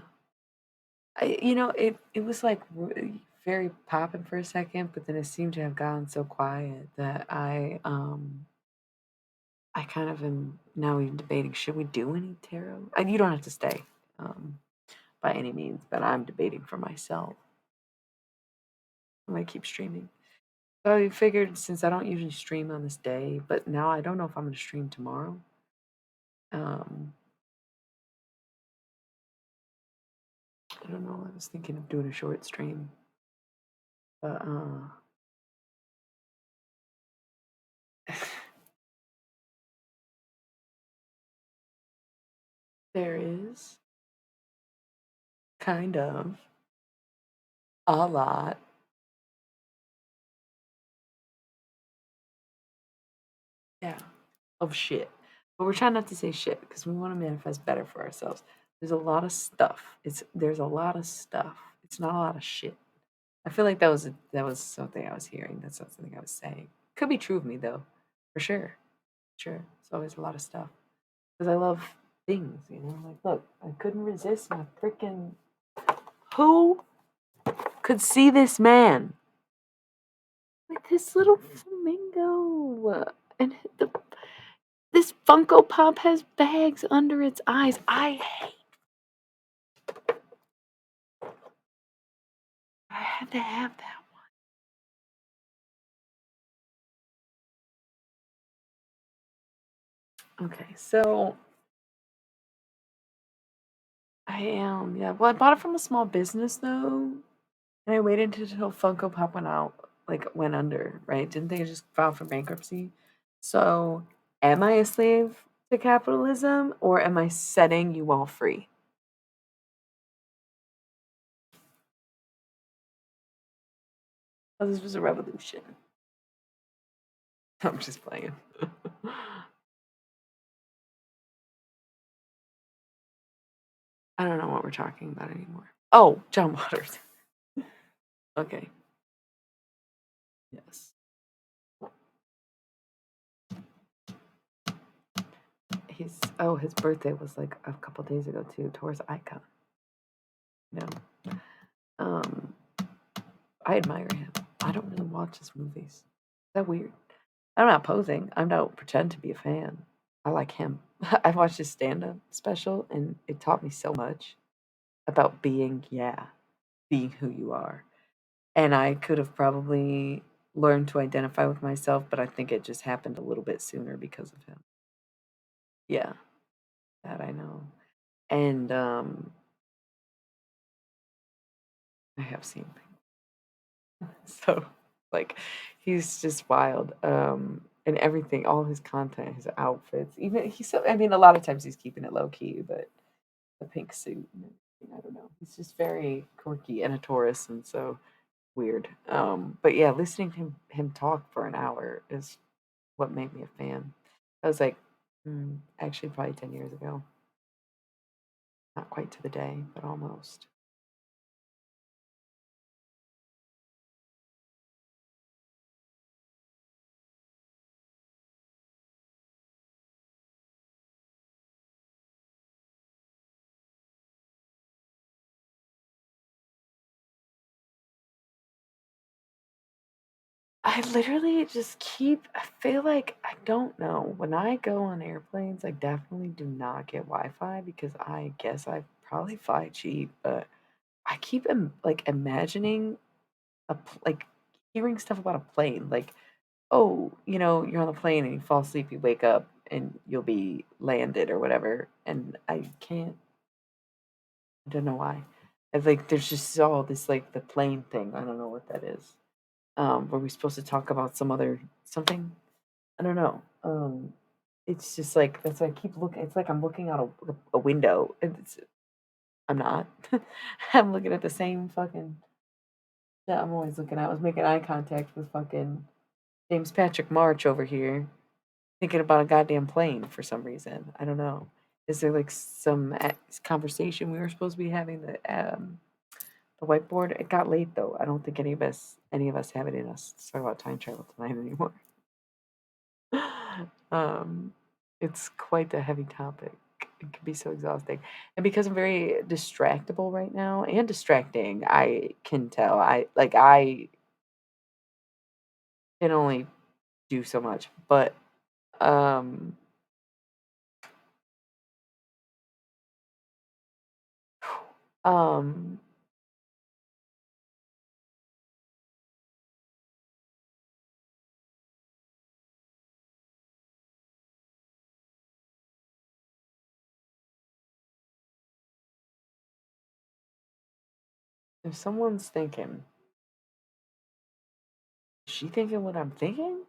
It was like very popping for a second, but then it seemed to have gotten so quiet that I kind of am now even debating, should we do any tarot? And you don't have to stay um, by any means, but I'm debating for myself. I'm going to keep streaming. So I figured since I don't usually stream on this day, but now I don't know if I'm going to stream tomorrow. Um, I don't know. I was thinking of doing a short stream. But there is kind of a lot. Yeah, of shit. But we're trying not to say shit because we want to manifest better for ourselves. There's a lot of stuff. There's a lot of stuff. It's not a lot of shit. I feel like that was something I was hearing. That's not something I was saying. Could be true of me though, for sure. Sure, it's always a lot of stuff because I love things. Like look, I couldn't resist my freaking who could see this man with his little flamingo, and this Funko Pop has bags under its eyes. I had to have that one. Okay, so I am, yeah. Well, I bought it from a small business though, and I waited until Funko Pop went out, like went under, right? Didn't they just file for bankruptcy? So, am I a slave to capitalism, or am I setting you all free? Oh, this was a revolution. I'm just playing. I don't know what we're talking about anymore. Oh, John Waters. Okay. Yes. His birthday was like a couple days ago too. Taurus icon. Yeah. Um, I admire him. I don't really watch his movies. Is that weird? I'm not posing. I don't pretend to be a fan. I like him. I watched his stand-up special, and it taught me so much about being, yeah, being who you are. And I could have probably learned to identify with myself, but I think it just happened a little bit sooner because of him. Yeah, that I know. And I have seen things. So like he's just wild. And everything, all his content, his outfits, even he's so I mean a lot of times he's keeping it low key, but the pink suit and everything, I don't know. He's just very quirky and a Taurus and so weird. But yeah, listening to him talk for an hour is what made me a fan. I was like, actually, probably 10 years ago. Not quite to the day, but almost. I literally just keep, I feel like, I don't know. When I go on airplanes, I definitely do not get Wi Fi because I guess I probably fly cheap, but I keep like imagining like hearing stuff about a plane. Like, oh, you're on the plane and you fall asleep, you wake up and you'll be landed or whatever. And I don't know why. I like there's just all this like the plane thing. I don't know what that is. Were we supposed to talk about some other something? I don't know. It's just like that's why I keep looking. It's like I'm looking out a window. I'm not. I'm looking at the same fucking. Yeah, I'm always looking at. I was making eye contact with fucking James Patrick March over here, thinking about a goddamn plane for some reason. I don't know. Is there like some conversation we were supposed to be having the whiteboard? It got late though. I don't think any of us have it in us to talk about time travel tonight anymore. um, it's quite a heavy topic. It can be so exhausting, and because I'm very distractible right now and distracting, I can tell. I can only do so much, but um, um, if someone's thinking, is she thinking what I'm thinking?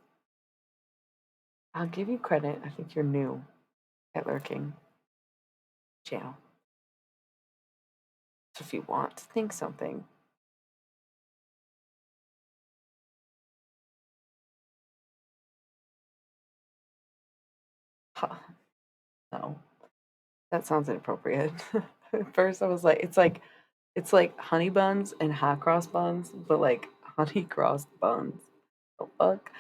I'll give you credit. I think you're new at lurking channel. So if you want to think something, huh, no, that sounds inappropriate. At first, I was like, it's like honey buns and hot cross buns, but like honey cross buns. Oh fuck,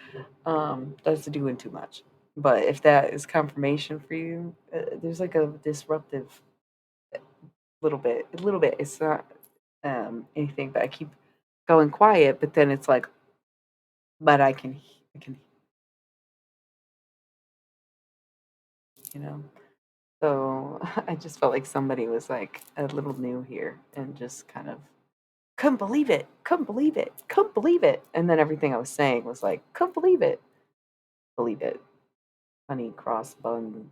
that's doing too much. But if that is confirmation for you, there's like a disruptive little bit, a little bit. It's not anything, but I keep going quiet, but then it's like, but I can, you know. So I just felt like somebody was like a little new here and just kind of couldn't believe it, couldn't believe it, couldn't believe it. And then everything I was saying was like, couldn't believe it. Honey cross bun,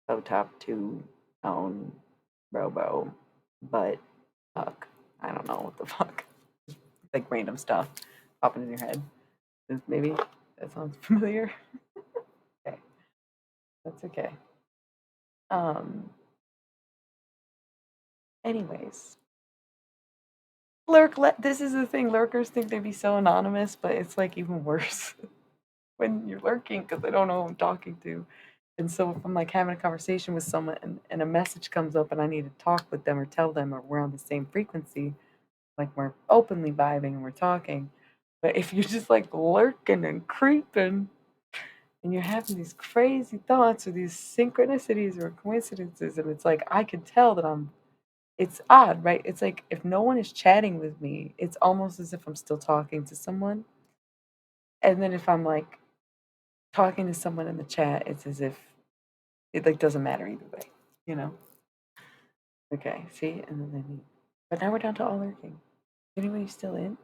toe top two, tone, robo, but fuck. I don't know what the fuck. Like random stuff popping in your head. Maybe that sounds familiar. Okay, that's okay. Um. Anyways, this is the thing. Lurkers think they be so anonymous, but it's like even worse when you're lurking because they don't know who I'm talking to. And so if I'm like having a conversation with someone and a message comes up and I need to talk with them or tell them or we're on the same frequency, like we're openly vibing and we're talking. But if you're just like lurking and creeping and you're having these crazy thoughts or these synchronicities or coincidences, and it's like I can tell that it's odd, right? It's like if no one is chatting with me, it's almost as if I'm still talking to someone. And then if I'm like talking to someone in the chat, it's as if it like doesn't matter either way, you know? Okay, see, and then they leave. But now we're down to all lurking. Anybody still in?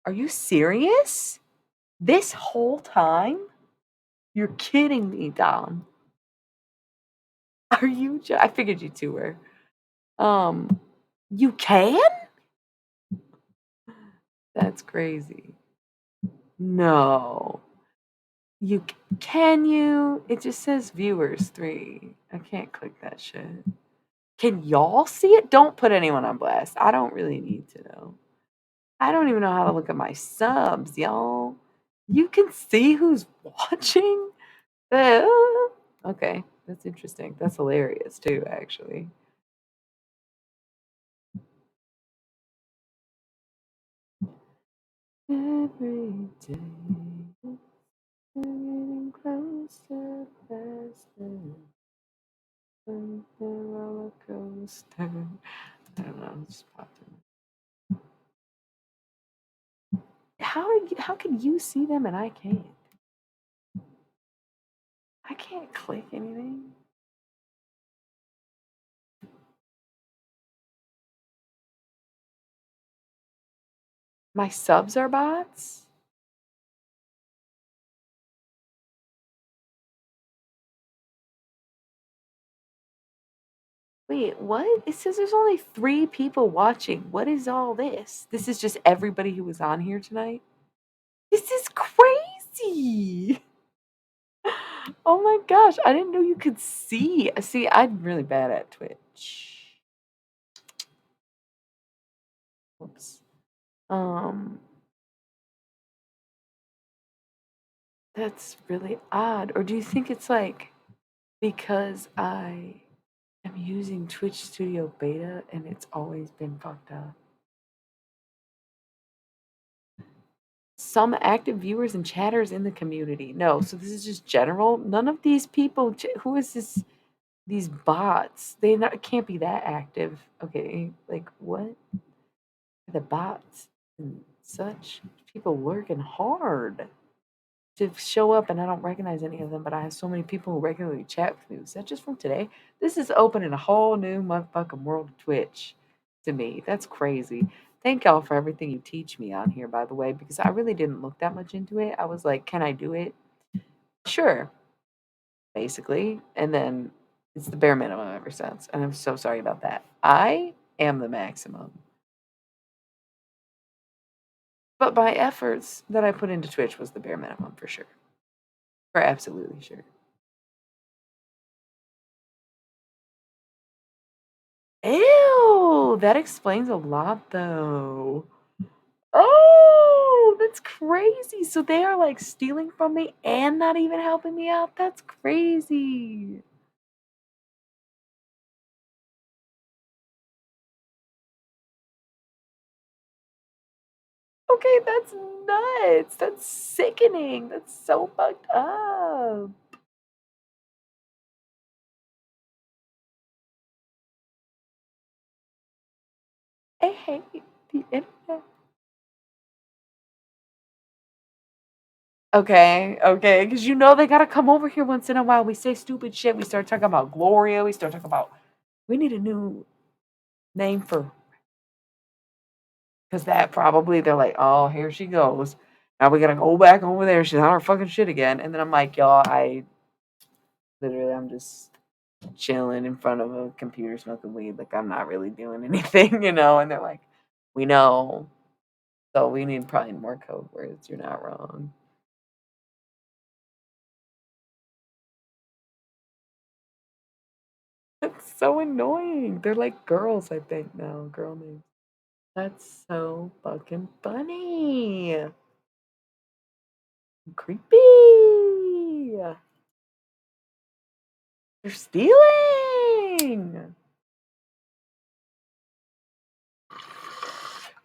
Are you serious? This whole time? You're kidding me, Dom. Are you? I figured you two were. Um, you can? That's crazy. No. You can you? It just says viewers 3. I can't click that shit. Can y'all see it? Don't put anyone on blast. I don't really need to know. I don't even know how to look at my subs, y'all. You can see who's watching? Uh, okay, that's interesting. That's hilarious too, actually. Every day, getting closer, faster, than the roller coaster. I don't know, it just popped in. How can you see them and I can't? I can't click anything. My subs are bots? Wait, what? It says there's only 3 people watching. What is all this? This is just everybody who was on here tonight? This is crazy. Oh my gosh, I didn't know you could see. See, I'm really bad at Twitch. Whoops. Um, that's really odd. Or do you think it's like because I am using Twitch Studio Beta and it's always been fucked up? Some active viewers and chatters in the community. No, so this is just general. None of these people. Who is this? These bots. Can't be that active. Okay, like what? The bots and such. People working hard to show up, and I don't recognize any of them. But I have so many people who regularly chat with me. Was that just from today? This is opening a whole new motherfucking world of Twitch to me. That's crazy. Thank y'all for everything you teach me on here, by the way, because I really didn't look that much into it. I was like, can I do it? Sure, basically. And then it's the bare minimum ever since. And I'm so sorry about that. I am the maximum. But my efforts that I put into Twitch was the bare minimum for sure. For absolutely sure. Ew, that explains a lot though. Oh, that's crazy. So they are like stealing from me and not even helping me out. That's crazy. Okay, that's nuts. That's sickening. That's so fucked up. Hey, hey. The internet. Okay, because you know they gotta come over here once in a while. We say stupid shit. We start talking about Gloria. We start talking about we need a new name for because that probably they're like, oh, here she goes. Now we gotta go back over there. She's on her fucking shit again. And then I'm like, y'all, I'm just chilling in front of a computer smoking weed. Like I'm not really doing anything, you know. And they're like, we know. So we need probably more code words. You're not wrong. It's so annoying. They're like girls, I think now, girl names. That's so fucking funny. Creepy. They're stealing.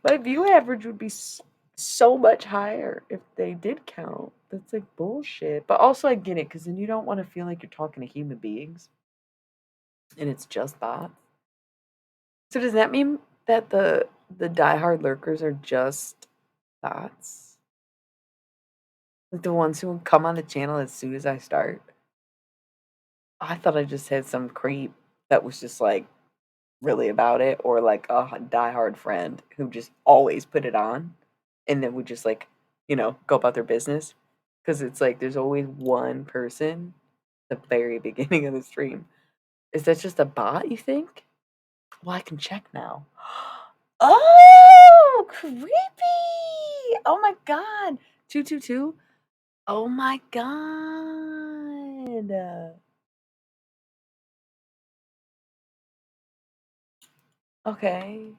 My view average would be so much higher if they did count. That's like bullshit. But also, I get it because then you don't want to feel like you're talking to human beings and it's just bots. So does that mean that the diehard lurkers are just bots? Like the ones who will come on the channel as soon as I start? I thought I just had some creep that was just like really about it, or like a diehard friend who just always put it on and then would just like, go about their business. Because it's like there's always one person at the very beginning of the stream. Is that just a bot, you think? Well, I can check now. Oh, creepy! Oh my god. 222? Oh my god. Okay.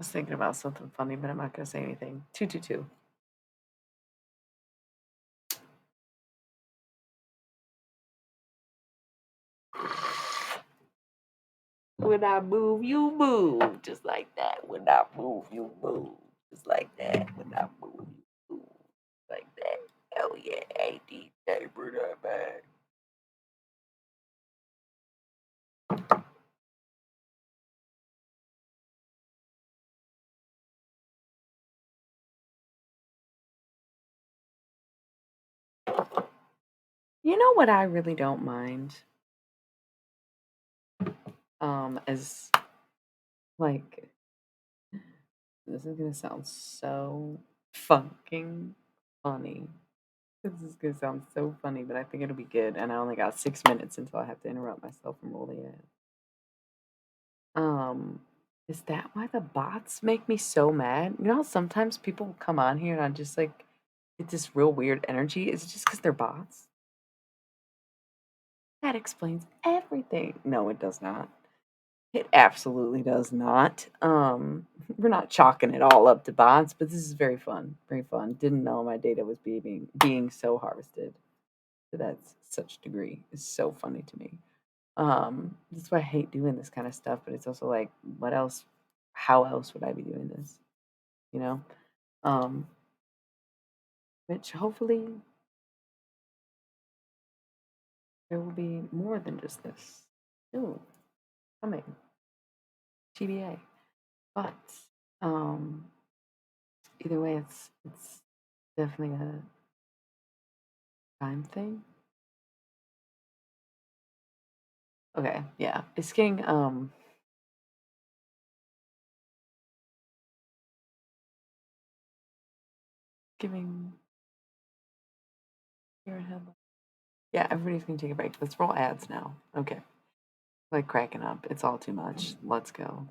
I was thinking about something funny, but I'm not gonna say anything. 222. When I move, you move. Just like that. When I move, you move. Just like that. When I move, you move. Like that. Oh yeah, hey DJ, bring that back. You know what I really don't mind? As like this is gonna sound so fucking funny. This is gonna sound so funny, but I think it'll be good. And I only got 6 minutes until I have to interrupt myself from rolling it. Um, is that why the bots make me so mad? You know how sometimes people will come on here and I just like get this real weird energy? Is it just because they're bots? That explains everything. No, it does not. It absolutely does not. We're not chalking it all up to bots, but this is very fun. Very fun. Didn't know my data was being so harvested to that such degree. It's so funny to me. That's why I hate doing this kind of stuff, but it's also like, what else? How else would I be doing this? You know? Um, which hopefully there will be more than just this. Ooh, coming. TBA. But um either way it's definitely a time thing. Okay, yeah. It's getting giving here and headline. Yeah, everybody's gonna take a break. Let's roll ads now. Okay. Like cracking up. It's all too much. Let's go.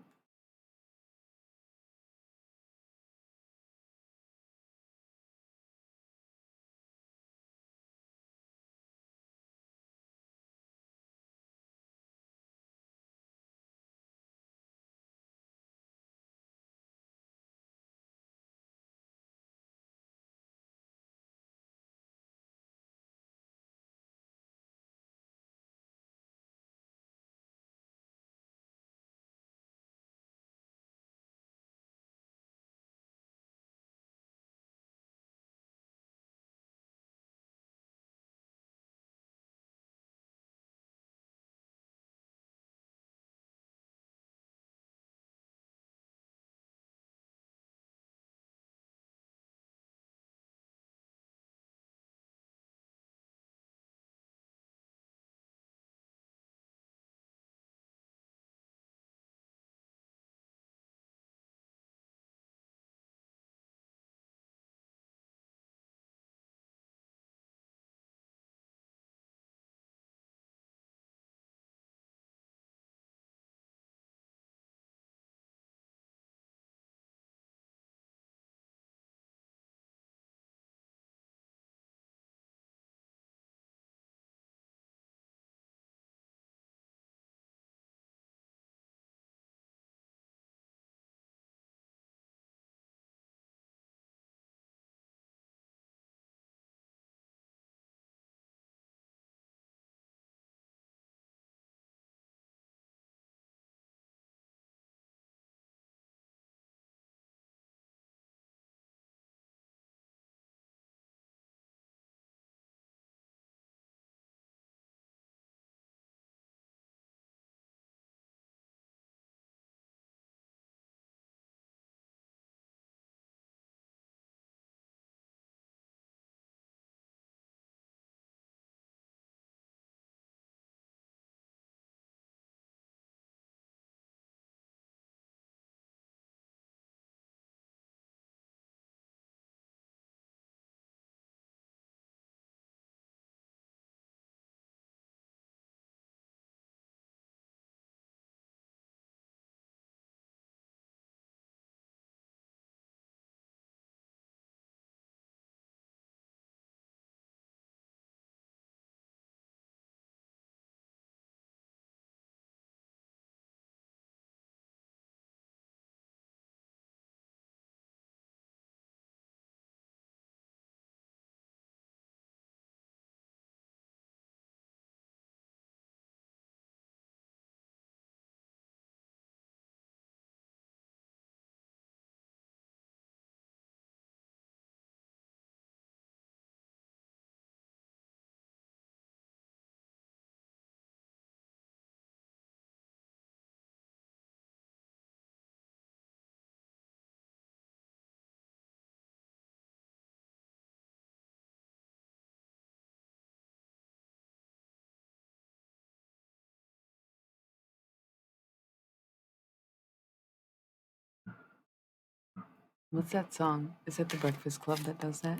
What's that song? Is that the Breakfast Club that does that?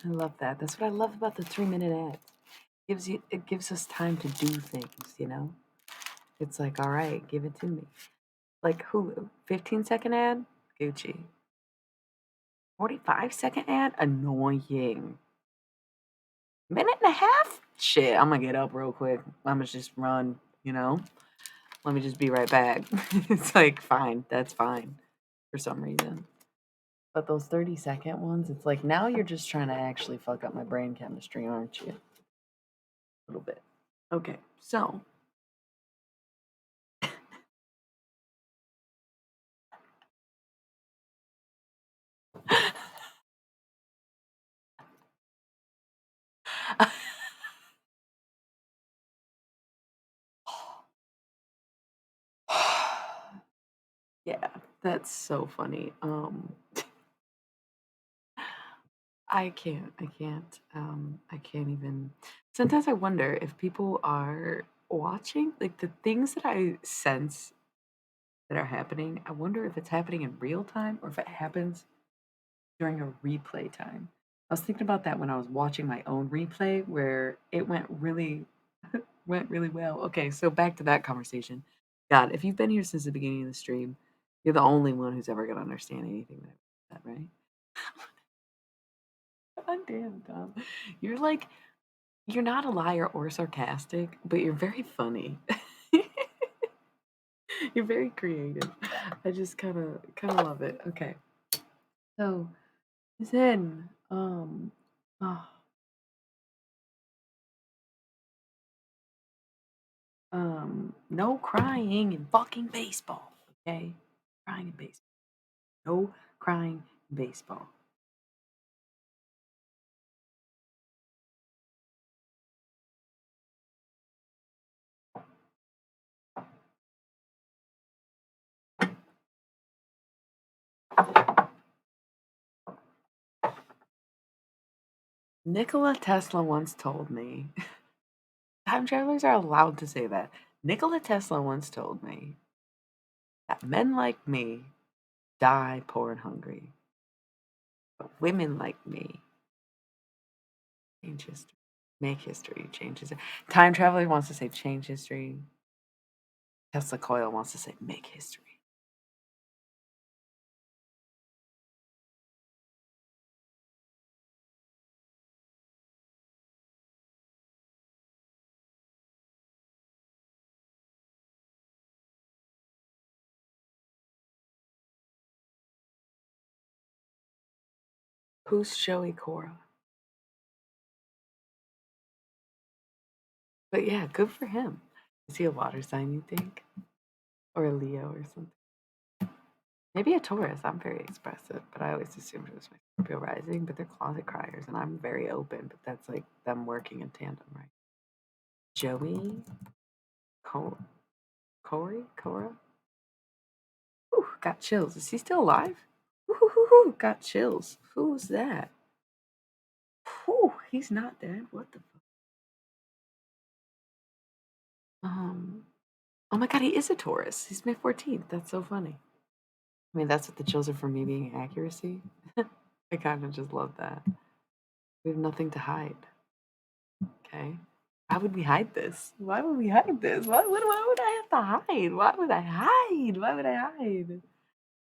I love that. That's what I love about the 3-minute ads. It gives us time to do things, you know? It's like, all right, give it to me. Like Hulu, 15-second ad, Gucci. 45-second ad, annoying. Minute and a half? Shit, I'm gonna get up real quick. I'm gonna just run, you know? Let me just be right back. It's like, fine, that's fine for some reason. But those 30-second ones, it's like now you're just trying to actually fuck up my brain chemistry, aren't you? A little bit. Okay, so. Yeah, that's so funny. I can't even. Sometimes I wonder if people are watching, like the things that I sense that are happening. I wonder if it's happening in real time or if it happens during a replay time. I was thinking about that when I was watching my own replay, where it went really well. Okay, so back to that conversation. God, if you've been here since the beginning of the stream, you're the only one who's ever gonna understand anything that I said, right? God damn, Tom. You're like you're not a liar or sarcastic, but you're very funny. You're very creative. I just kind of love it. Okay. So then oh, no crying in fucking baseball, okay? Crying in baseball. No crying in baseball. Nikola Tesla once told me, time travelers are allowed to say that. Nikola Tesla once told me that men like me die poor and hungry, but women like me change history, make history, change history. Time traveler wants to say change history. Tesla Coil wants to say make history. Who's Joey Cora? But yeah, good for him. Is he a water sign, you think? Or a Leo or something? Maybe a Taurus. I'm very expressive, but I always assumed it was my Scorpio rising, but they're closet criers, and I'm very open, but that's like them working in tandem, right? Joey? Corey? Cora? Ooh, got chills. Is he still alive? Ooh, got chills. Who's that? Ooh, he's not dead. What the fuck? Oh my god, he is a Taurus. He's May 14th. That's so funny. I mean, that's what the chills are for me being accuracy. I kind of just love that. We have nothing to hide. Okay. Why would we hide this? Why would we hide this? Why would I have to hide? Why would I hide? Why would I hide?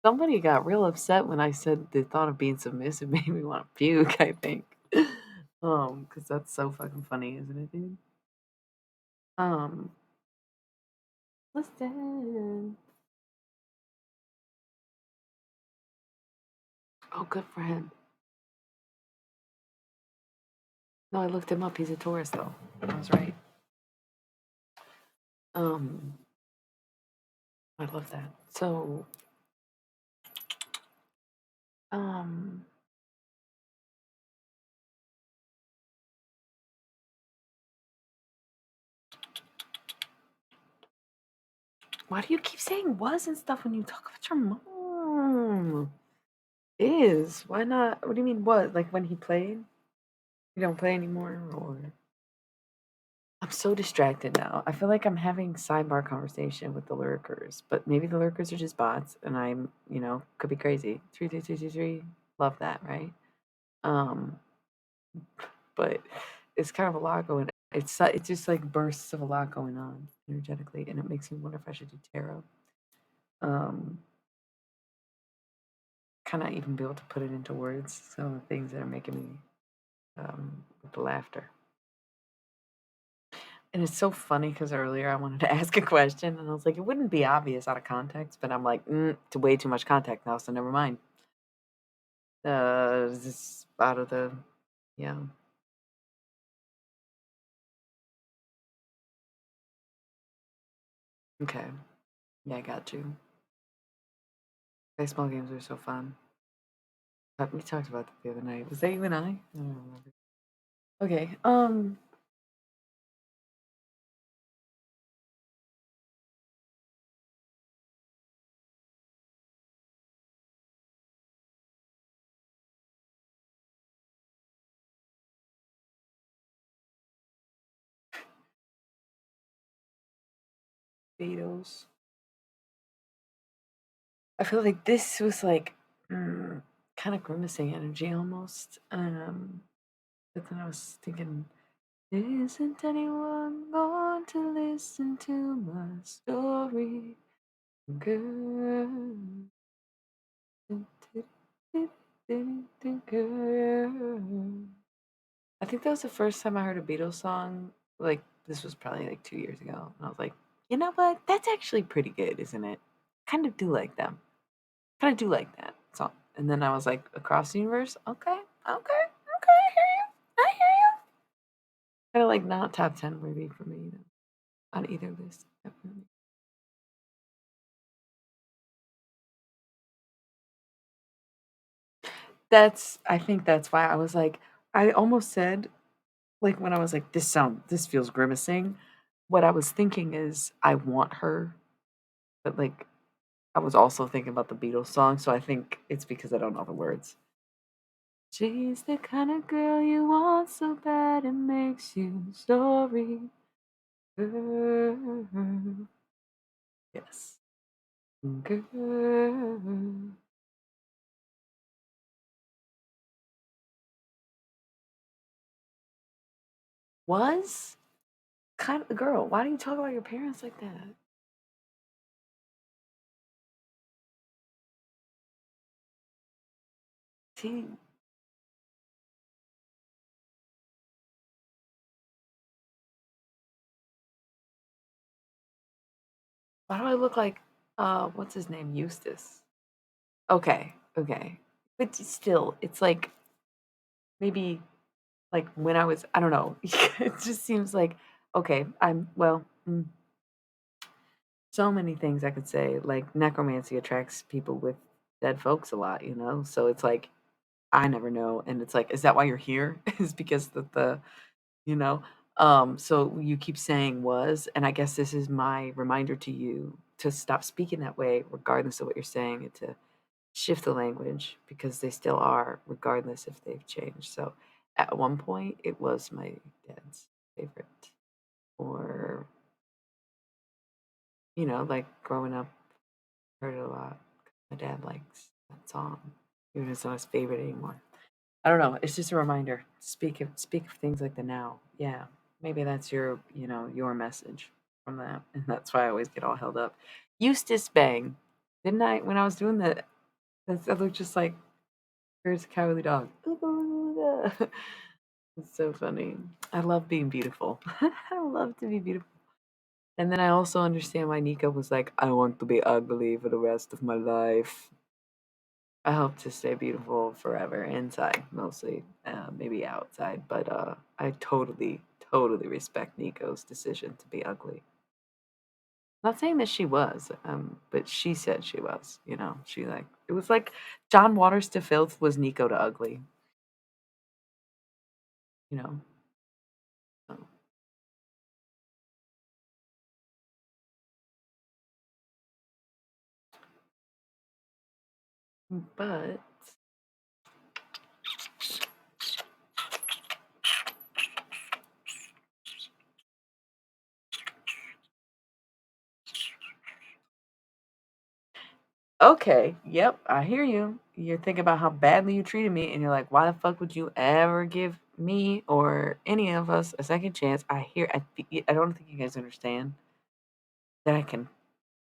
Somebody got real upset when I said the thought of being submissive made me want to puke, I think. Because that's so fucking funny, isn't it, dude? Um, listen. Oh, good for him. No, I looked him up. He's a Taurus, though. I was right. Um, I love that. So, um, why do you keep saying was and stuff when you talk about your mom? Is why not? What do you mean? What like when he played? You don't play anymore, or I'm so distracted now. I feel like I'm having sidebar conversation with the lurkers, but maybe the lurkers are just bots, and I'm, could be crazy. 33333, love that, right? Um, but it's kind of a lot going. It's just like bursts of a lot going on energetically, and it makes me wonder if I should do tarot. Um, kind of even be able to put it into words. Some of the things that are making me with the laughter. And it's so funny because earlier I wanted to ask a question and I was like, it wouldn't be obvious out of context, but I'm like, to way too much context now, so never mind. This out of the, yeah. Okay. Yeah, I got you. Baseball games are so fun. We talked about that the other night. Was that you and I? I don't remember. Okay. Beatles. I feel like this was like kind of grimacing energy almost. But then I was thinking, isn't anyone going to listen to my story, girl? Girl. I think that was the first time I heard a Beatles song. Like, this was probably like 2 years ago. And I was like, you know what? That's actually pretty good, isn't it? Kind of do like them. Kind of do like that song. And then I was like, Across the Universe? Okay, okay, okay, I hear you. I hear you. Kind of like not top 10 movie for me, on either list. Definitely. I think that's why I was like, I almost said, like, when I was like, this feels grimacing. What I was thinking is, I want her, but like, I was also thinking about the Beatles song, so I think it's because I don't know the words. She's the kind of girl you want so bad it makes you sorry. Girl. Yes. Girl. Was? Kind of girl, why do you talk about your parents like that? Tea. Why do I look like what's his name? Eustace. Okay, okay. But still, it's like maybe like when I was I don't know. It just seems like okay, so many things I could say. Like necromancy attracts people with dead folks a lot, So it's like I never know and it's like is that why you're here? Is because the you know so you keep saying was and I guess this is my reminder to you to stop speaking that way regardless of what you're saying and to shift the language because they still are regardless if they've changed. So at one point it was my dad's favorite or like growing up heard it a lot. My dad likes that song even if it's not his favorite anymore. I don't know. It's just a reminder. Speak of things like the now. Yeah, maybe that's your message from that, and that's why I always get all held up. Eustace Bang, didn't I? When I was doing that, that looked just like here's a cowardly dog. It's so funny. I love being beautiful. I love to be beautiful. And then I also understand why Nika was like, I want to be ugly for the rest of my life. I hope to stay beautiful forever, inside mostly, maybe outside. But I totally, totally respect Nico's decision to be ugly. Not saying that she was, but she said she was. She like it was like John Waters to filth was Nico to ugly. You know, so, but Okay, yep, I hear you. You're thinking about how badly you treated me, and you're like, why the fuck would you ever give me or any of us a second chance? I don't think you guys understand that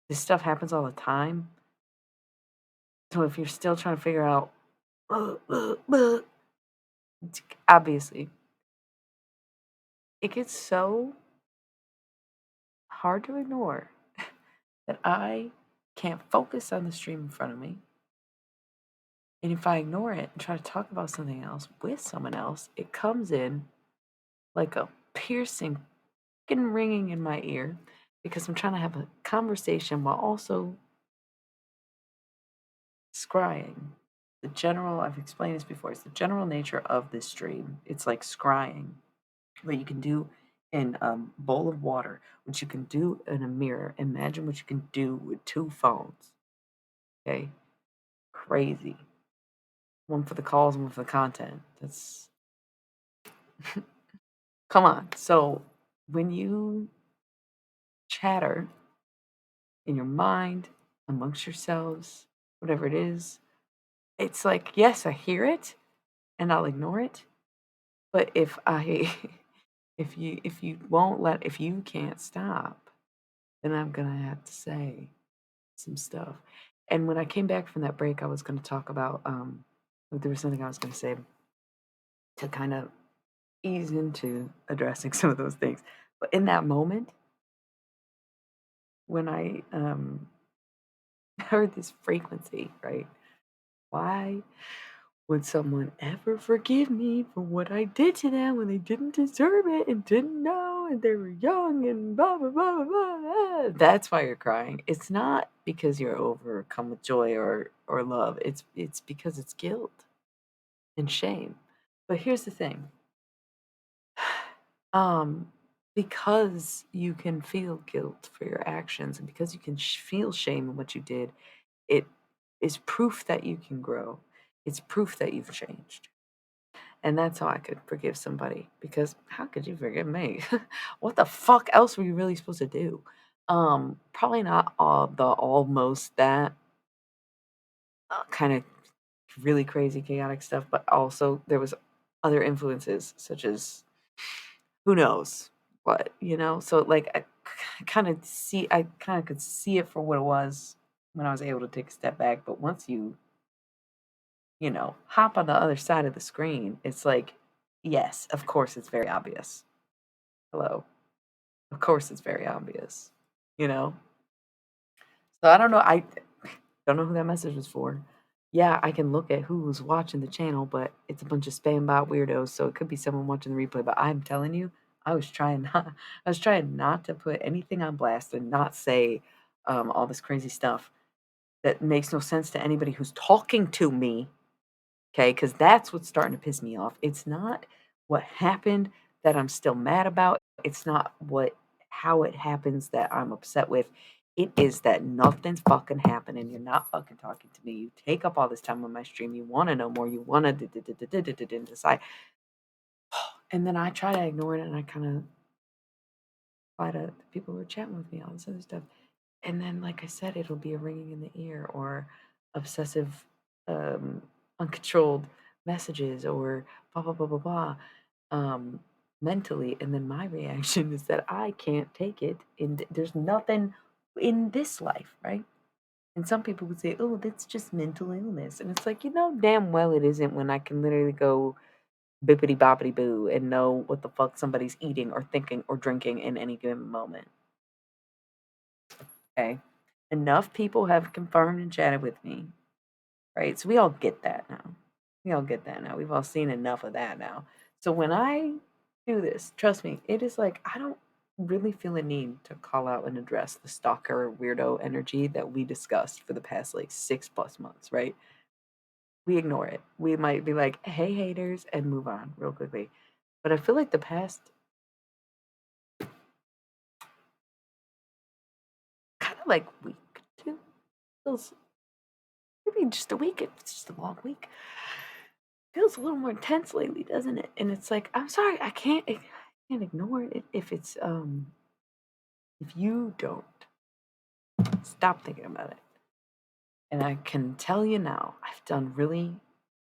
this stuff happens all the time. So if you're still trying to figure out, obviously, it gets so hard to ignore that I can't focus on the stream in front of me. And if I ignore it and try to talk about something else with someone else, it comes in like a piercing fucking ringing in my ear because I'm trying to have a conversation while also scrying. I've explained this before, it's the general nature of this stream. It's like scrying, what you can do in a bowl of water, what you can do in a mirror. Imagine what you can do with two phones. Okay? Crazy. One for the calls, one for the content. That's come on. So when you chatter in your mind, amongst yourselves, whatever it is, it's like, yes, I hear it and I'll ignore it. But if I if you can't stop, then I'm gonna have to say some stuff. And when I came back from that break, I was gonna talk about there was something I was gonna say to kind of ease into addressing some of those things. But in that moment, when I heard this frequency, right? Why would someone ever forgive me for what I did to them when they didn't deserve it and didn't know and they were young and blah blah blah blah blah? That's why you're crying. It's not because you're overcome with joy or love. It's because it's guilt and shame. But here's the thing. Um because you can feel guilt for your actions and because you can feel shame in what you did, it is proof that you can grow. It's proof that you've changed. And that's how I could forgive somebody because how could you forgive me? What the fuck else were you really supposed to do? Probably not all the almost that kind of really crazy chaotic stuff, but also there was other influences such as who knows what, you know? So like I kind of could see it for what it was when I was able to take a step back, but once hop on the other side of the screen, it's like, yes, of course it's very obvious. Hello. Of course it's very obvious, you know? So I don't know. I don't know who that message was for. Yeah, I can look at who's watching the channel, but it's a bunch of spam bot weirdos, so it could be someone watching the replay. But I'm telling you, I was trying not to put anything on blast and not say all this crazy stuff that makes no sense to anybody who's talking to me. Okay, because that's what's starting to piss me off. It's not what happened that I'm still mad about. It's not how it happens that I'm upset with. It is that nothing's fucking happening. You're not fucking talking to me. You take up all this time on my stream. You want to know more. You want to decide. And then I try to ignore it and I kind of reply to the people who are chatting with me, all this other stuff. And then, like I said, it'll be a ringing in the ear or obsessive, um, uncontrolled messages or blah, blah, blah, blah, blah, mentally. And then my reaction is that I can't take it. And there's nothing in this life, right? And some people would say, oh, that's just mental illness. And it's like, damn well it isn't when I can literally go bippity boppity boo and know what the fuck somebody's eating or thinking or drinking in any given moment. Okay. Enough people have confirmed and chatted with me, right? So we all get that now. We all get that now. We've all seen enough of that now. So when I do this, trust me, it is like I don't really feel a need to call out and address the stalker weirdo energy that we discussed for the past like 6+ months, right? We ignore it. We might be like, hey, haters, and move on real quickly. But I feel like the past kind of like week two feels maybe just a week. It's just a long week. Feels a little more intense lately, doesn't it? And it's like, I'm sorry, I can't ignore it if you don't stop thinking about it. And I can tell you now, I've done really,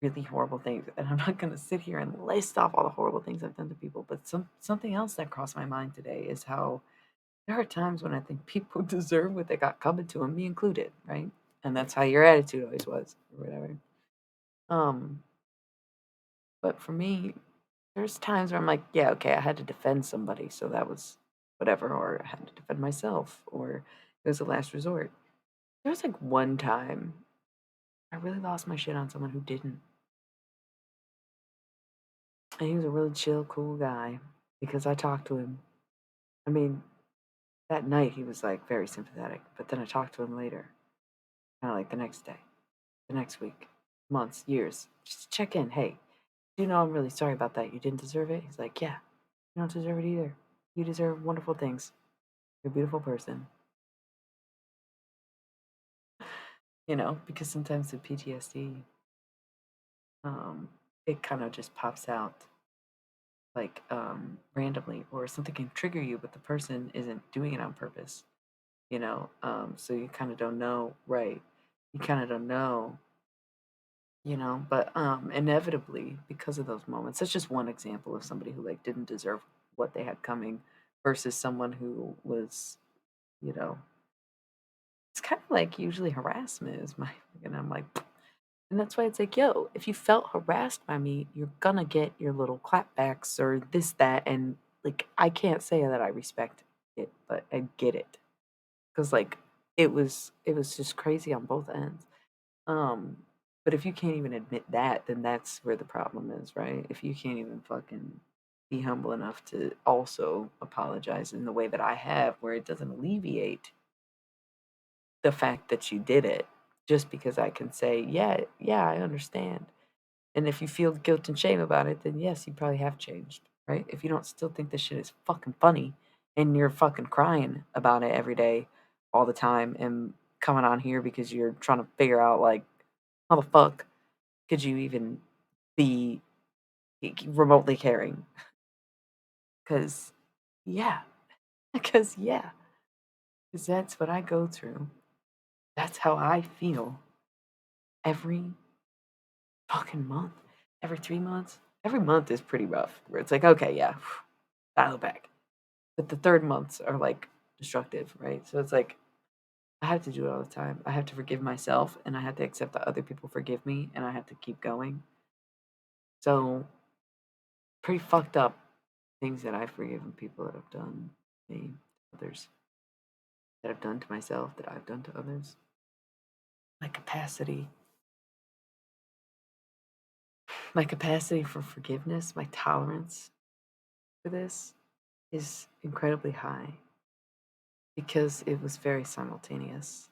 really horrible things. And I'm not going to sit here and list off all the horrible things I've done to people. But something else that crossed my mind today is how there are times when I think people deserve what they got coming to them, me included, right? And that's how your attitude always was, or whatever. Um, but for me, there's times where I'm like, yeah, okay, I had to defend somebody, so that was whatever, or I had to defend myself, or it was a last resort. There was like one time I really lost my shit on someone who didn't. And he was a really chill, cool guy because I talked to him. I mean, that night he was like very sympathetic, but then I talked to him later, kind of like the next day, the next week, months, years, just to check in. Hey, you know, I'm really sorry about that. You didn't deserve it. He's like, yeah, you don't deserve it either. You deserve wonderful things. You're a beautiful person. You know, because sometimes with PTSD, it kind of just pops out like randomly, or something can trigger you, but the person isn't doing it on purpose. You know, so you kind of don't know, right? You kind of don't know, you know, but inevitably because of those moments, that's just one example of somebody who like didn't deserve what they had coming versus someone who was, you know, it's kind of like usually harassment is my, and I'm like, and that's why it's like, yo, if you felt harassed by me, you're gonna get your little clapbacks or this, that, and like, I can't say that I respect it, but I get it. Cause like, it was just crazy on both ends. Um, but if you can't even admit that, then that's where the problem is, right? If you can't even fucking be humble enough to also apologize in the way that I have, where it doesn't alleviate the fact that you did it, just because I can say, yeah, yeah, I understand. And if you feel guilt and shame about it, then yes, you probably have changed, right? If you don't still think this shit is fucking funny and you're fucking crying about it every day, all the time, and coming on here because you're trying to figure out, like, how the fuck could you even be remotely caring? Because, yeah, because, yeah, because that's what I go through. That's how I feel every fucking month, every 3 months. Every month is pretty rough, where it's like, okay, yeah, dial it back. But the third months are like destructive, right? So it's like I have to do it all the time. I have to forgive myself and I have to accept that other people forgive me and I have to keep going. So pretty fucked up things that I've forgiven people that have done me, others that I've done to myself, that I've done to others. My capacity, my capacity for forgiveness, my tolerance for this is incredibly high because it was very simultaneous.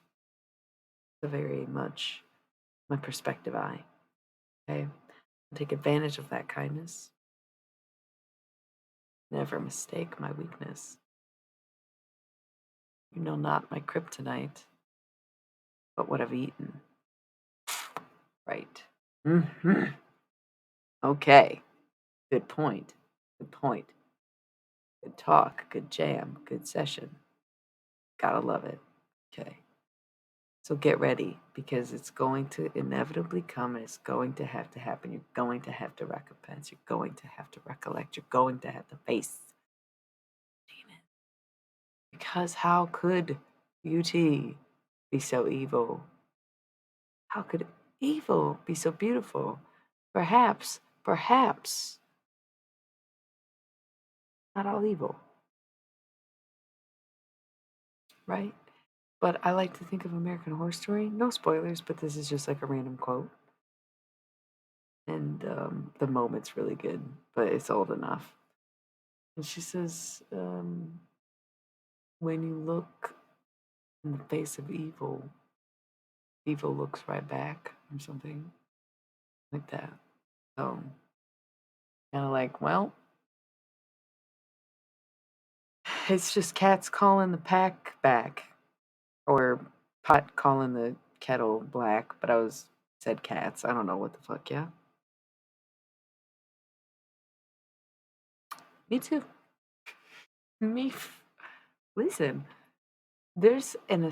So very much my perspective eye. Okay. Take advantage of that kindness. Never mistake my weakness. You know not my kryptonite, but what I've eaten. Right. Hmm. Okay. Good point. Good point. Good talk. Good jam. Good session. Gotta love it. Okay. So get ready because it's going to inevitably come and it's going to have to happen. You're going to have to recompense. You're going to have to recollect. You're going to have to face demon. Because how could beauty be so evil? How could evil be so beautiful? Perhaps, not all evil, right? But I like to think of American Horror Story. No spoilers, but this is just like a random quote. And the moment's really good, but it's old enough. And she says, when you look in the face of evil, evil looks right back, or something like that. So, kind of like, well, it's just cats calling the pack back, or pot calling the kettle black, but I was said cats. I don't know what the fuck, yeah. Me too. Me. Listen, there's an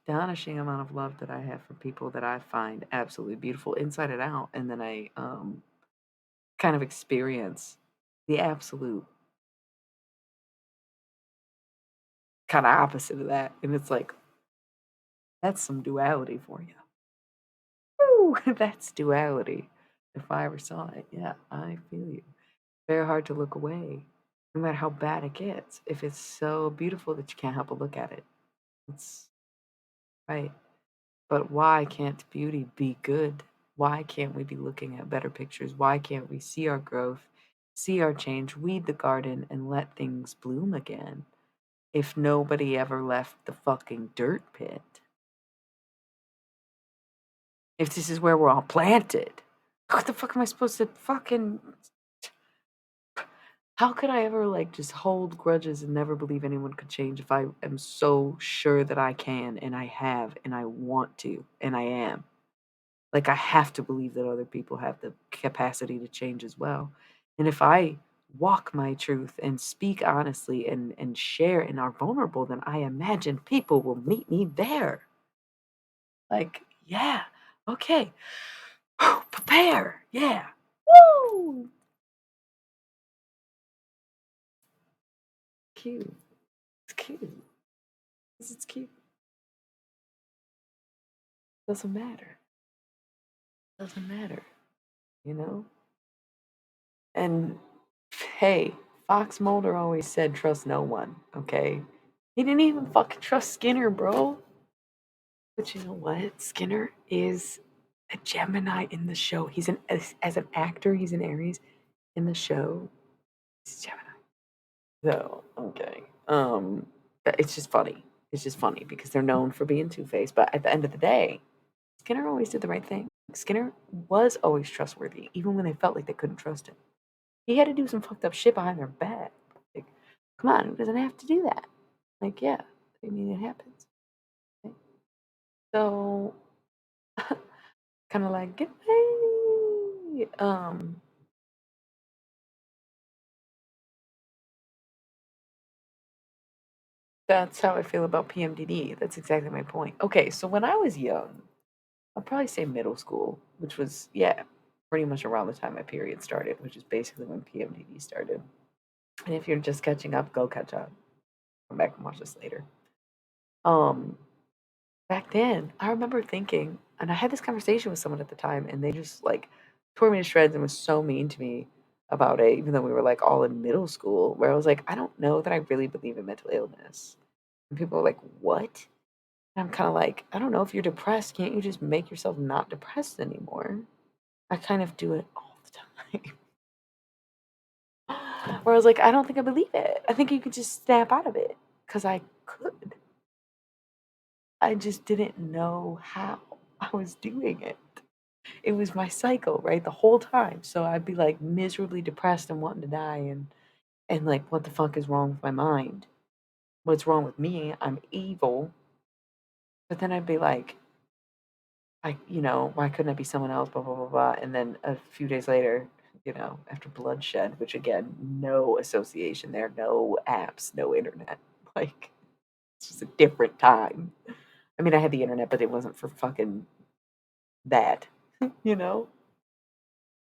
astonishing amount of love that I have for people that I find absolutely beautiful inside and out, and then I kind of experience the absolute kind of opposite of that, and it's like that's some duality for you. Woo! That's duality. If I ever saw it, yeah, I feel you. Very hard to look away, no matter how bad it gets. If it's so beautiful that you can't help but look at it, it's right. But why can't beauty be good? Why can't we be looking at better pictures? Why can't we see our growth, see our change, weed the garden, and let things bloom again? If nobody ever left the fucking dirt pit, if this is where we're all planted, what the fuck am I supposed to fucking. How could I ever like just hold grudges and never believe anyone could change if I am so sure that I can and I have and I want to and I am? Like, I have to believe that other people have the capacity to change as well. And if I walk my truth and speak honestly and share and are vulnerable, then I imagine people will meet me there. Like, yeah, okay, prepare, yeah, woo, cute, it's cute, it's cute. Doesn't matter, doesn't matter, you know. And hey, Fox Mulder always said trust no one. Okay, he didn't even fucking trust Skinner, bro. But you know what? Skinner is a Gemini in the show. He's as an actor, he's an Aries. In the show, he's Gemini. So okay, it's just funny. It's just funny because they're known for being two faced. But at the end of the day, Skinner always did the right thing. Skinner was always trustworthy, even when they felt like they couldn't trust him. He had to do some fucked up shit behind their back. Like, come on, who doesn't have to do that? Like, yeah, I mean, it happens. Okay? So, kind of like, get away. That's how I feel about PMDD. That's exactly my point. Okay, so when I was young, I'll probably say middle school, which was, yeah, pretty much around the time my period started, which is basically when PMDD started. And if you're just catching up, go catch up. Come back and watch this later. Um, Back then, I remember thinking, and I had this conversation with someone at the time, and they just like tore me to shreds and was so mean to me about it, even though we were like all in middle school, where I was like, I don't know that I really believe in mental illness. And people were like, what? And I'm kind of like, I don't know, if you're depressed, can't you just make yourself not depressed anymore? I kind of do it all the time. Where I was like, I don't think I believe it. I think you could just snap out of it because I could. I just didn't know how I was doing it. It was my cycle, right? The whole time. So I'd be like miserably depressed and wanting to die and like what the fuck is wrong with my mind? What's wrong with me? I'm evil. But then I'd be like, why couldn't I be someone else? Blah blah blah blah. And then a few days later, after bloodshed, which again, no association there, no apps, no internet. Like it's just a different time. I mean, I had the internet, but it wasn't for fucking that, you know?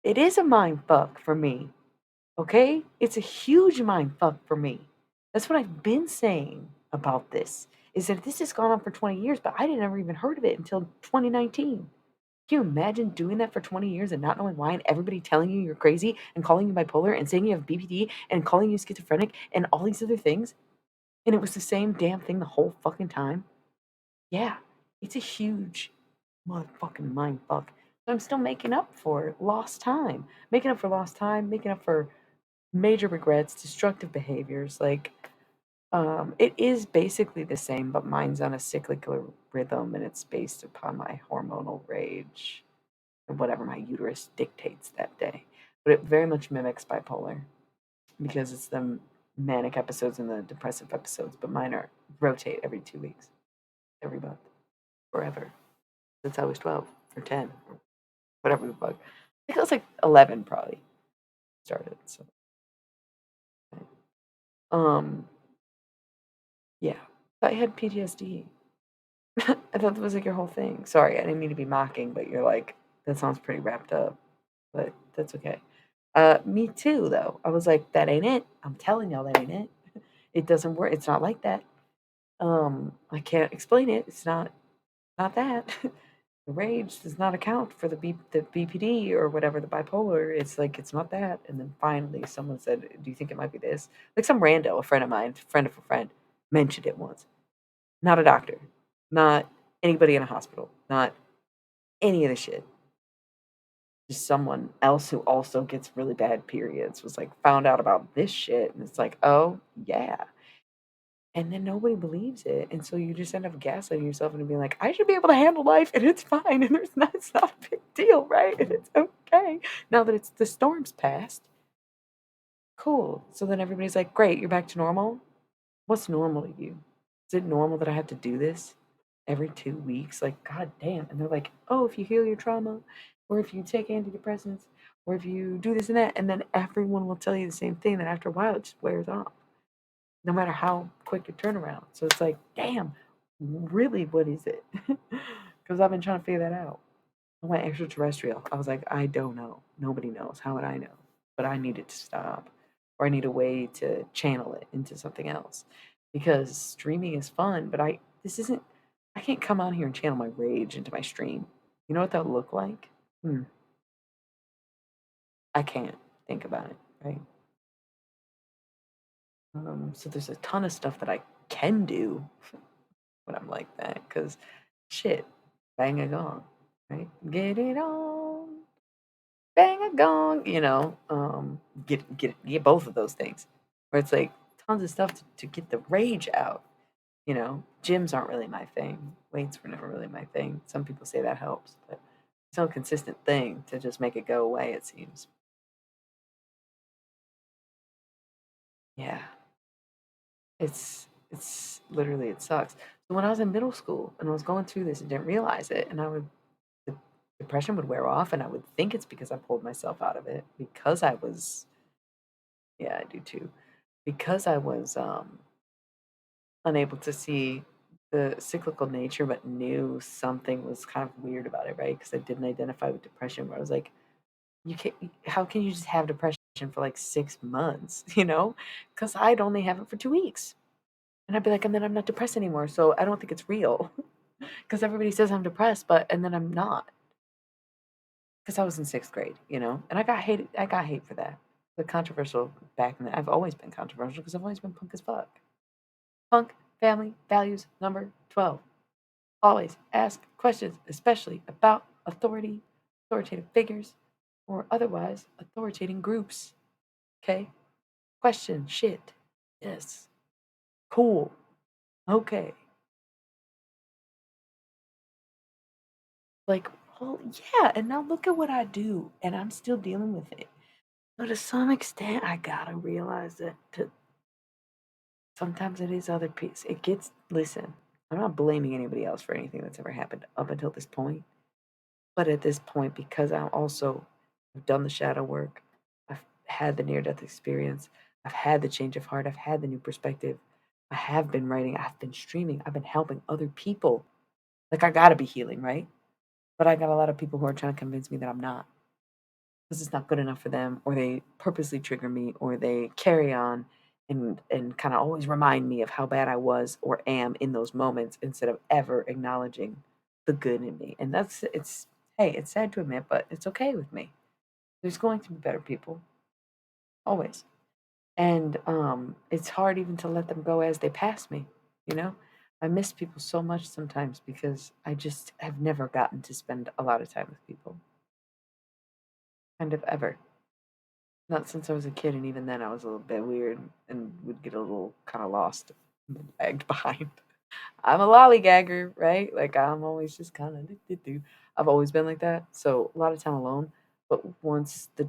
It is a mind fuck for me. Okay? It's a huge mind fuck for me. That's what I've been saying about this. Is that this has gone on for 20 years, but I didn't ever even heard of it until 2019. Can you imagine doing that for 20 years and not knowing why, and everybody telling you you're crazy and calling you bipolar and saying you have BPD and calling you schizophrenic and all these other things? And it was the same damn thing the whole fucking time? Yeah, it's a huge motherfucking mind fuck. But I'm still making up for lost time. Making up for lost time, making up for major regrets, destructive behaviors. Like, it is basically the same, but mine's on a cyclical rhythm and it's based upon my hormonal rage and whatever my uterus dictates that day. But it very much mimics bipolar because it's the manic episodes and the depressive episodes, but mine are rotate every 2 weeks, every month, forever. Since I was 12 or 10 or whatever the fuck. I think I was like 11 probably started. So, um, yeah, I had PTSD. I thought that was like your whole thing. Sorry, I didn't mean to be mocking, but you're like, that sounds pretty wrapped up. But that's okay. Me too, though. I was like, that ain't it. I'm telling y'all that ain't it. It doesn't work. It's not like that. I can't explain it. It's not that. The rage does not account for the BPD or whatever, the bipolar. It's like it's not that. And then finally someone said, "Do you think it might be this?" Like some rando, a friend of mine, friend of a friend, mentioned it once. Not a doctor, not anybody in a hospital, not any of the shit. Just someone else who also gets really bad periods was like found out about this shit, and it's like, oh yeah. And then nobody believes it, and so you just end up gaslighting yourself into being like, "I should be able to handle life, and it's fine, and it's not a big deal, right? And it's okay. Now that it's the storm's passed, cool." So then everybody's like, "Great, you're back to normal." What's normal to you? Is it normal that I have to do this every 2 weeks? Like, god damn. And they're like, "Oh, if you heal your trauma, or if you take antidepressants, or if you do this and that," and then everyone will tell you the same thing. Then after a while, it just wears off no matter how quick your turnaround. So it's like, damn, really, what is it? Because I've been trying to figure that out. I went extraterrestrial. I was like, I don't know. Nobody knows. How would I know? But I need it to stop, or I need a way to channel it into something else. Because streaming is fun, but this isn't. I can't come on here and channel my rage into my stream. You know what that would look like? Hmm. I can't think about it. Right. So there's a ton of stuff that I can do when I'm like that, because shit, bang a gong, right? Get it on, bang a gong, get both of those things. Where it's like tons of stuff to get the rage out. Gyms aren't really my thing. Weights were never really my thing. Some people say that helps, but it's no consistent thing to just make it go away, it seems. Yeah. It's literally it sucks. So when I was in middle school and I was going through this and didn't realize it, and the depression would wear off, and I would think it's because I pulled myself out of it because I was, yeah, I do too, because I was unable to see the cyclical nature, but knew something was kind of weird about it, right? Because I didn't identify with depression, where I was like, you can how can you just have depression for like 6 months, Because I'd only have it for 2 weeks. And I'd be like, and then I'm not depressed anymore. So I don't think it's real. Because everybody says I'm depressed, and then I'm not. Because I was in sixth grade, And I got hate for that. The controversial back in the I've always been controversial because I've always been punk as fuck. Punk, family, values, number 12. Always ask questions, especially about authoritative figures, or otherwise authoritating groups. Okay? Question shit. Yes. Cool. Okay. Like, well, yeah, and now look at what I do, and I'm still dealing with it. So to some extent, I gotta realize that sometimes it is other people. Listen, I'm not blaming anybody else for anything that's ever happened up until this point. But at this point, because I also have done the shadow work, I've had the near death experience, I've had the change of heart, I've had the new perspective, I have been writing, I've been streaming, I've been helping other people. Like, I gotta be healing, right? But I got a lot of people who are trying to convince me that I'm not, because it's not good enough for them, or they purposely trigger me, or they carry on and kind of always remind me of how bad I was or am in those moments instead of ever acknowledging the good in me. And it's hey, it's sad to admit, but it's okay with me. There's going to be better people, always. And it's hard even to let them go as they pass me, you know? I miss people so much sometimes because I just have never gotten to spend a lot of time with people, kind of ever. Not since I was a kid, and even then I was a little bit weird and would get a little kind of lost and lagged behind. I'm a lollygagger, right? Like I'm always just kind of do. I've always been like that, so a lot of time alone. But once the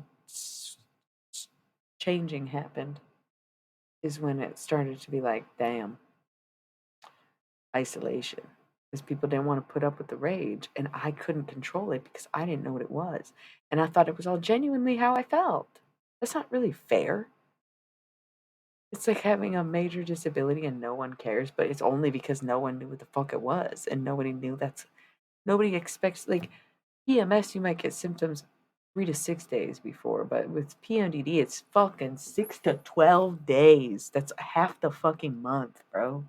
changing happened, is when it started to be like, damn, isolation. Because people didn't want to put up with the rage, and I couldn't control it because I didn't know what it was, and I thought it was all genuinely how I felt. That's not really fair. It's like having a major disability and no one cares, but it's only because no one knew what the fuck it was, and nobody knew that's nobody expects like PMS, you might get symptoms 3 to 6 days before, but with PMDD, it's fucking 6 to 12 days. That's half the fucking month, bro.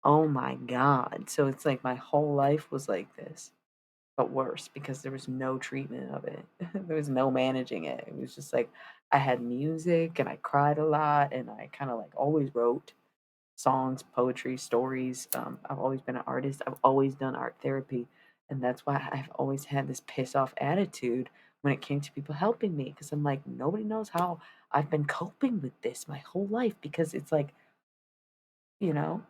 Oh my god. So it's like my whole life was like this, but worse because there was no treatment of it. There was no managing it. It was just like I had music and I cried a lot and I kind of like always wrote songs, poetry, stories. I've always been an artist. I've always done art therapy. And that's why I've always had this piss off attitude when it came to people helping me. Because I'm like, nobody knows how I've been coping with this my whole life. Because it's like, you know,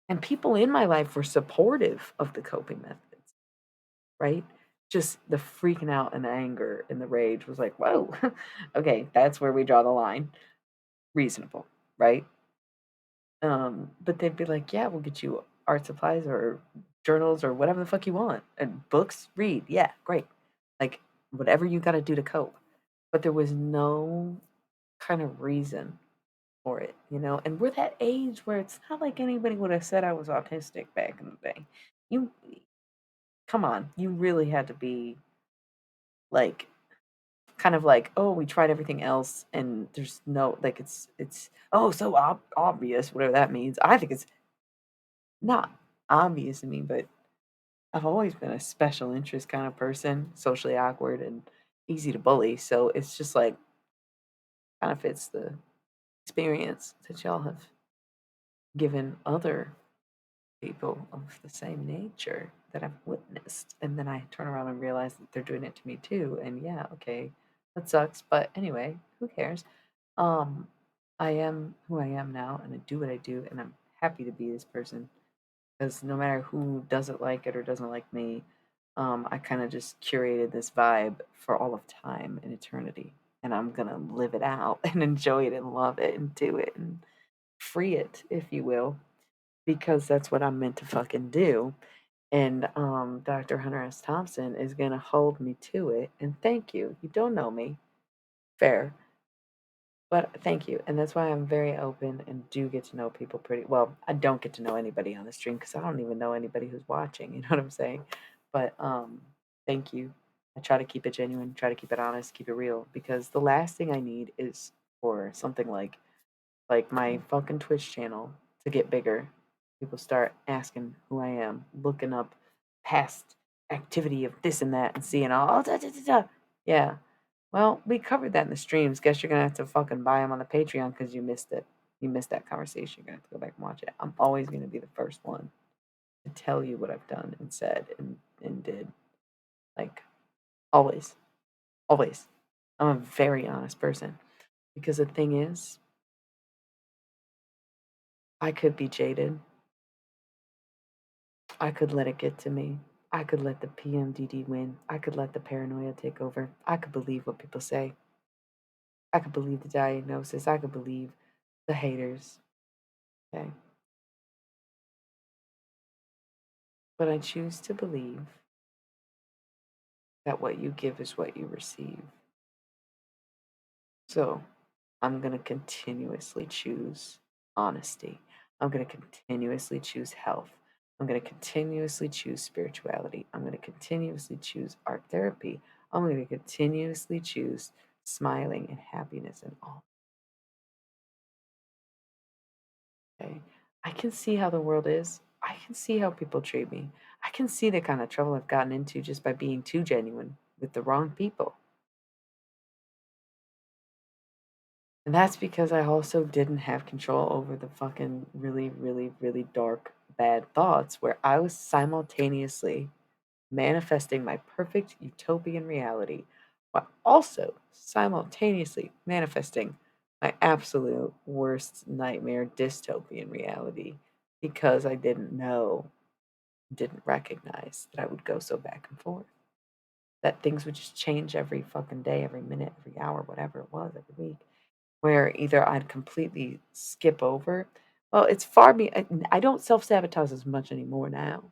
and people in my life were supportive of the coping methods, right? Just the freaking out and the anger and the rage was like, whoa, okay, that's where we draw the line. Reasonable, right? But they'd be like, "Yeah, we'll get you art supplies or journals or whatever the fuck you want, and books, read. Yeah, great. Like whatever you got to do to cope." But there was no kind of reason for it, you know. And we're that age where it's not like anybody would have said I was autistic back in the day. You come on, you really had to be like kind of like, "Oh, we tried everything else and there's no like it's oh, so obvious, whatever that means." I think it's not obvious to me, but I've always been a special interest kind of person, socially awkward and easy to bully. So it's just like kind of fits the experience that y'all have given other people of the same nature that I've witnessed. And then I turn around and realize that they're doing it to me too. And yeah, okay, that sucks. But anyway, who cares? Um, I am who I am now and I do what I do and I'm happy to be this person because no matter who doesn't like it or doesn't like me, I kind of just curated this vibe for all of time and eternity, and I'm gonna live it out and enjoy it and love it and do it and free it, if you will, because that's what I'm meant to fucking do. And Dr. Hunter S. Thompson is gonna hold me to it. And thank you. You don't know me, fair, but thank you, and that's why I'm very open and do get to know people pretty well. I don't get to know anybody on the stream because I don't even know anybody who's watching. You know what I'm saying? But thank you. I try to keep it genuine, try to keep it honest, keep it real, because the last thing I need is for something like my fucking Twitch channel to get bigger. People start asking who I am, looking up past activity of this and that, and seeing all da, da, da, da. Yeah, well, we covered that in the streams. Guess you're gonna have to fucking buy them on the Patreon because you missed it. You missed that conversation. You're gonna have to go back and watch it. I'm always gonna be the first one to tell you what I've done and said and did. Like always, always. I'm a very honest person because the thing is, I could be jaded. I could let it get to me. I could let the PMDD win. I could let the paranoia take over. I could believe what people say. I could believe the diagnosis. I could believe the haters. Okay. But I choose to believe that what you give is what you receive. So I'm going to continuously choose honesty. I'm going to continuously choose health. I'm going to continuously choose spirituality. I'm going to continuously choose art therapy. I'm going to continuously choose smiling and happiness and all. Okay. I can see how the world is. I can see how people treat me. I can see the kind of trouble I've gotten into just by being too genuine with the wrong people. And that's because I also didn't have control over the fucking really, really, really dark, bad thoughts where I was simultaneously manifesting my perfect utopian reality while also simultaneously manifesting my absolute worst nightmare dystopian reality because I didn't know, didn't recognize that I would go so back and forth. That things would just change every fucking day, every minute, every hour, whatever it was, every week where either I'd completely skip over well, it's far me I don't self-sabotage as much anymore now.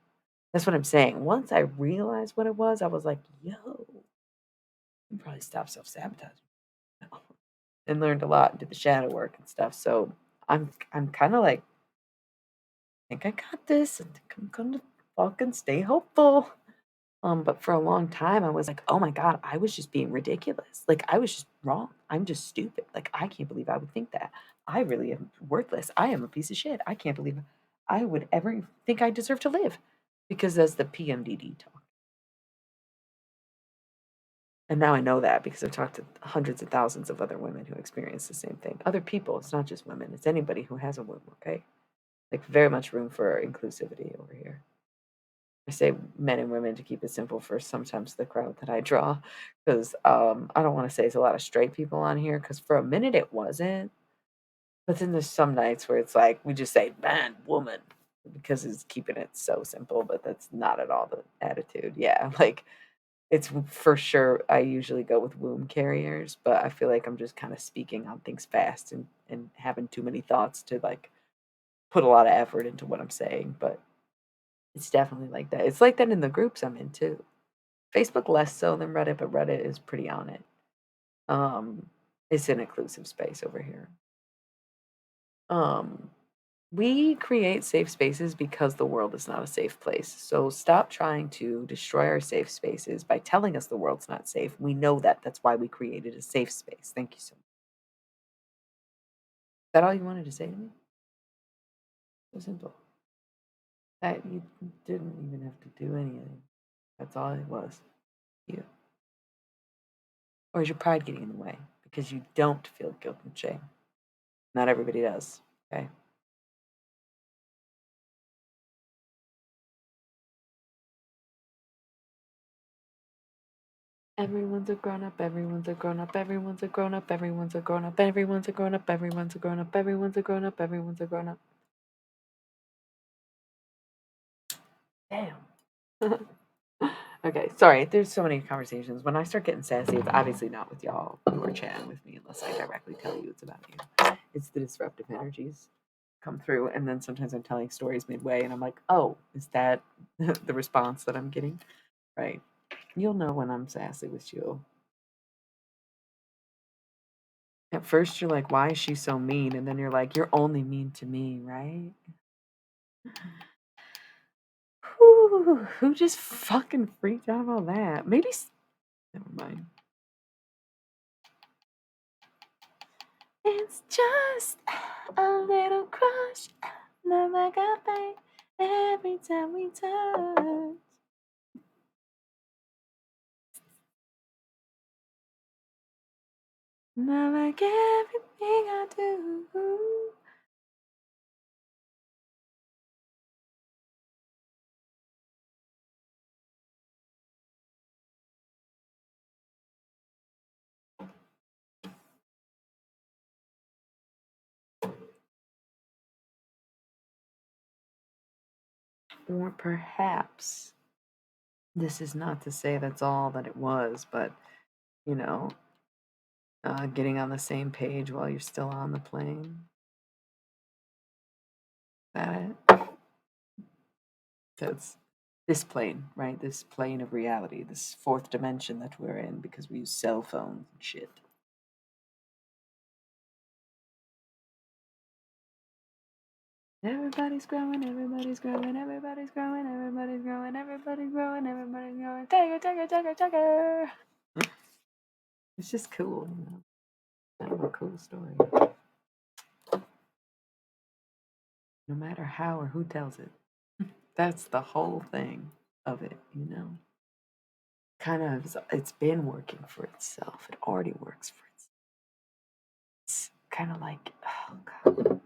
That's what I'm saying. Once I realized what it was, I was like, "Yo, you can probably stop self-sabotaging now." and learned a lot and did the shadow work and stuff. So I'm kind of like, I think I got this. I think I'm gonna fucking stay hopeful. But for a long time, I was like, oh my God, I was just being ridiculous. Like, I was just wrong. I'm just stupid. Like, I can't believe I would think that. I really am worthless. I am a piece of shit. I can't believe I would ever think I deserve to live because that's the PMDD talk. And now I know that because I've talked to hundreds of thousands of other women who experience the same thing. Other people, it's not just women, it's anybody who has a womb, okay? Like, very much room for inclusivity over here. I say men and women to keep it simple for sometimes the crowd that I draw, because I don't want to say it's a lot of straight people on here, because for a minute it wasn't, but then there's some nights where it's like we just say man, woman, because it's keeping it so simple, but that's not at all the attitude. Yeah, like it's for sure. I usually go with womb carriers, but I feel like I'm just kind of speaking on things fast and having too many thoughts to like put a lot of effort into what I'm saying, but it's definitely like that. It's like that in the groups I'm in too. Facebook less so than Reddit, but Reddit is pretty on it. Um, it's an inclusive space over here. Um, we create safe spaces because the world is not a safe place. So stop trying to destroy our safe spaces by telling us the world's not safe. We know that. That's why we created a safe space. Thank you so much. Is that all you wanted to say to me? So simple. That you didn't even have to do anything. That's all it was. You. Or is your pride getting in the way because you don't feel guilt and shame? Not everybody does. Okay. Everyone's a grown up, everyone's a grown up, everyone's a grown up, everyone's a grown up, everyone's a grown up, everyone's a grown up, everyone's a grown up, everyone's a grown up. Damn. Okay, sorry, there's so many conversations. When I start getting sassy, it's obviously not with y'all who are chatting with me unless I directly tell you it's about you. It's the disruptive energies come through, and then sometimes I'm telling stories midway and I'm like, oh, is that the response that I'm getting? Right. You'll know when I'm sassy with you. At first, you're like, why is she so mean? And then you're like, you're only mean to me, right? Who just fucking freaked out about that? Maybe. Never mind. It's just a little crush. Love like a pain every time we touch. Not like everything I do. Or perhaps this is not to say that's all that it was, but you know, getting on the same page while you're still on the plane. That it? That's this plane, right? This plane of reality, this fourth dimension that we're in because we use cell phones and shit. Everybody's growing, everybody's growing, everybody's growing, everybody's growing, everybody's growing, everybody's growing. Tiger, tiger, tiger, tiger. It's just cool, you know. Kind of a cool story. No matter how or who tells it. That's the whole thing of it, you know. Kind of, it's been working for itself. It already works for itself. It's kind of like, oh God.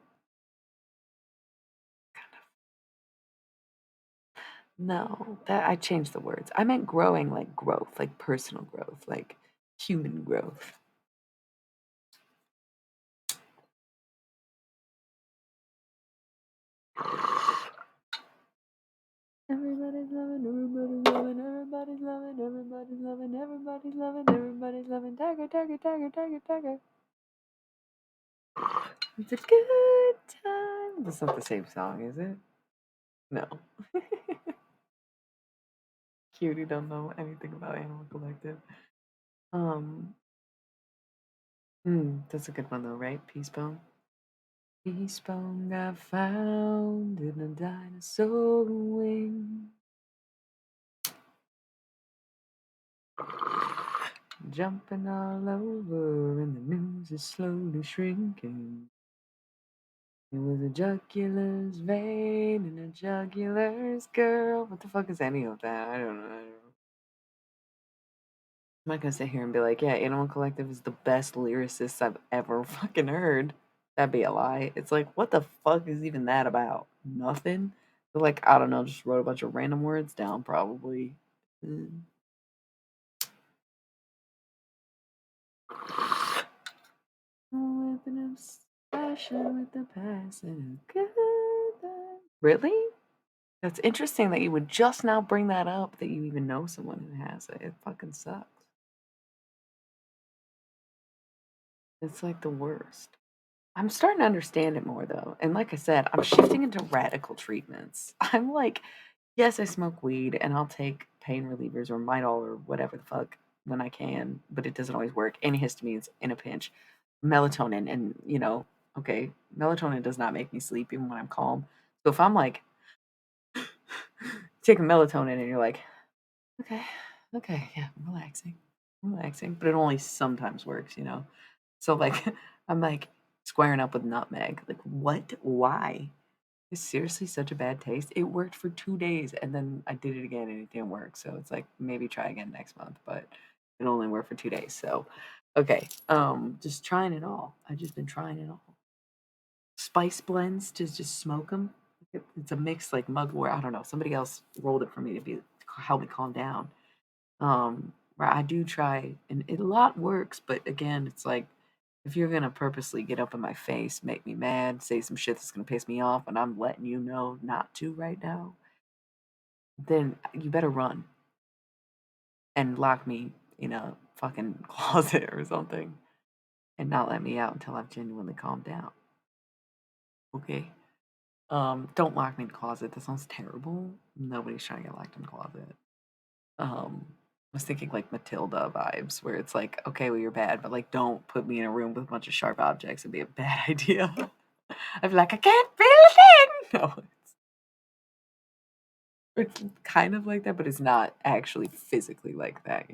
No, that I changed the words. I meant growing like growth, like personal growth, like human growth. Everybody's loving, everybody's loving, everybody's loving, everybody's loving, everybody's loving, everybody's loving. Tiger, tiger, tiger, tiger, tiger. It's a good time. That's not the same song, is it? No. Cutie don't know anything about Animal Collective. Um, That's a good one though, right? Peace bone. Peace bone got found in a dinosaur wing. Jumping all over, and the news is slowly shrinking. It was a jugular's vein and a jugular's girl. What the fuck is any of that? I don't know. I'm not gonna sit here and be like, yeah, Animal Collective is the best lyricist I've ever fucking heard. That'd be a lie. It's like, what the fuck is even that about? Nothing. But like, I don't know, just wrote a bunch of random words down, probably. Mm. With an obsession with the past and a good time. Really? That's interesting that you would just now bring that up, that you even know someone who has it. It fucking sucks. It's like the worst. I'm starting to understand it more though. And like I said, I'm shifting into radical treatments. I'm like, yes, I smoke weed and I'll take pain relievers or Midol or whatever the fuck when I can, but it doesn't always work. Antihistamines in a pinch, melatonin, and okay, melatonin does not make me sleep even when I'm calm. So if I'm like taking melatonin and you're like, okay, okay, yeah, I'm relaxing, but it only sometimes works. So like I'm like squaring up with nutmeg. Like what? Why? It's seriously such a bad taste. It worked for 2 days and then I did it again and it didn't work. So it's like maybe try again next month, but it only worked for 2 days. So okay. Just trying it all. I've just been trying it all. Spice blends to just smoke them. It's a mix like mugwort. I don't know. Somebody else rolled it for me to help me calm down. Where I do try, and a lot works, but again, it's like if you're gonna purposely get up in my face, make me mad, say some shit that's gonna piss me off, and I'm letting you know not to right now, then you better run and lock me in a fucking closet or something, and not let me out until I've genuinely calmed down. Okay. Don't lock me in the closet. That sounds terrible. Nobody's trying to get locked in the closet. I was thinking like Matilda vibes, where it's like, okay, well, you're bad, but like, don't put me in a room with a bunch of sharp objects. It'd be a bad idea. I'd be like, I can't feel a thing. No, it's kind of like that, but it's not actually physically like that.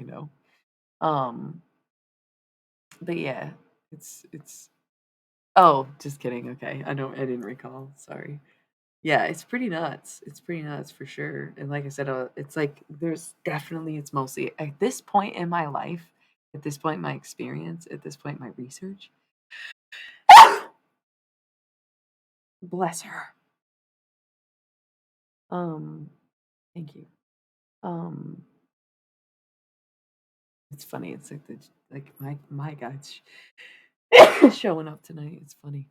Um, but yeah, it's. Oh, just kidding. Okay, I didn't recall. Sorry. Yeah, it's pretty nuts. It's pretty nuts for sure. And like I said, it's like it's mostly at this point in my life, at this point in my experience, at this point in my research. Bless her. Um, thank you. Um, it's funny. It's like my guy's showing up tonight. It's funny.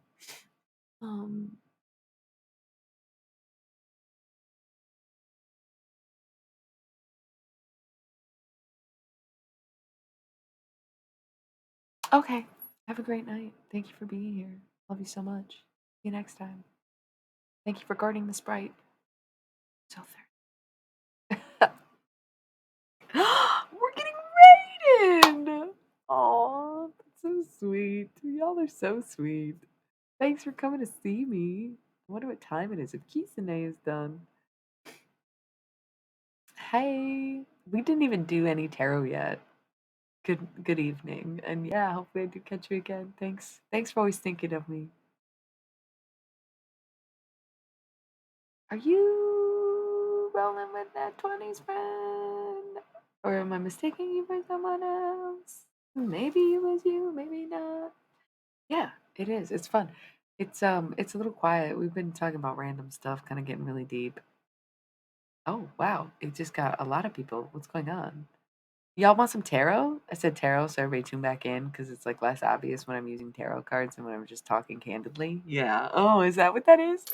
Um, okay. Have a great night. Thank you for being here. Love you so much. See you next time. Thank you for guarding the sprite. So there. We're getting rated! Aw, that's so sweet. Y'all are so sweet. Thanks for coming to see me. I wonder what time it is if Kisane is done. Hey, we didn't even do any tarot yet. Good evening. And yeah, hopefully I do catch you again. Thanks. Thanks for always thinking of me. Are you rolling with that 20s friend? Or am I mistaking you for someone else? Maybe it was you, maybe not. Yeah, it is. It's fun. It's a little quiet. We've been talking about random stuff, kind of getting really deep. Oh, wow. It just got a lot of people. What's going on? Y'all want some tarot? I said tarot, so everybody tune back in because it's like less obvious when I'm using tarot cards and when I'm just talking candidly. Yeah. Oh, is that what that is?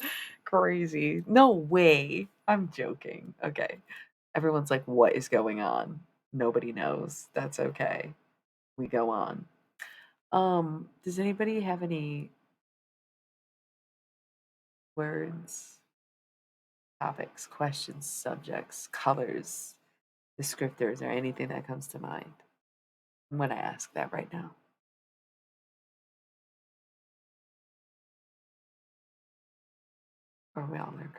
Crazy. No way. I'm joking. Okay. Everyone's like, what is going on? Nobody knows. That's okay. We go on. Does anybody have any words, topics, questions, subjects, colors, descriptors, or anything that comes to mind? I'm going to ask that right now. Or we all learn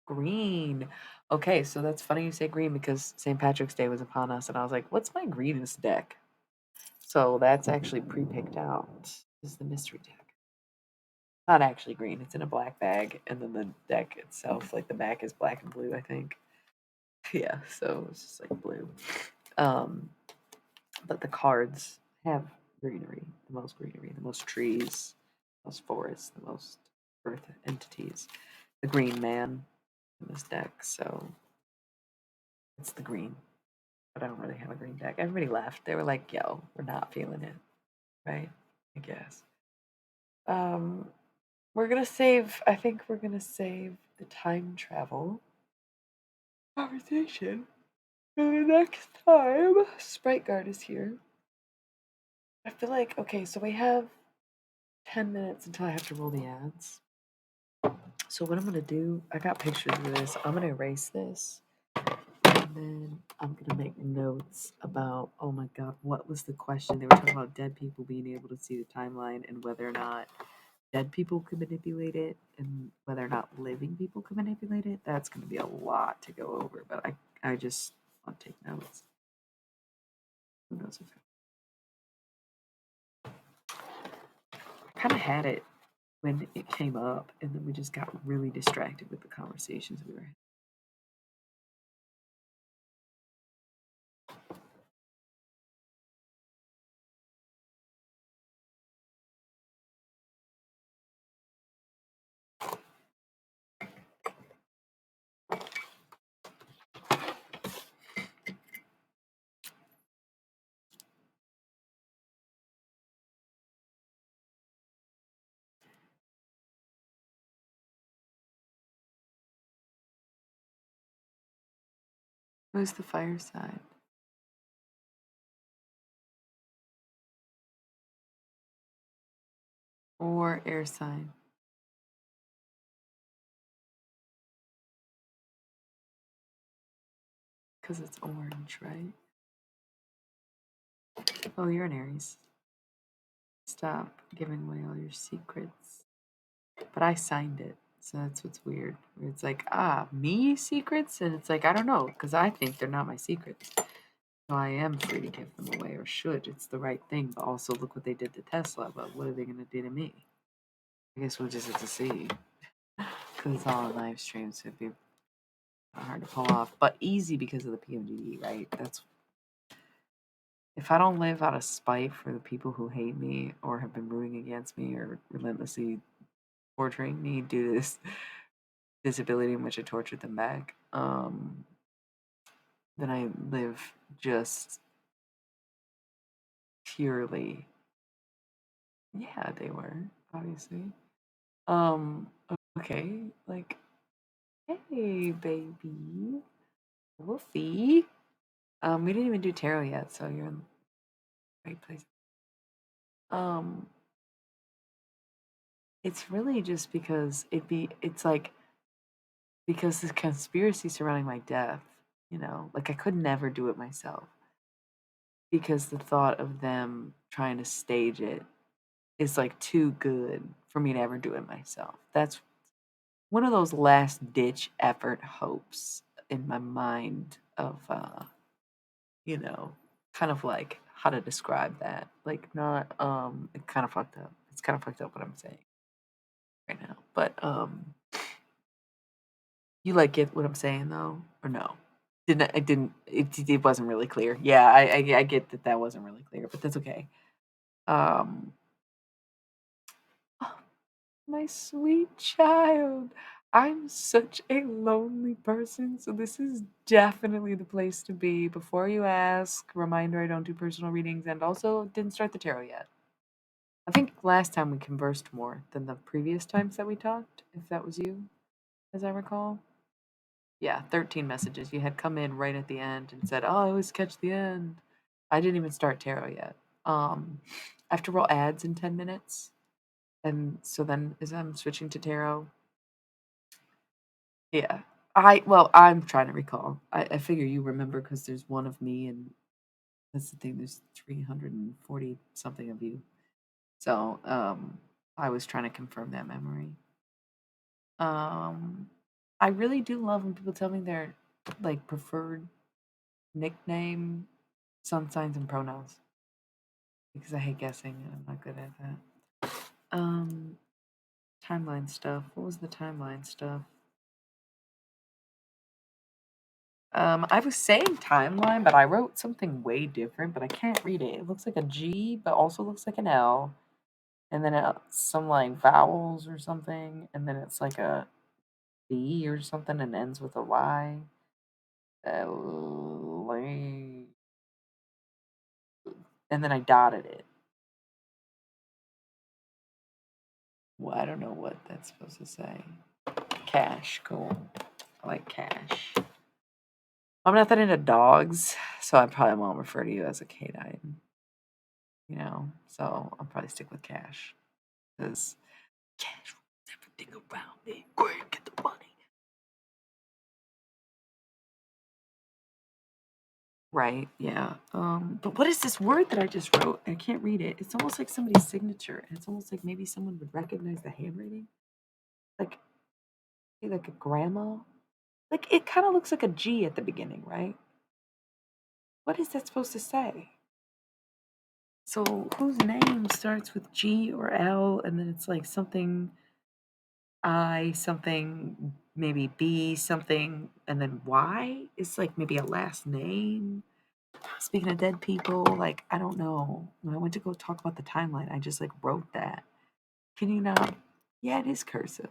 green. Okay, so that's funny you say green because St. Patrick's Day was upon us, and I was like, what's my greenest deck? So that's actually pre-picked out. This is the mystery deck. Not actually green, it's in a black bag, and then the deck itself, like the back is black and blue, I think. Yeah, so it's just like blue. But the cards have greenery, the most trees, the most forests, the most earth entities. The green man in this deck, so it's the green. But I don't really have a green deck. Everybody left. They were like, yo, we're not feeling it. Right? I guess. Um we're gonna save I think we're gonna save the time travel conversation for the next time. Sprite Guard is here. I feel like okay, so we have 10 minutes until I have to roll the ads. So what I'm gonna do, I got pictures of this. I'm gonna erase this, and then I'm gonna make notes about. Oh my god, what was the question? They were talking about dead people being able to see the timeline and whether or not dead people could manipulate it, and whether or not living people could manipulate it. That's gonna be a lot to go over, but I just want to take notes. Who knows if I kind of had it when it came up, and then we just got really distracted with the conversations we were having. Who's the fireside? Or air sign? Because it's orange, right? Oh, you're an Aries. Stop giving away all your secrets. But I signed it, so that's what's weird. Where it's like, me secrets? And it's like, I don't know, because I think they're not my secrets. So I am free to give them away, or should. It's the right thing. But also, look what they did to Tesla. But what are they going to do to me? I guess we'll just have to see. Because it's all on live stream, so it'd be hard to pull off. But easy because of the PMDD, right? That's if I don't live out of spite for the people who hate me or have been rooting against me or relentlessly torturing me due to this disability in which I tortured them back, then I live just purely. Yeah, they were obviously. Um, okay, like, hey, baby, Wolfie. We didn't even do tarot yet, so you're in the right place. Um, it's really just because it's like because the conspiracy surrounding my death, like I could never do it myself because the thought of them trying to stage it is like too good for me to ever do it myself. That's one of those last ditch effort hopes in my mind of you know, kind of like how to describe that. Like not it kind of fucked up. It's kind of fucked up what I'm saying right now. But you like get what I'm saying though, or no? It wasn't really clear. Yeah, I get that that wasn't really clear, but that's okay. Um, oh, my sweet child. I'm such a lonely person, so this is definitely the place to be. Before you ask, reminder I don't do personal readings and also didn't start the tarot yet. I think last time we conversed more than the previous times that we talked, if that was you, as I recall. Yeah, 13 messages. You had come in right at the end and said, "Oh, I always catch the end." I didn't even start tarot yet. I have to roll ads in 10 minutes. And so then as I'm switching to tarot, yeah. I'm trying to recall. I figure you remember because there's one of me and that's the thing, there's 340 something of you. So I was trying to confirm that memory. I really do love when people tell me their like preferred nickname, sun signs, and pronouns because I hate guessing and I'm not good at that. Um, Timeline stuff. What was the timeline stuff? I was saying timeline, but I wrote something way different, but I can't read it. It looks like a G, but also looks like an L. And then some like vowels or something, and then it's like a B or something and ends with a Y. And then I dotted it. Well, I don't know what that's supposed to say. Cash, cool. I like cash. I'm not that into dogs, so I probably won't refer to you as a canine. So I'll probably stick with cash because cash rules everything around me. Great, get the money. Right, yeah. But what is this word that I just wrote? I can't read it. It's almost like somebody's signature. And it's almost like maybe someone would recognize the handwriting. Like like a grandma. Like it kind of looks like a G at the beginning, right? What is that supposed to say? So whose name starts with G or L and then it's like something I, something maybe B, something, and then Y is like maybe a last name. Speaking of dead people, like I don't know. When I went to go talk about the timeline, I just like wrote that. Can you not? Yeah, it is cursive.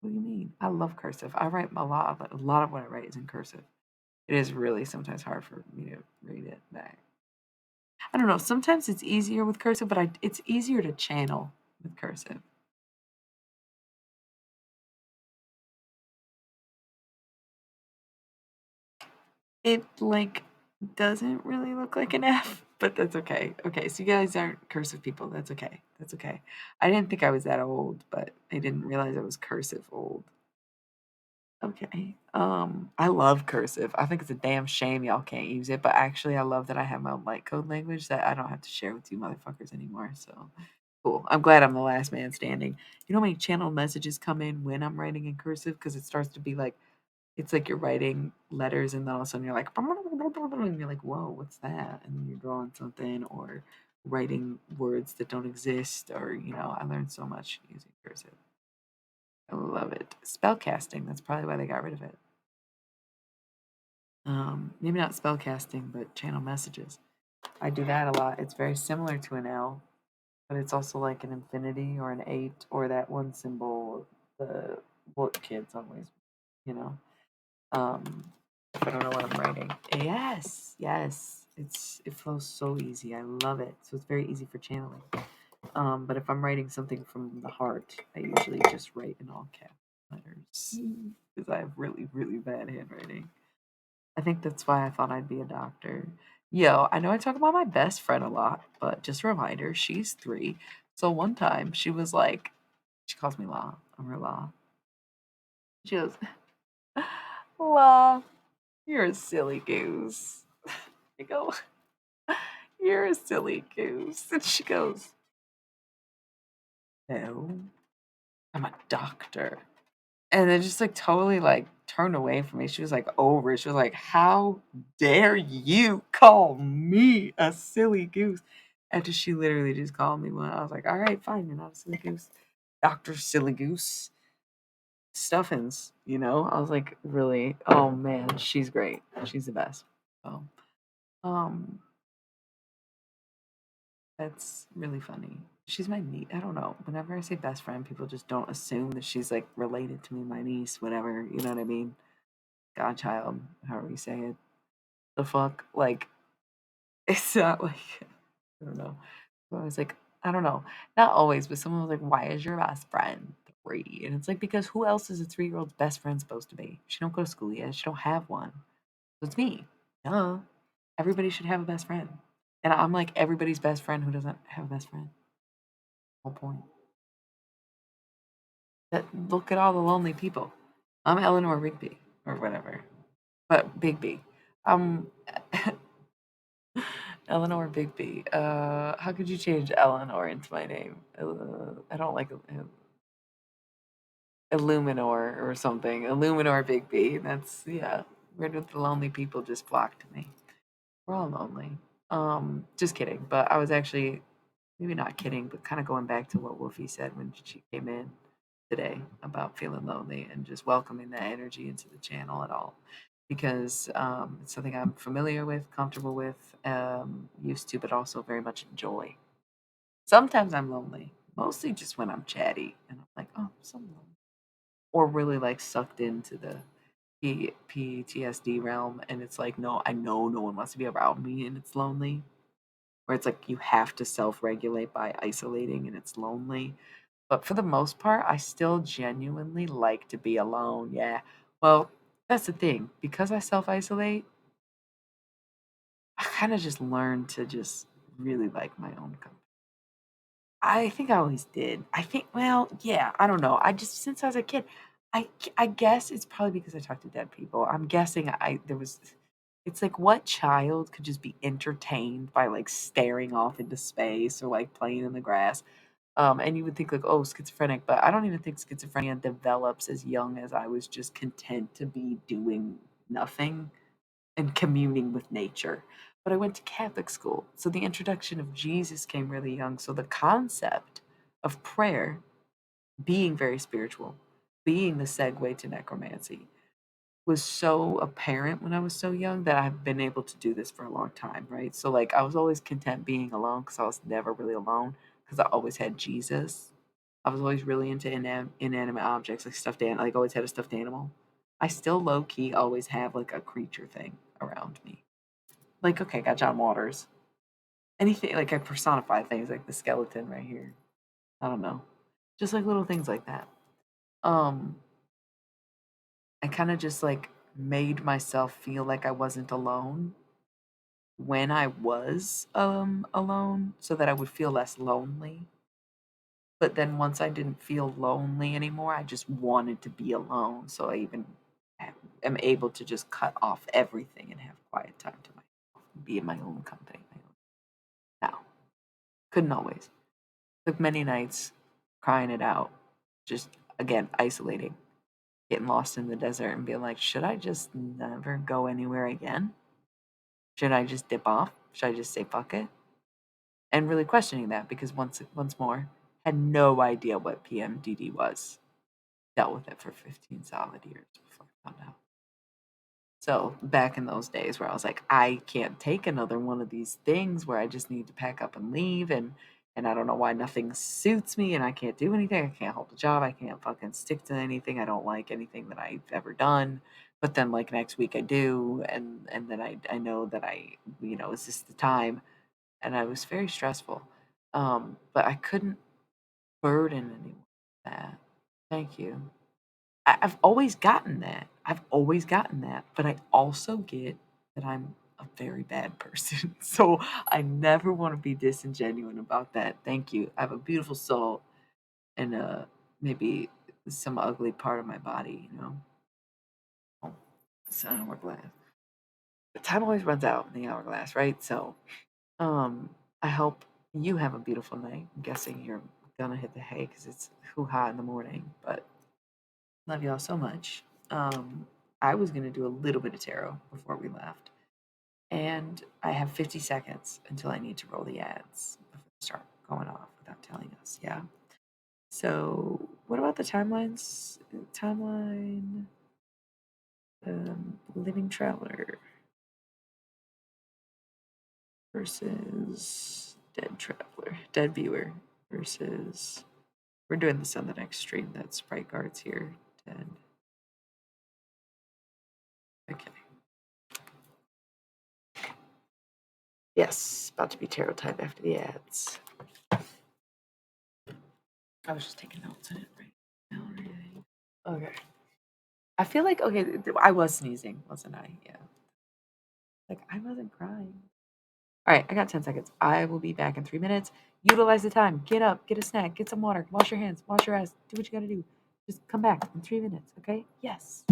What do you mean? I love cursive. I write a lot of what I write is in cursive. It is really sometimes hard for me to read it back. I don't know. Sometimes it's easier with cursive, but it's easier to channel with cursive. It like doesn't really look like an F, but that's okay. Okay, so you guys aren't cursive people. That's okay. That's okay. I didn't think I was that old, but I didn't realize I was cursive old. Okay. I love cursive. I think it's a damn shame y'all can't use it, but actually I love that I have my own light code language that I don't have to share with you motherfuckers anymore. So cool. I'm glad I'm the last man standing. You know how many channel messages come in when I'm writing in cursive? Because it starts to be like it's like you're writing letters and then all of a sudden you're like and you're like, whoa, what's that? And then you're drawing something or writing words that don't exist or I learned so much using cursive. I love it. Spell casting, that's probably why they got rid of it. Maybe not spell casting, but channel messages. I do that a lot. It's very similar to an L, but it's also like an infinity or an 8 or that one symbol, the what kids always, you know. Um, if I don't know what I'm writing. Yes, yes. It flows so easy. I love it. So it's very easy for channeling. But if I'm writing something from the heart, I usually just write in all cap letters because I have really, really bad handwriting. I think that's why I thought I'd be a doctor. Yo, I know I talk about my best friend a lot, but just a reminder, she's 3. So one time she was like, she calls me La. I'm her La. She goes, La, you're a silly goose. I go, you're a silly goose. And she goes, no, I'm a doctor. And then just like totally like turned away from me. She was like over it. She was like, how dare you call me a silly goose? After she literally just called me one. I was like, all right, fine, you're not a silly goose. Dr. Silly Goose Stuffins, I was like, really? Oh man, she's great. She's the best. So, um, that's really funny. She's my niece. I don't know. Whenever I say best friend, people just don't assume that she's like related to me, my niece, whatever. You know what I mean? Godchild, however you say it. The fuck? Like, it's not like, I don't know. So I was like, I don't know. Not always, but someone was like, why is your best friend 3? And it's like, because who else is a 3-year-old's best friend supposed to be? She don't go to school yet. She don't have one. So it's me. Duh. Everybody should have a best friend. And I'm like everybody's best friend who doesn't have a best friend. Whole point. That look at all the lonely people. I'm Eleanor Rigby or whatever, but Bigby. Um, Eleanor Bigby. How could you change Eleanor into my name? I don't like. Illuminor or something. Illuminor Big B. That's yeah. Where do the lonely people just flock to me? We're all lonely. Just kidding. But I was actually maybe not kidding, but kind of going back to what Wolfie said when she came in today about feeling lonely and just welcoming that energy into the channel at all. Because it's something I'm familiar with, comfortable with, used to, but also very much enjoy. Sometimes I'm lonely, mostly just when I'm chatty and I'm like, oh, I'm so lonely. Or really like sucked into the PTSD realm. And it's like, no, I know no one wants to be around me and it's lonely. Where it's like you have to self regulate by isolating and it's lonely. But for the most part, I still genuinely like to be alone. Yeah. Well, that's the thing. Because I self isolate, I kind of just learned to just really like my own company. I think I always did. I think, well, yeah, I don't know. I just, since I was a kid, I guess it's probably because I talked to dead people. I'm guessing there was, it's like what child could just be entertained by like staring off into space or like playing in the grass? And you would think like, oh, schizophrenic, but I don't even think schizophrenia develops as young as I was just content to be doing nothing and communing with nature. But I went to Catholic school, so the introduction of Jesus came really young. So the concept of prayer being very spiritual, being the segue to necromancy, was so apparent when I was so young that I've been able to do this for a long time, right? So like I was always content being alone because I was never really alone because I always had Jesus. I was always really into inanimate objects like like always had a stuffed animal. I still low key always have like a creature thing around me. Like okay, I got John Waters. Anything like I personify things like the skeleton right here. I don't know. Just like little things like that. Um I kind of just like made myself feel like I wasn't alone when I was alone so that I would feel less lonely. But then once I didn't feel lonely anymore, I just wanted to be alone. So I even am able to just cut off everything and have quiet time to myself, be in my own company. Now, couldn't always. Took many nights crying it out, just again isolating, getting lost in the desert and being like, should I just never go anywhere again? Should I just dip off? Should I just say fuck it? And really questioning that because once more, had no idea what PMDD was. Dealt with it for 15 solid years before I found out. So back in those days where I was like, I can't take another one of these things where I just need to pack up and leave and I don't know why nothing suits me and I can't do anything. I can't hold a job. I can't fucking stick to anything. I don't like anything that I've ever done. But then like next week I do and then I know that is this the time? And I was very stressful. But I couldn't burden anyone with that. Thank you. I've always gotten that. I've always gotten that, but I also get that I'm a very bad person. So I never want to be disingenuous about that. Thank you. I have a beautiful soul and maybe some ugly part of my body. Oh, it's an hourglass. The time always runs out in the hourglass, right? So I hope you have a beautiful night. I'm guessing you're gonna hit the hay because it's hoo ha in the morning, but love y'all so much. I was going to do a little bit of tarot before we left. And I have 50 seconds until I need to roll the ads before they start going off without telling us. Yeah. So, what about the timelines? Timeline Living Traveler versus Dead Traveler, Dead Viewer versus. We're doing this on the next stream. That Sprite Guard's here. Dead. Okay. Yes, about to be tarot time after the ads. I was just taking notes on it right now. Okay. I feel like okay, I was sneezing, wasn't I? Yeah. Like I wasn't crying. All right, I got 10 seconds. I will be back in 3 minutes. Utilize the time. Get up, get a snack, get some water, wash your hands, wash your ass, do what you gotta do. Just come back in 3 minutes, okay? Yes.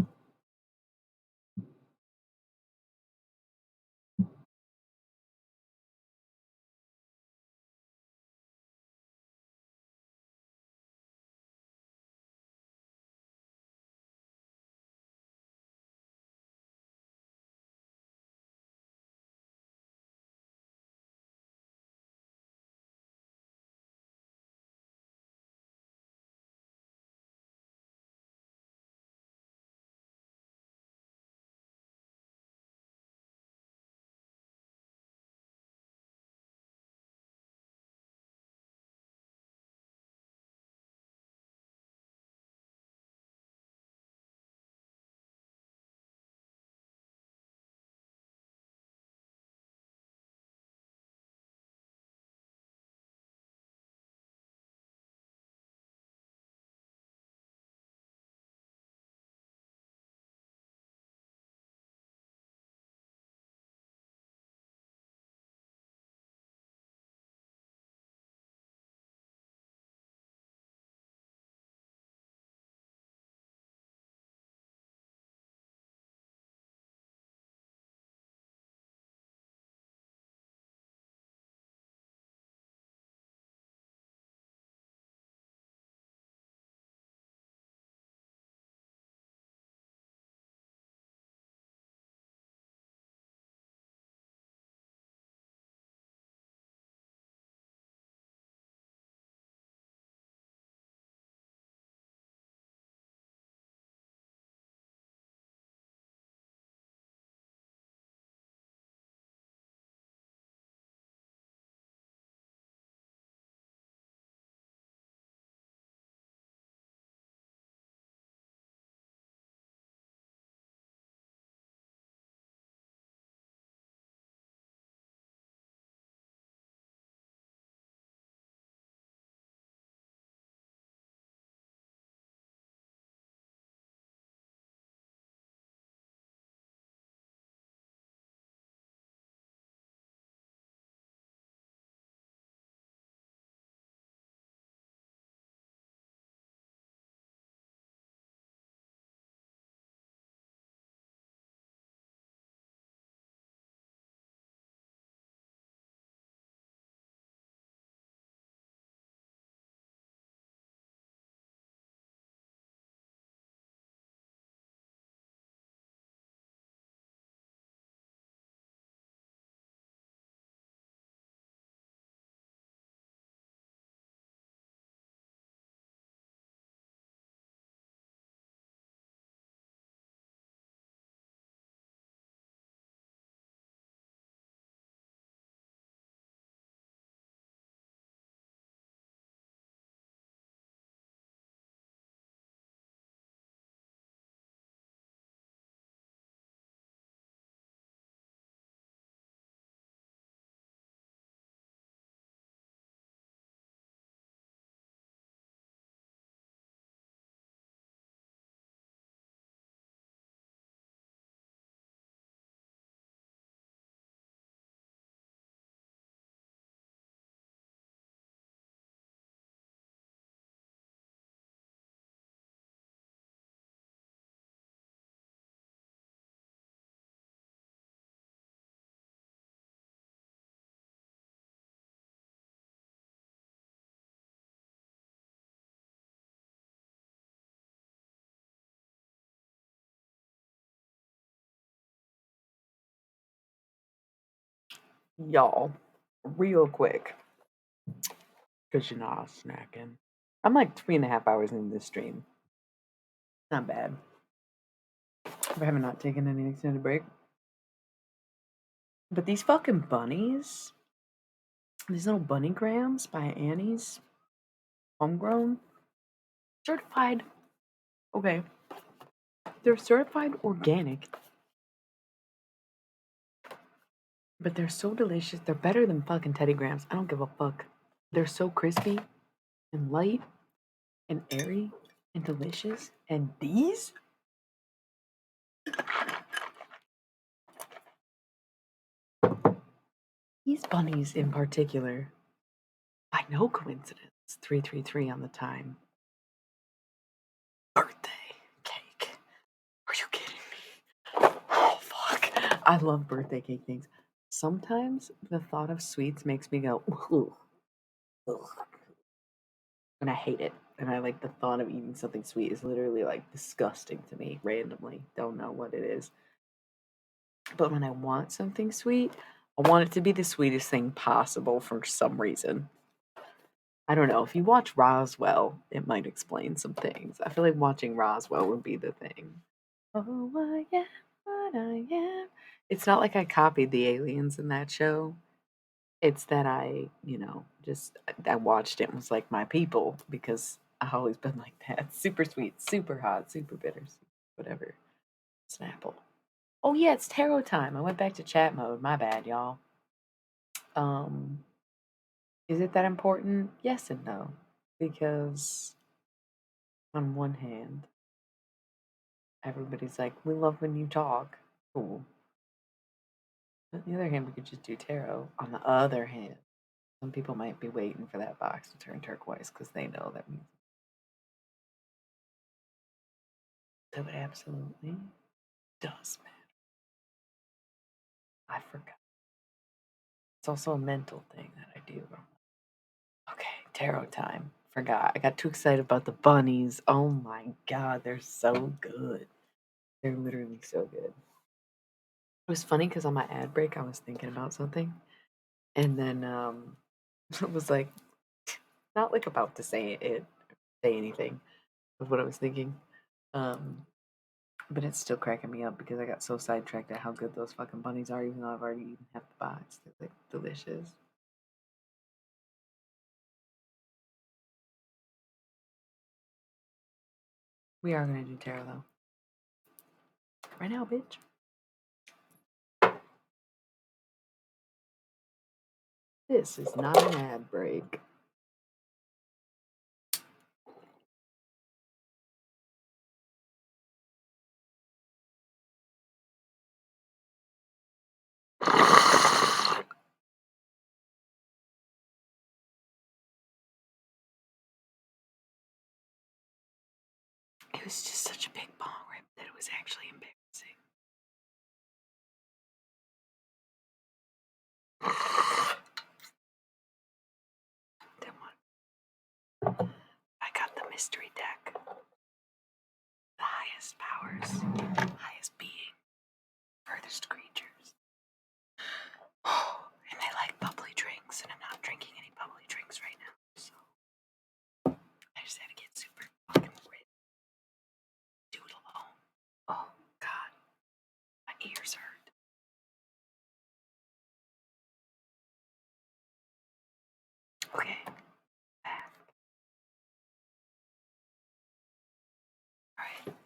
Y'all, real quick, because you know I was snacking. I'm like 3.5 hours into this stream. Not bad. I haven't not taken any extended break. But these fucking bunnies, these little bunny grams by Annie's, homegrown, certified. Okay, they're certified organic, but they're so delicious. They're better than fucking Teddy Grahams. I don't give a fuck. They're so crispy and light and airy and delicious. And these? These bunnies in particular, by no coincidence, 333 on the time. Birthday cake. Are you kidding me? Oh, fuck. I love birthday cake things. Sometimes the thought of sweets makes me go, ugh, ugh. And I hate it. And I like the thought of eating something sweet is literally like disgusting to me randomly. Don't know what it is. But when I want something sweet, I want it to be the sweetest thing possible for some reason. I don't know. If you watch Roswell, it might explain some things. I feel like watching Roswell would be the thing. Oh, I am what I am. It's not like I copied the aliens in that show. It's that I, just I watched it and was like my people because I've always been like that. Super sweet, super hot, super bitter, whatever. Snapple. Oh yeah, it's tarot time. I went back to chat mode. My bad, y'all. Um, is it that important? Yes and no. Because on one hand, everybody's like, we love when you talk. Cool. On the other hand, we could just do tarot. On the other hand, some people might be waiting for that box to turn turquoise because they know that means. So it absolutely does matter. I forgot. It's also a mental thing that I do. Okay, tarot time. Forgot. I got too excited about the bunnies. Oh my god, they're so good. They're literally so good. It was funny because on my ad break, I was thinking about something, and then it was like, not like about to say anything of what I was thinking. But it's still cracking me up because I got so sidetracked at how good those fucking bunnies are, even though I've already eaten half the box. They're like delicious. We are gonna do tarot though. Right now, bitch. This is not an ad break. It was just such a big bong rip that it was actually embarrassing. I got the mystery deck. The highest powers, highest being, furthest creatures. And I like bubbly drinks, and I'm not drinking any bubbly drinks right now, so I just had to get super fucking rid. Do it alone. Oh god, my ears hurt. Okay, back. Alright.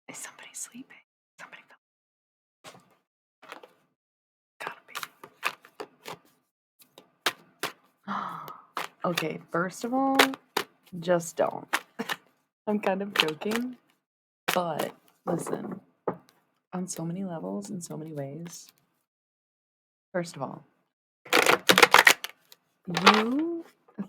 Is somebody sleeping? Somebody fell. Gotta be. Okay, first of all, just don't. I'm kind of joking, but listen, on so many levels, in so many ways. First of all,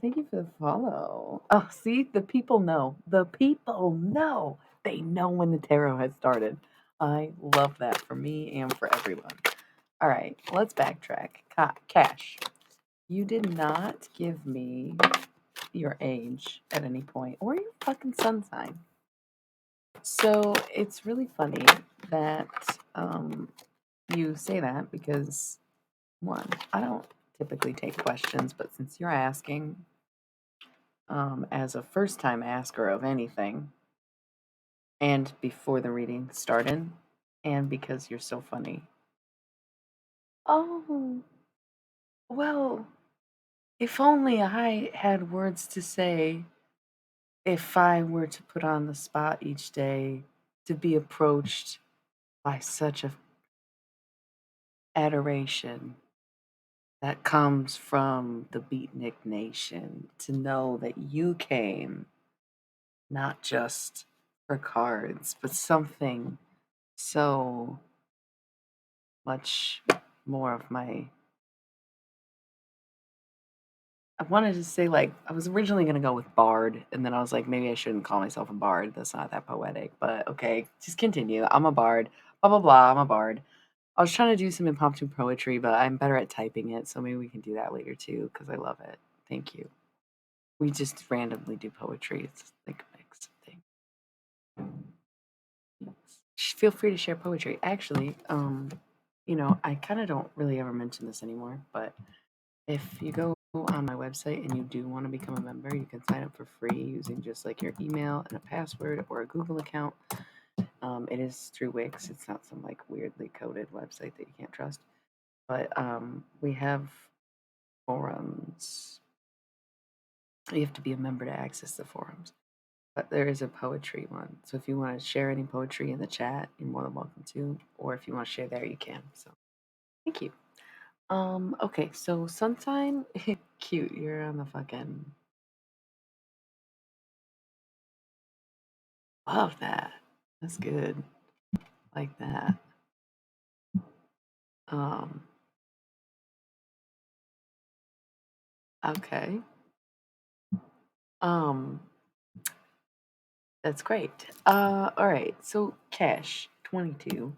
thank you for the follow. Oh, see, the people know. The people know. They know when the tarot has started. I love that for me and for everyone. All right, let's backtrack. Cash, you did not give me your age at any point or your fucking sun sign. So it's really funny that you say that because one, I don't typically take questions, but since you're asking, as a first time asker of anything, and before the reading started, and because you're so funny. Oh, well, if only I had words to say if I were to put on the spot each day to be approached by such a adoration that comes from the Beatnik Nation, to know that you came not just for cards, but something so much more of my. I wanted to say, like, I was originally going to go with bard, and then I was like, maybe I shouldn't call myself a bard. That's not that poetic, but okay, just continue. I'm a bard. Blah, blah, blah. I'm a bard. I was trying to do some impromptu poetry, but I'm better at typing it, so maybe we can do that later too, because I love it. Thank you. We just randomly do poetry. It's like a mix of things. Feel free to share poetry. Actually, I kind of don't really ever mention this anymore, but if you go on my website and you do want to become a member, you can sign up for free using just like your email and a password or a Google account. It is through Wix. It's not some like weirdly coded website that you can't trust. But we have forums. You have to be a member to access the forums. But there is a poetry one. So if you want to share any poetry in the chat, you're more than welcome to. Or if you want to share there, you can. So thank you. Okay, so Sunshine, cute. You're on the fucking. Love that. That's good. Like that. Um, okay. Um, that's great. All right. So Cash, 22.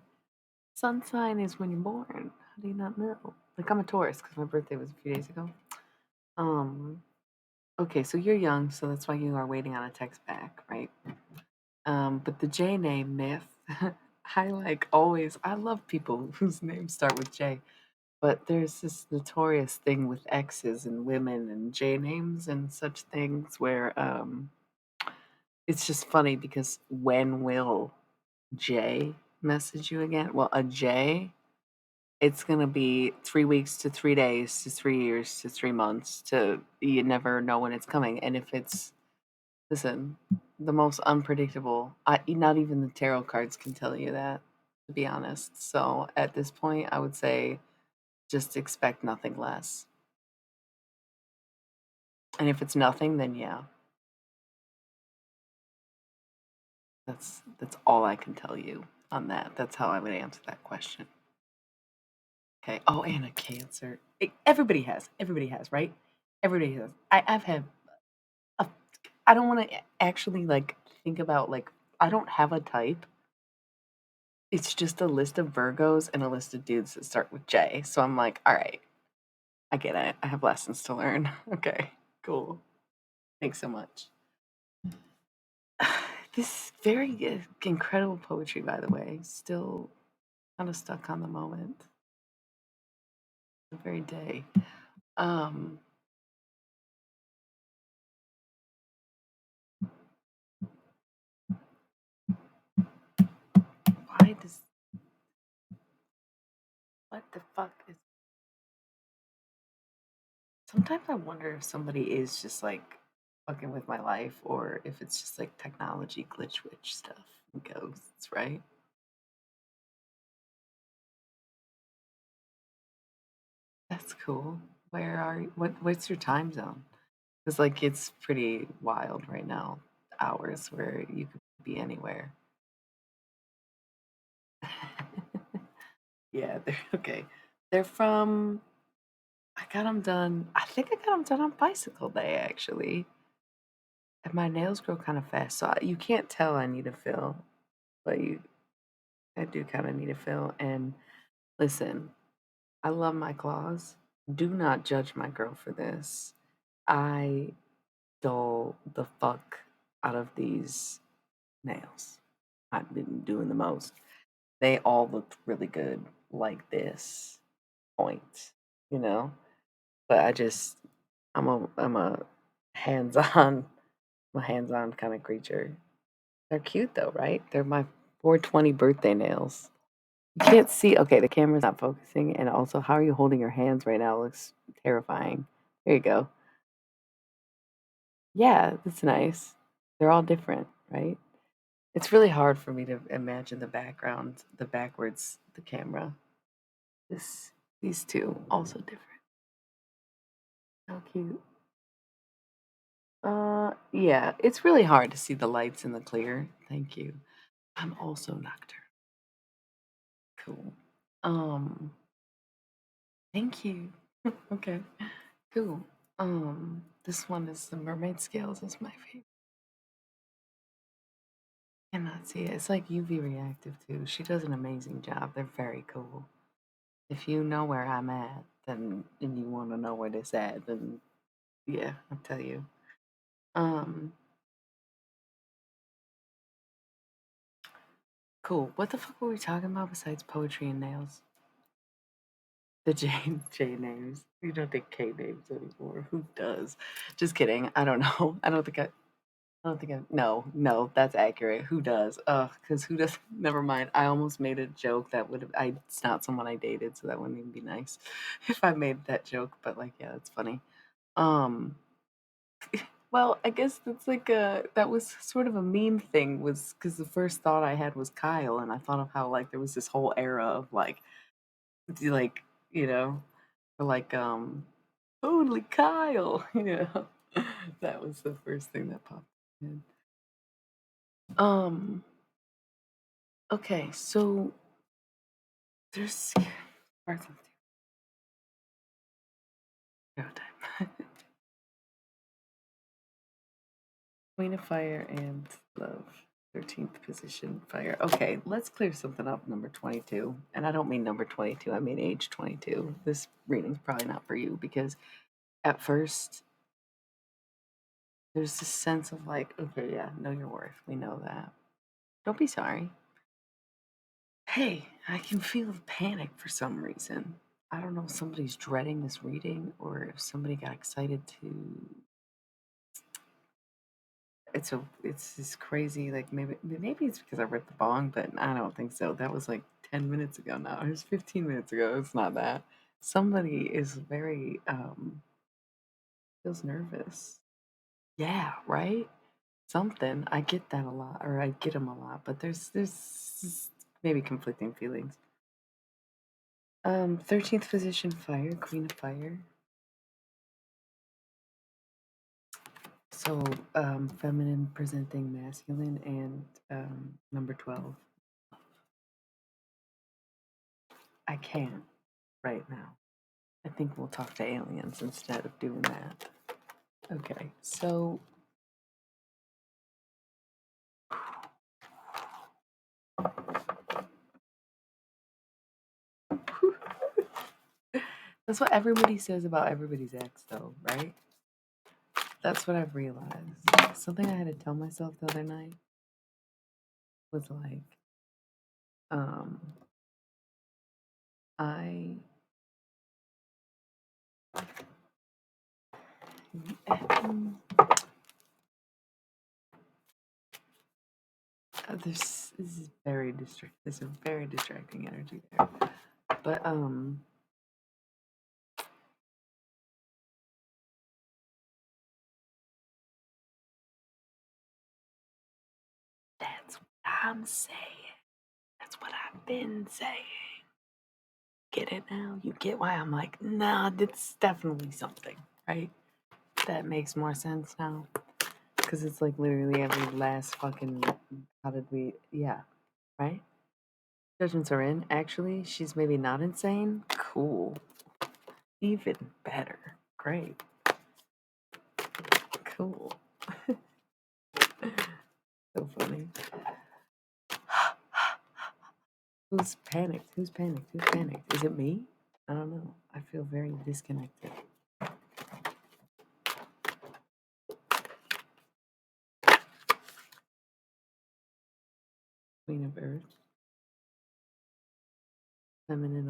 Sun sign is when you're born. How do you not know? Like I'm a Taurus because my birthday was a few days ago. Um, okay, so you're young, so that's why you are waiting on a text back, right? But the J name myth, I like always. I love people whose names start with J. But there's this notorious thing with X's and women and J names and such things where it's just funny because when will J message you again? Well, a J, it's gonna be 3 weeks to 3 days to 3 years to 3 months to you never know when it's coming. And if it's listen, the most unpredictable, not even the tarot cards can tell you that, to be honest. So at this point, I would say just expect nothing less. And if it's nothing, then yeah, that's all I can tell you on that. That's how I would answer that question. Okay. Oh, and a Cancer. Everybody has. Everybody has, right? Everybody has. I've had. A, I don't want to actually like think about like I don't have a type. It's just a list of Virgos and a list of dudes that start with J. So I'm like, all right, I get it. I have lessons to learn. Okay, cool. Thanks so much. This very incredible poetry, by the way. Still kind of stuck on the moment, the very day. Um, why does what the fuck is? Sometimes I wonder if somebody is just like fucking with my life, or if it's just like technology glitch witch stuff and ghosts, right? That's cool. Where are you? What's your time zone? Because like it's pretty wild right now. Hours where you could be anywhere. Yeah, they're okay. They're from. I got them done. I think I got them done on bicycle day actually. And my nails grow kind of fast, so you can't tell I need a fill, but I do kind of need a fill. And listen, I love my claws. Do not judge my girl for this. I dull the fuck out of these nails. I've been doing the most. They all looked really good like this point, you know? But I'm a hands-on I'm a hands-on kind of creature. They're cute though, right? They're my 420 birthday nails. You can't see. Okay, the camera's not focusing. And also, how are you holding your hands right now? It looks terrifying. There you go. Yeah, that's nice. They're all different, right? It's really hard for me to imagine the background, the backwards, the camera. This, these two, also different. How cute. Yeah, it's really hard to see the lights in the clear. Thank you. I'm also nocturnal. Cool. Um, thank you. Okay, cool. This one is the mermaid scales is my favorite. Cannot see it. It's like UV reactive too. She does an amazing job. They're very cool. If you know where I'm at, then and you want to know where this at, then yeah, I'll tell you. Um, cool. What the fuck were we talking about besides poetry and nails? The J names. You don't think K names anymore. Who does? Just kidding. I don't know. No, that's accurate. Who does? Because who does? Never mind. I almost made a joke that would have. It's not someone I dated, so that wouldn't even be nice if I made that joke. But like, yeah, that's funny. Um, well, I guess that's like that was sort of a meme thing. Was because the first thought I had was Kyle, and I thought of how like there was this whole era of like you know, like totally Kyle, that was the first thing that popped in. Um, okay, so there's parts of time. Queen of Fire and Love. 13th position, Fire. Okay, let's clear something up, number 22. And I don't mean number 22, I mean age 22. This reading's probably not for you because at first there's this sense of like, okay, yeah, know your worth. We know that. Don't be sorry. Hey, I can feel the panic for some reason. I don't know if somebody's dreading this reading or if somebody got excited to. It's this crazy like maybe it's because I read the bong, but I don't think so. That was like 10 minutes ago now. It was 15 minutes ago. It's not that. Somebody is very feels nervous. Yeah, right. Something I get that a lot, or I get them a lot, but there's maybe conflicting feelings. 13th position, Fire, Queen of Fire. So, feminine presenting masculine and number 12. I can't right now. I think we'll talk to aliens instead of doing that. Okay, so. That's what everybody says about everybody's ex, though, right? That's what I've realized. Something I had to tell myself the other night was like, um, I. This is very There's a very distracting energy there, but that's what I'm saying. That's what I've been saying. Get it now? You get why I'm like, nah, that's definitely something, right? That makes more sense now. Because it's like literally every last fucking. How did we. Yeah, right? Judgments are in. Actually, she's maybe not insane. Cool. Even better. Great. Cool. So funny. Who's panicked? Who's panicked? Who's panicked? Is it me? I don't know. I feel very disconnected.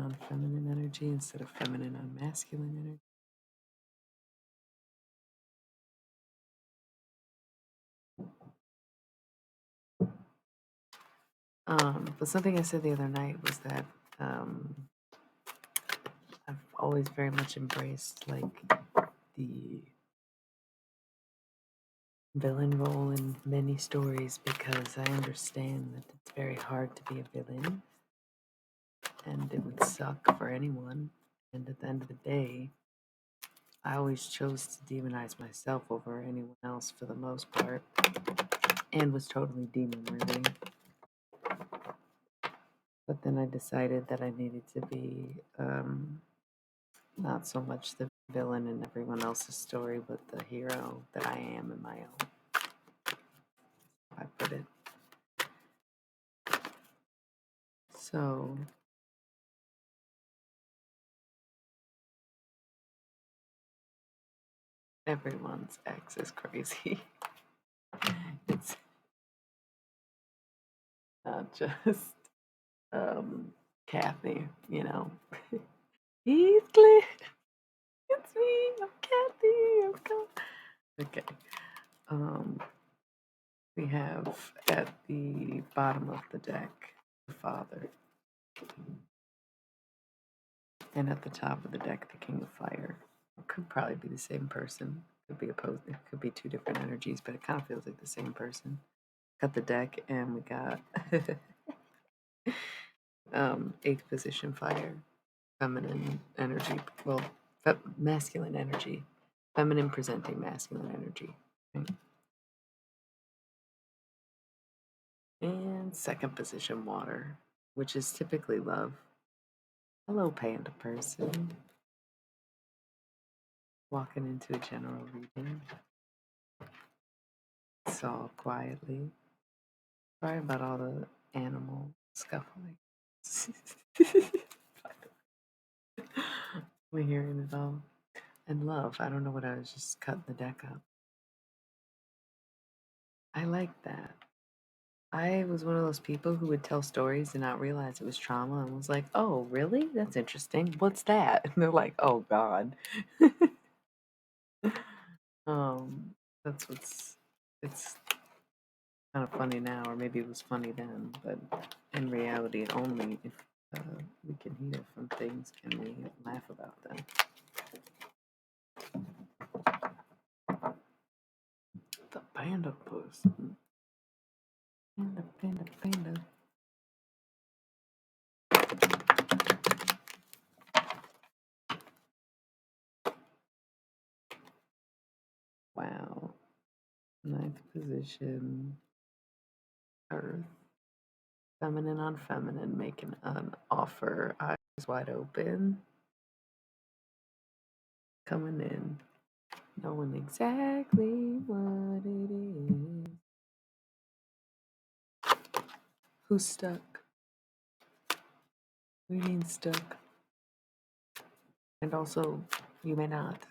on feminine energy instead of feminine on masculine energy. But something I said the other night was that I've always very much embraced like the villain role in many stories because I understand that it's very hard to be a villain and it would suck for anyone. And at the end of the day, I always chose to demonize myself over anyone else for the most part and was totally demon worthy. But then I decided that I needed to be not so much the villain in everyone else's story, but the hero that I am in my own. I put it. So everyone's ex is crazy. It's not just Kathy, you know. Heathcliff, it's me, I'm Kathy, I'm coming. Okay. We have at the bottom of the deck the Father, and at the top of the deck the King of Fire. It could probably be the same person. Could be opposed. It could be two different energies, but it kind of feels like the same person. Got the deck, and we got eighth position Fire, feminine energy. Well, masculine energy, feminine presenting masculine energy. Right? And second position Water, which is typically love. Hello, panda person. Walking into a general reading. Saw quietly. Sorry about all the animal scuffling. We're hearing it all. And love. I don't know what I was just cutting the deck up. I like that. I was one of those people who would tell stories and not realize it was trauma and was like, oh, really? That's interesting. What's that? And they're like, oh, God. That's it's kind of funny now, or maybe it was funny then, but in reality, only if we can heal from things can we laugh about them. The panda person. Panda. Wow. Ninth position. Earth. Feminine on feminine, making an offer, eyes wide open. Coming in, knowing exactly what it is. Who's stuck? We mean stuck. And also, you may not.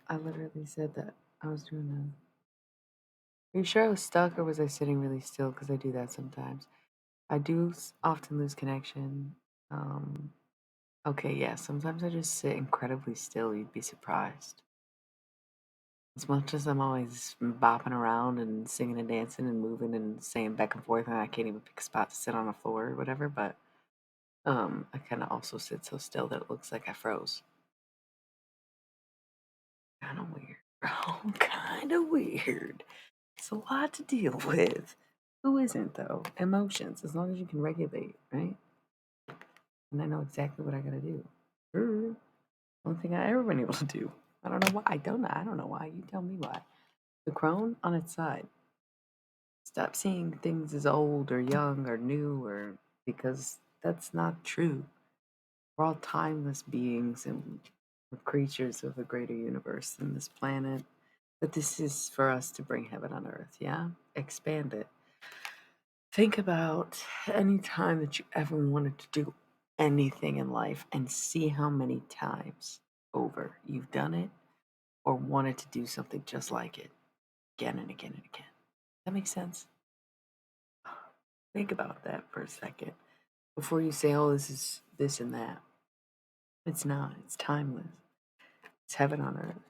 I literally said that I was doing that. Are you sure I was stuck or was I sitting really still? Because I do that sometimes. I do often lose connection. Okay, yeah, sometimes I just sit incredibly still. You'd be surprised. As much as I'm always bopping around and singing and dancing and moving and saying back and forth, and I can't even pick a spot to sit on the floor or whatever, but I kind of also sit so still that it looks like I froze. Kind of weird, bro. Kind of weird. It's a lot to deal with. Who isn't, though? Emotions, as long as you can regulate, right? And I know exactly what I gotta do. One thing I ever been able to do. I don't know why. I don't know why. You tell me why. The crone on its side. Stop seeing things as old or young or new or because that's not true. We're all timeless beings and we're creatures of a greater universe than this planet. But this is for us to bring heaven on earth, yeah? Expand it. Think about any time that you ever wanted to do anything in life and see how many times over you've done it or wanted to do something just like it again and again and again. That makes sense? Think about that for a second. before you say, oh, this is this and that. It's not. It's timeless. It's heaven on earth,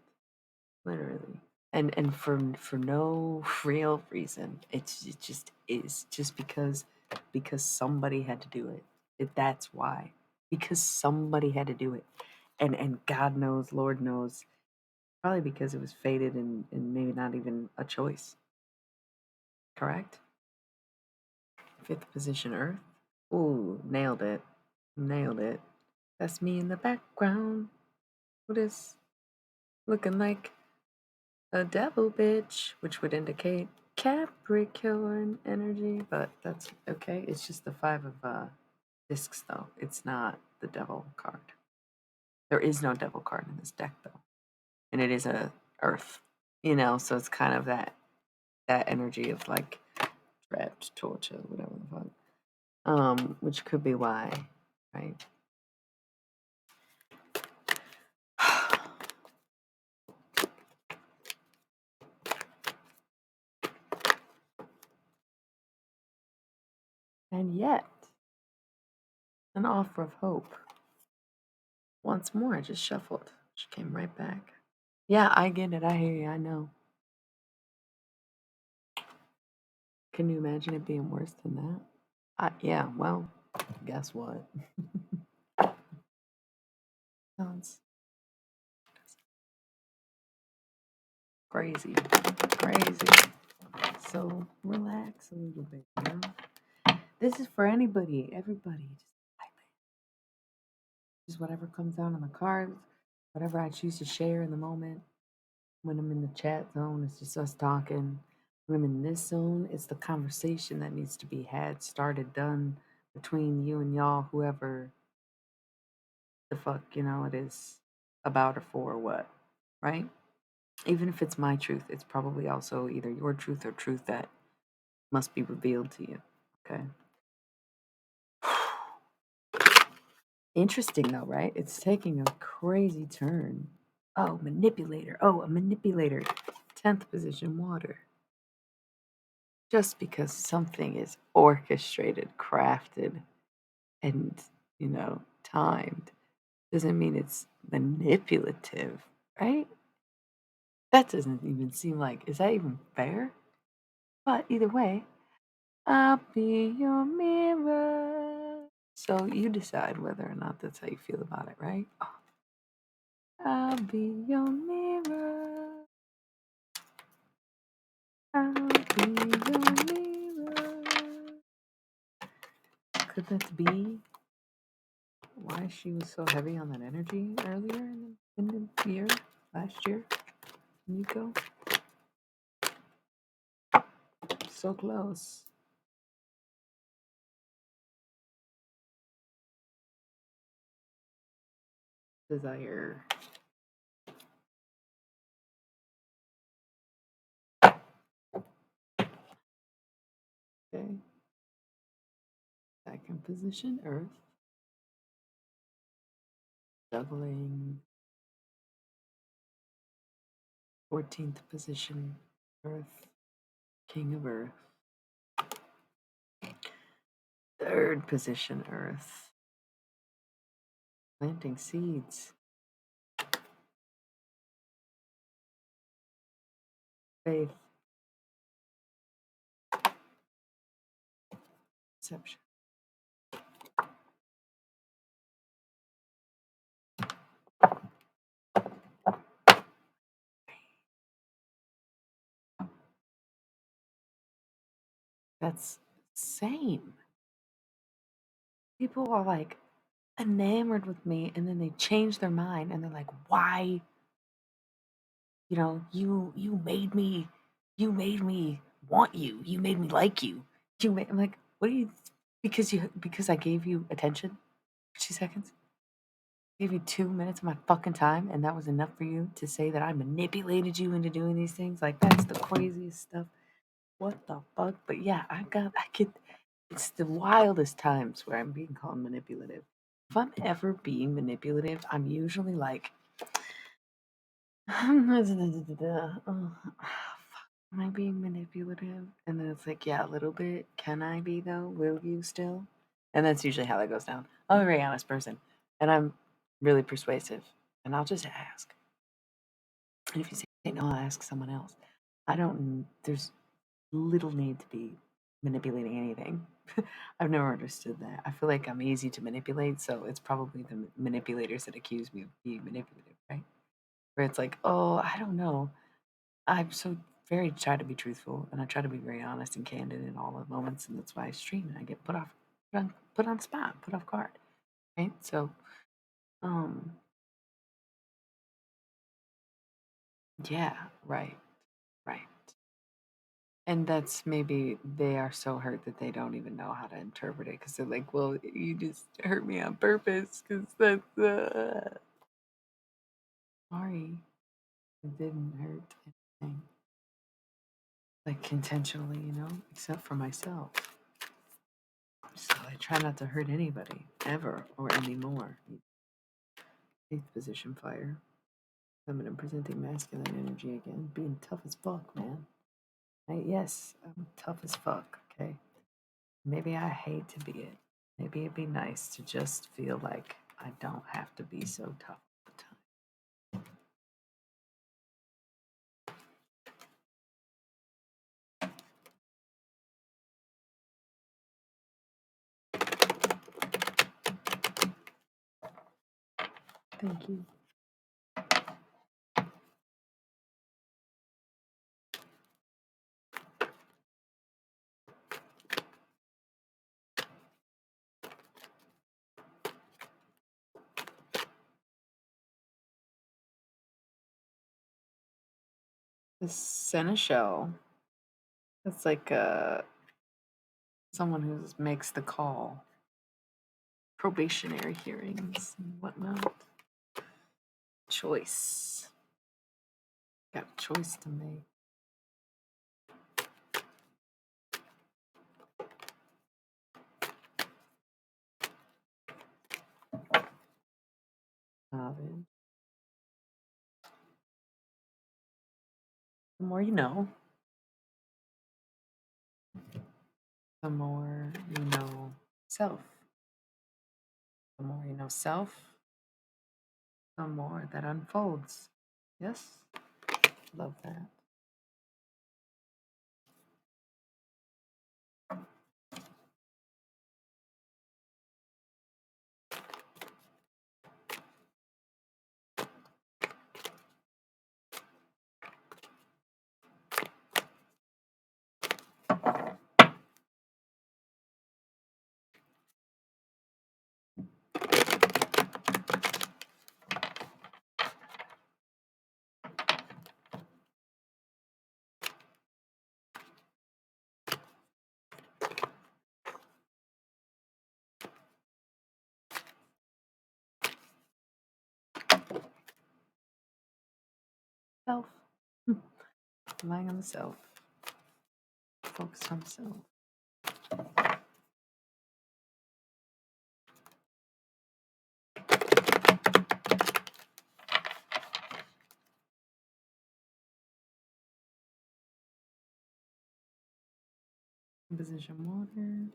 literally. And for no real reason. It just is. Just because somebody had to do it. That's why. Because somebody had to do it. And God knows, Lord knows, probably because it was fated and maybe not even a choice. Correct? Fifth position Earth. Ooh, nailed it. Nailed it. That's me in the background. What is looking like a devil bitch, which would indicate Capricorn energy, but that's okay. It's just the five of discs, though. It's not the devil card. There is no devil card in this deck, though, and it is a Earth. So it's kind of that energy of like trapped, torture, whatever the fuck. Which could be why, right? And yet, an offer of hope. Once more, I just shuffled. She came right back. Yeah, I get it. I hear you. I know. Can you imagine it being worse than that? Yeah, well, guess what? Sounds crazy. Crazy. So relax a little bit, This is for anybody, everybody. Just whatever comes out on the cards, whatever I choose to share in the moment. When I'm in the chat zone, it's just us talking. When I'm in this zone, it's the conversation that needs to be had, started, done between you and y'all, whoever the fuck, it is about or for or what, right? Even if it's my truth, it's probably also either your truth or truth that must be revealed to you, okay? Interesting though, right? It's taking a crazy turn. Oh, manipulator. Oh, a manipulator. 10th position, water. Just because something is orchestrated, crafted, and, timed doesn't mean it's manipulative, right? That doesn't even seem like, is that even fair? But either way, I'll be your mirror. So you decide whether or not that's how you feel about it, right? Oh. I'll be your mirror. I'll be your mirror. Could that be why she was so heavy on that energy earlier in the year, last year? Nico? So close. Desire. Okay. Second position, Earth. Doubling. 14th position, Earth. King of Earth. Third position, Earth. Planting seeds. Faith. Perception. That's insane. People are like enamored with me and then they change their mind and they're like, why? You made me want you. You made me like you. I'm like, what are you because I gave you attention for 2 seconds? I gave you 2 minutes of my fucking time and that was enough for you to say that I manipulated you into doing these things? Like that's the craziest stuff. What the fuck? But yeah, it's the wildest times where I'm being called manipulative. If I'm ever being manipulative, I'm usually like, oh, am I being manipulative? And then it's like, yeah, a little bit. Can I be though? Will you still? And that's usually how that goes down. I'm a very honest person, and I'm really persuasive, and I'll just ask. And if you say no, I'll ask someone else. There's little need to be manipulating anything. I've never understood that. I feel like I'm easy to manipulate, so it's probably the manipulators that accuse me of being manipulative, right? Where it's like, oh, I don't know. I'm so very try to be truthful, and I try to be very honest and candid in all the moments, and that's why I stream and I get put on spot, put off guard, right? So, um, yeah, right, right. And that's maybe they are so hurt that they don't even know how to interpret it because they're like, well, you just hurt me on purpose because that's, sorry, it didn't hurt anything. Like intentionally, except for myself. So I try not to hurt anybody, ever or anymore. Eighth position fire. Feminine presenting masculine energy again. Being tough as fuck, man. Yes, I'm tough as fuck, okay? Maybe I hate to be it. Maybe it'd be nice to just feel like I don't have to be so tough all the time. Thank you. The seneschal. That's like someone who makes the call. Probationary hearings and whatnot. Choice. Got a choice to make. The more you know. The more you know self. The more you know self, the more that unfolds. Yes? Love that. Self. Relying on the self. Focus on self. Position water.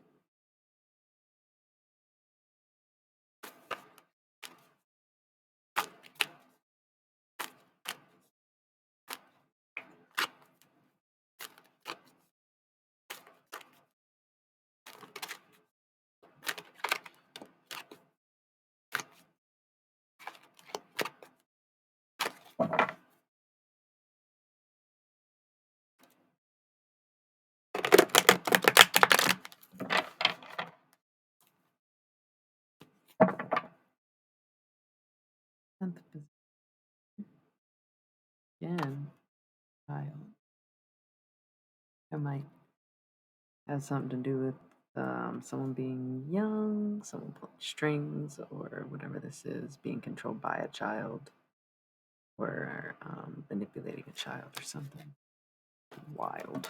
Again, child. It might have something to do with someone being young, someone pulling strings, or whatever this is, being controlled by a child, or manipulating a child or something. Wild.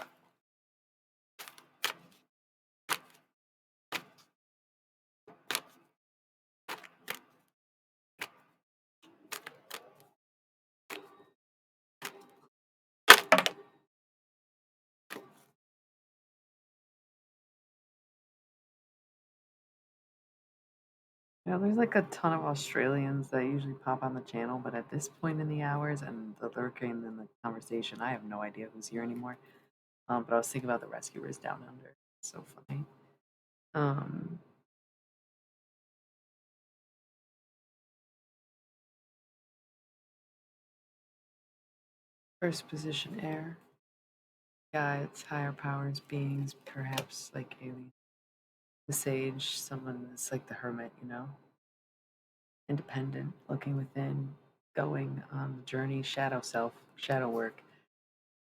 You know, there's like a ton of Australians that usually pop on the channel, but at this point in the hours and the lurking and the conversation, I have no idea who's here anymore. But I was thinking about the rescuers down under. So funny. Um, First position air. Guides, higher powers, beings, perhaps like aliens. The sage, someone that's like the hermit, you know? Independent, looking within, going on the journey, shadow self, shadow work.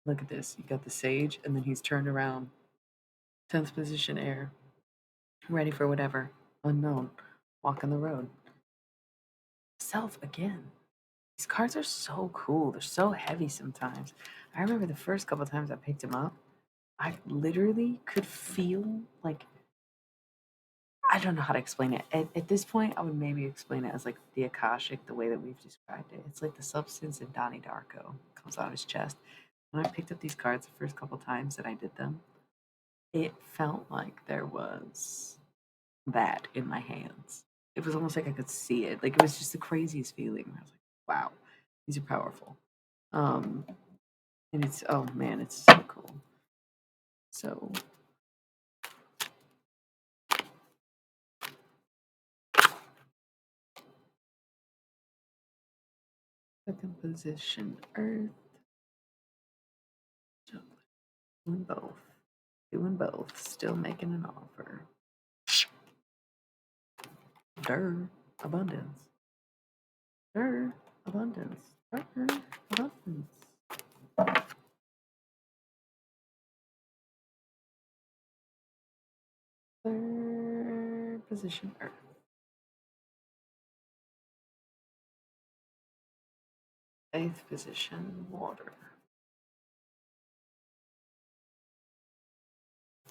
Look at this. You got the sage, and then he's turned around. 10th position air. Ready for whatever. Unknown. Walking the road. Self again. These cards are so cool. They're so heavy sometimes. I remember the first couple times I picked them up, I literally could feel like I don't know how to explain it. At this point, I would maybe explain it as like the Akashic, the way that we've described it. It's like the substance in Donnie Darko comes out of his chest. When I picked up these cards the first couple times that I did them, it felt like there was that in my hands. It was almost like I could see it. Like it was just the craziest feeling. I was like, wow, these are powerful. Um, and it's oh man, it's so cool. So second position, Earth. Doing both. Doing both. Still making an offer. Durr. Abundance. Durr. Abundance. Durr. Abundance. Third position, Earth. Eighth position, Water.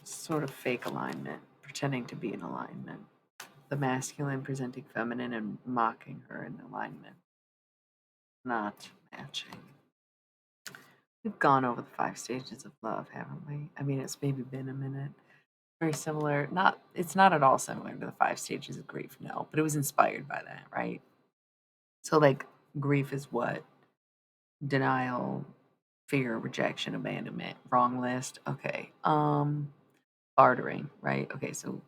Sort of fake alignment, pretending to be in alignment. The masculine presenting feminine and mocking her in alignment. Not matching. We've gone over the 5 stages of love, haven't we? I mean, it's maybe been a minute. Very similar. Not it's not at all similar to the 5 stages of grief, no, but it was inspired by that, right? So like grief is what? Denial, fear, rejection, abandonment, wrong list. Okay. Bartering, right? Okay, so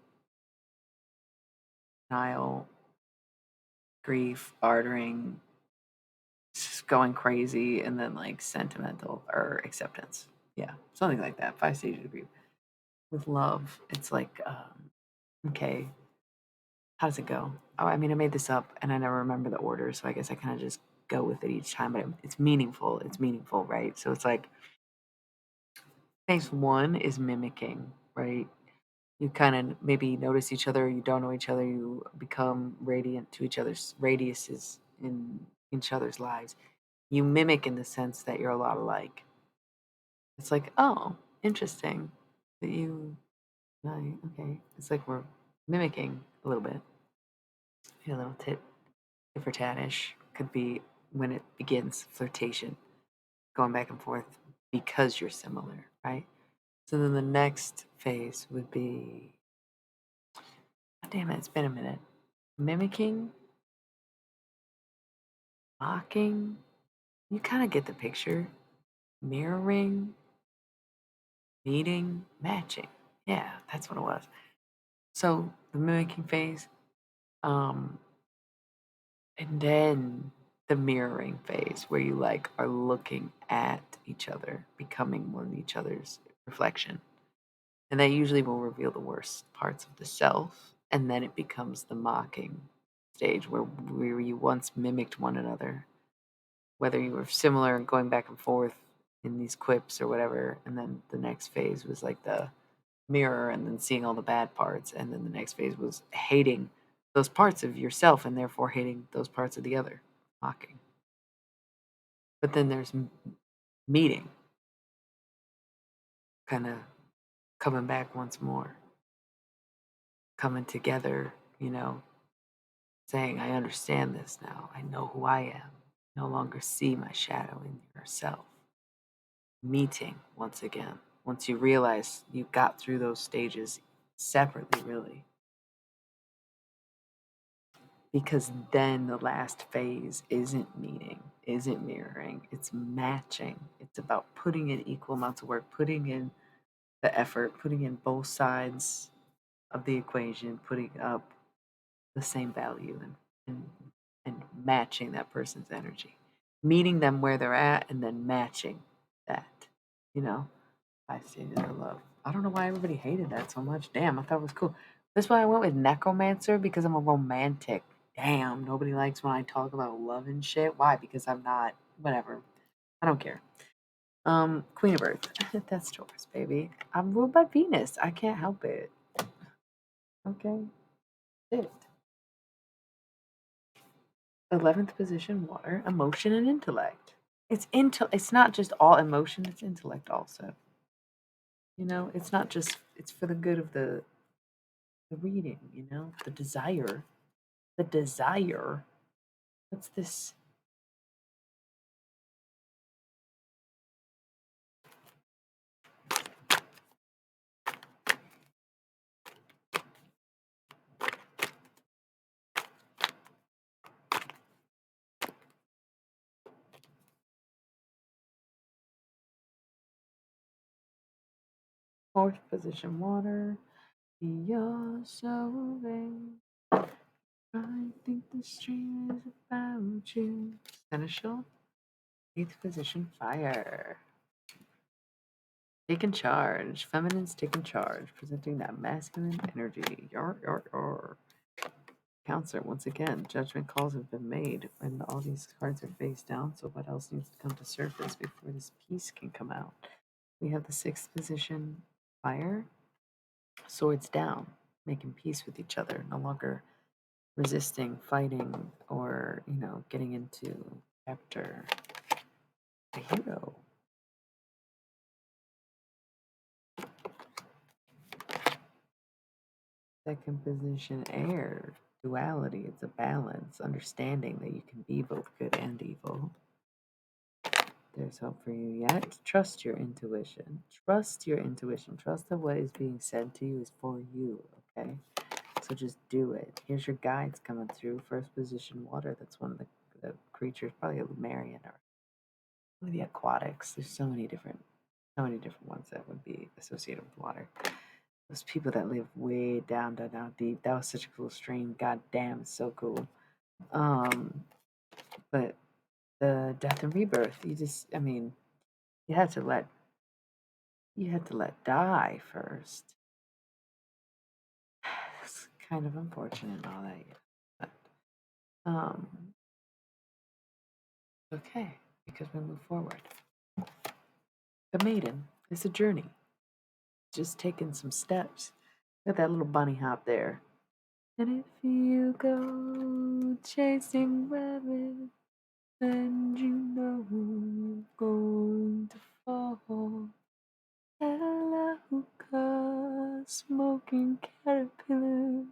denial, grief, bartering, just going crazy, and then like sentimental or acceptance. Yeah, something like that. 5 stages of grief. With love, it's like, okay, how does it go? Oh, I mean, I made this up and I never remember the order, so I guess I kind of just go with it each time, but it's meaningful. It's meaningful, right? So it's like phase one is mimicking, right? You kind of maybe notice each other, you don't know each other, you become radiant to each other's radiuses in each other's lives. You mimic in the sense that you're a lot alike. It's like, oh, interesting that you, okay. It's like we're mimicking a little bit, a little tit for tatish. Could be when it begins flirtation, going back and forth because you're similar, right? So then the next phase would be, God damn it, it's been a minute. Mimicking, mocking. You kind of get the picture. Mirroring, meeting, matching. Yeah, that's what it was. So the mimicking phase, um, and then the mirroring phase where you like are looking at each other, becoming one of each other's reflection. And that usually will reveal the worst parts of the self, and then it becomes the mocking stage where you once mimicked one another, whether you were similar and going back and forth in these quips or whatever, and then the next phase was like the mirror and then seeing all the bad parts, and then the next phase was hating those parts of yourself and therefore hating those parts of the other, mocking. But then there's meeting, kind of coming back once more, coming together, saying, I understand this now. I know who I am. No longer see my shadow in yourself. Meeting once again. Once you realize you got through those stages separately, really. because then the last phase isn't meeting, isn't mirroring, it's matching. It's about putting in equal amounts of work, putting in the effort, putting in both sides of the equation, putting up the same value and, and matching that person's energy, meeting them where they're at and then matching that, you know. I stated the love. I don't know why everybody hated that so much. Damn, I thought it was cool. That's why I went with necromancer, because I'm a romantic. Damn, nobody likes when I talk about love and shit. Why? Because I'm not. Whatever. I don't care. Queen of Earth. That's Taurus, baby. I'm ruled by Venus. I can't help it. Okay. It. 11th position, water, emotion and intellect. It's not just all emotion, it's intellect also. You know, it's not just it's for the good of the reading, you know, the desire. The desire. What's this? Fourth position, water. You're so vain. I think the stream is about you. Seneschal. 8th position, fire. Taking charge. Feminine's taking charge, presenting that masculine energy. Yar. Counselor, once again, judgment calls have been made when all these cards are face down, so what else needs to come to surface before this piece can come out? We have the 6th position, fire. Swords down, making peace with each other, no longer resisting, fighting, or, you know, getting into chapter the hero. Second position, air. Duality, it's a balance, understanding that you can be both good and evil. There's hope for you yet. Trust your intuition. Trust your intuition. Trust that what is being said to you is for you, okay? So just do it. Here's your guides coming through. First position, water. That's one of the creatures, probably a Lumerian or one of the aquatics. There's so many different ones that would be associated with water. Those people that live way down deep. That was such a cool stream. God damn, it's so cool. But the death and rebirth, you had to let die first. It's kind of unfortunate and all that. But okay, because we move forward. The maiden is a journey. Just taking some steps. Got that little bunny hop there. And if you go chasing rabbits, then you know you're going to fall. Hookah, smoking caterpillar,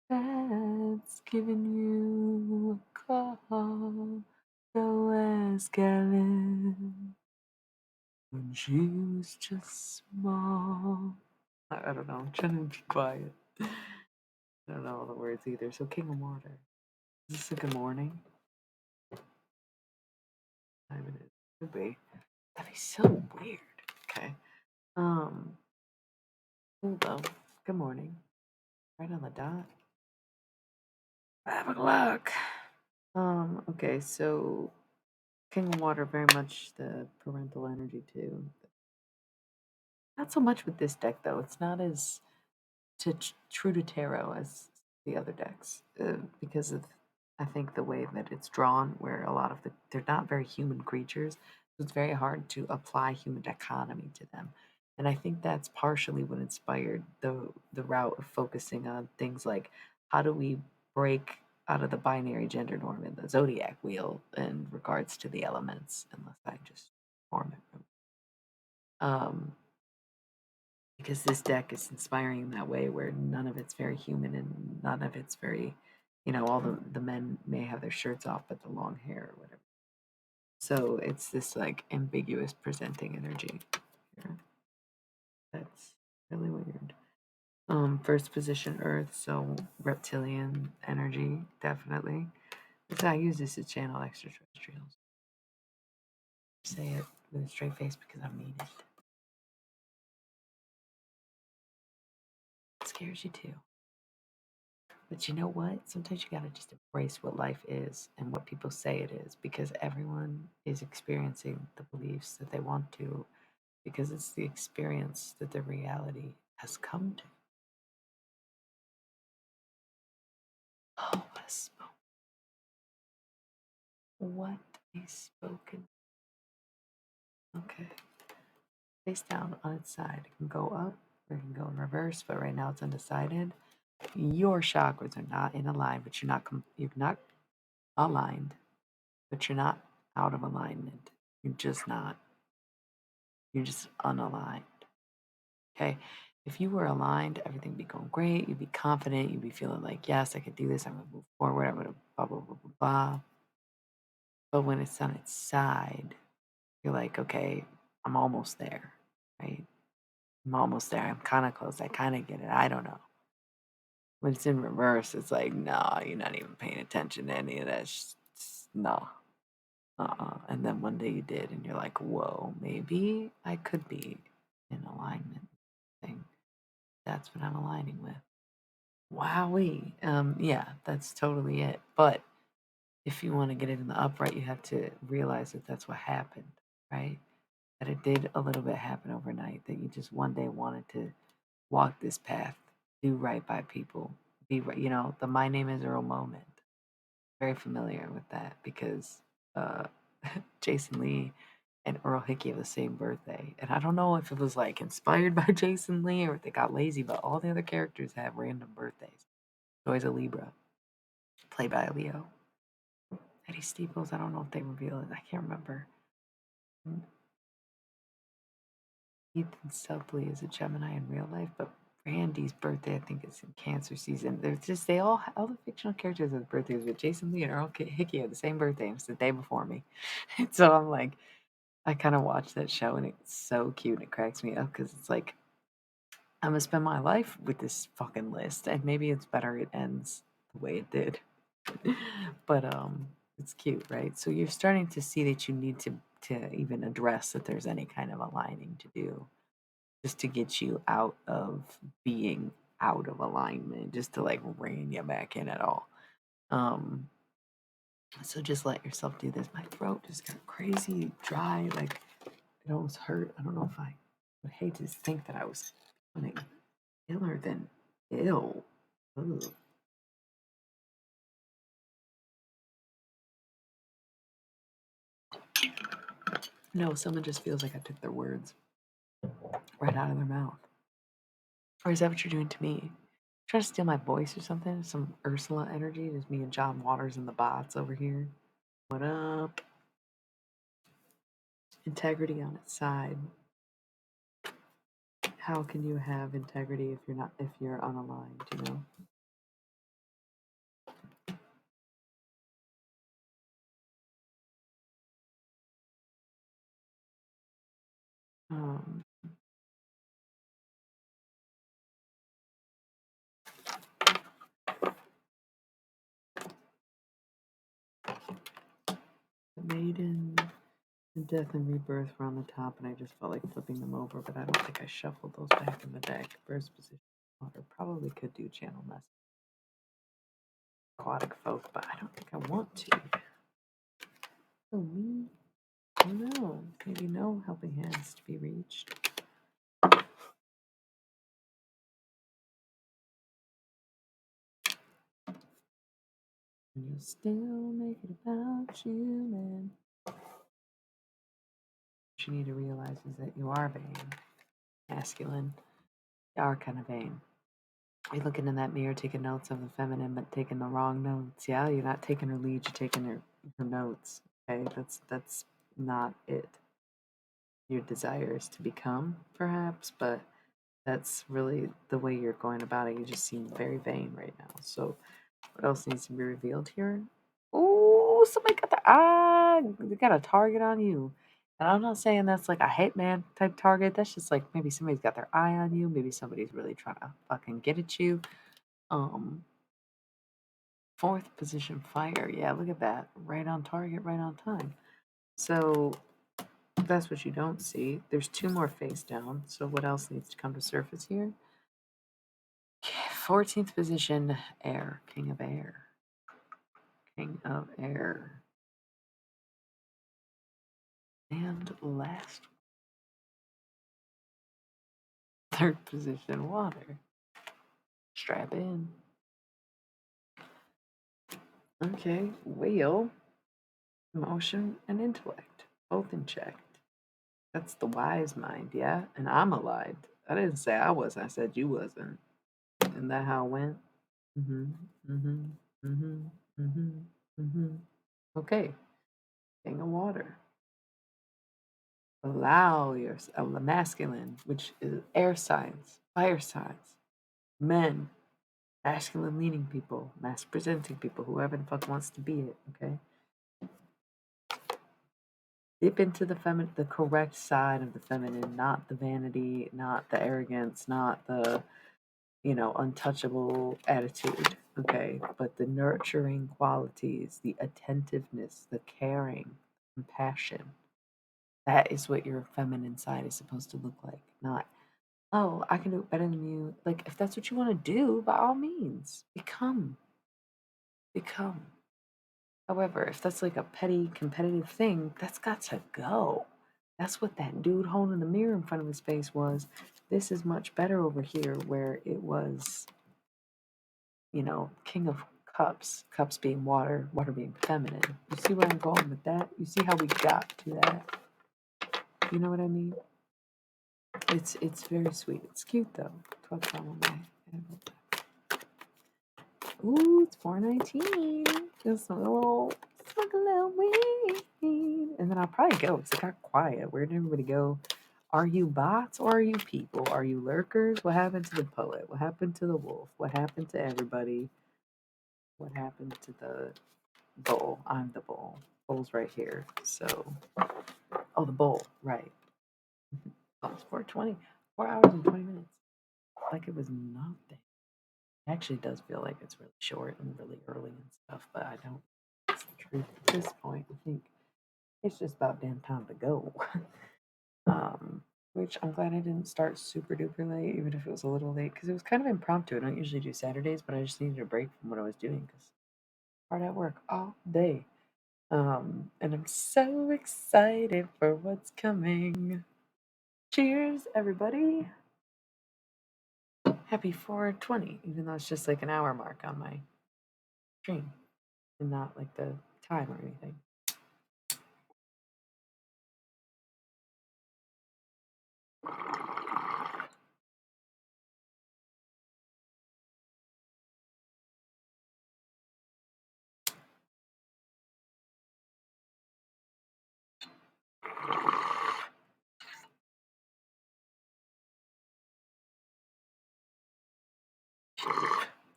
that's giving you a call. Go ask Ellen when she was just small. I don't know. I'm trying to be quiet. I don't know all the words either. So King of Water. Is this a good morning? Time it is. Could be. That'd be so weird. Okay. Cool though. Good morning. Right on the dot. 5 o'clock. Okay, so King of Water, very much the parental energy too. Not so much with this deck though. It's not as true to tarot as the other decks because of I think the way that it's drawn, where a lot of they're not very human creatures, so it's very hard to apply human dichotomy to them. And I think that's partially what inspired the route of focusing on things like how do we break out of the binary gender norm in the zodiac wheel in regards to the elements, unless I just form it. Because this deck is inspiring in that way where none of it's very human and none of it's very, all the men may have their shirts off but the long hair or whatever. So it's this like ambiguous presenting energy here. That's really weird. First position Earth, so reptilian energy, definitely. That's how I use this to channel extraterrestrials. Say it with a straight face because I mean it. It scares you too. But you know what? Sometimes you gotta just embrace what life is and what people say it is because everyone is experiencing the beliefs that they want to because it's the experience that their reality has come to. Oh, what a spoken. Okay. Face down on its side. It can go up or it can go in reverse, but right now it's undecided. Your chakras are not in a line, but you're not aligned, but you're not out of alignment. You're just not. You're just unaligned. Okay. If you were aligned, everything would be going great. You'd be confident. You'd be feeling like, yes, I can do this. I'm going to move forward. I'm going to blah, blah, blah, blah, blah. But when it's on its side, you're like, okay, I'm almost there, right? I'm almost there. I'm kind of close. I kind of get it. I don't know. When it's in reverse, it's like, no, you're not even paying attention to any of that. No. And then one day you did, and you're like, whoa, maybe I could be in alignment thing. That's what I'm aligning with. Wowee. Yeah, that's totally it. But if you want to get it in the upright, you have to realize that that's what happened, right? That it did a little bit happen overnight, that you just one day wanted to walk this path, do right by people, be right, the my name is Earl moment. Very familiar with that because uh, Jason Lee and Earl Hickey have the same birthday. And I don't know if it was like inspired by Jason Lee or if they got lazy, but all the other characters have random birthdays. Joy's a Libra, played by a Leo. Eddie Steeples, I don't know if they reveal it. I can't remember. Ethan Suplee is a Gemini in real life, but Randy's birthday, I think, is in Cancer season. They're just, all the fictional characters have birthdays, but Jason Lee and Earl Hickey have the same birthday, and it's the day before me. And so I'm like, I kind of watch that show, and it's so cute, and it cracks me up because it's like, I'm gonna spend my life with this fucking list, and maybe it's better it ends the way it did. But it's cute, right? So you're starting to see that you need to even address that there's any kind of aligning to do just to get you out of being out of alignment, just to like rein you back in at all. So just let yourself do this. My throat just got crazy dry, like it almost hurt. I don't know if I would hate to think that I was feeling iller than ill. Ugh. No, someone just feels like I took their words right out of their mouth. Or is that what you're doing to me? Trying to steal my voice or something? Some Ursula energy? There's me and John Waters and the bots over here. What up? Integrity on its side. How can you have integrity if you're unaligned, you know? Um, the Maiden, the Death and Rebirth were on the top, and I just felt like flipping them over, but I don't think I shuffled those back in the deck. First position, water probably could do channel mess. Aquatic folk, but I don't think I want to. Oh, me? I don't know. Maybe no helping hands to be reached. And you'll still make it about you, man. What you need to realize is that you are vain, masculine. You are kind of vain. You're looking in that mirror, taking notes of the feminine, but taking the wrong notes. Yeah, you're not taking her lead. You're taking her notes. Okay, that's not it. Your desires to become, perhaps, but that's really the way you're going about it. You just seem very vain right now. So, what else needs to be revealed here? Oh, somebody got they got a target on you. And I'm not saying that's like a hitman type target. That's just like maybe somebody's got their eye on you. Maybe somebody's really trying to fucking get at you. Um, Fourth position fire. Yeah, look at that. Right on target, right on time. So that's what you don't see. There's two more face down. So what else needs to come to surface here? 14th position, air. King of air. King of air. And last, third position, water. Strap in. Okay, whale. Emotion and intellect, both in check. That's the wise mind, yeah? And I'm alive. I didn't say I was, I said you wasn't. Isn't that how it went? Mm-hmm. Mm-hmm. Mm-hmm. Mm-hmm. Mm-hmm. Okay. King of water. Allow yourself, masculine, which is air signs, fire signs, men, masculine leaning people, mass presenting people, whoever the fuck wants to be it, okay? Dip into the correct side of the feminine, not the vanity, not the arrogance, not the, untouchable attitude, okay? But the nurturing qualities, the attentiveness, the caring, compassion. That is what your feminine side is supposed to look like, not, oh, I can do it better than you. Like, if that's what you want to do, by all means, become. Become. However, if that's like a petty competitive thing, that's got to go. That's what that dude holding the mirror in front of his face was. This is much better over here, where it was, King of Cups, cups being water, water being feminine. You see where I'm going with that? You see how we got to that? You know what I mean? It's very sweet. It's cute though. 12 time on my. Ooh, it's 419. Just a little, smoke a little weed. And then I'll probably go because it got quiet. Where did everybody go? Are you bots or are you people? Are you lurkers? What happened to the poet? What happened to the wolf? What happened to everybody? What happened to the bull? I'm the bull. Bull's right here. So, oh, the bull, right. Oh, it's 4:20. 4 hours and 20 minutes. Like it was nothing. It actually does feel like it's really short and really early and stuff, but I don't. It's the truth at this point. I think it's just about damn time to go. Which I'm glad I didn't start super duper late, even if it was a little late, because it was kind of impromptu. I don't usually do Saturdays, but I just needed a break from what I was doing because hard at work all day. And I'm so excited for what's coming. Cheers, everybody. Happy 420, even though it's just like an hour mark on my stream and not like the time or anything.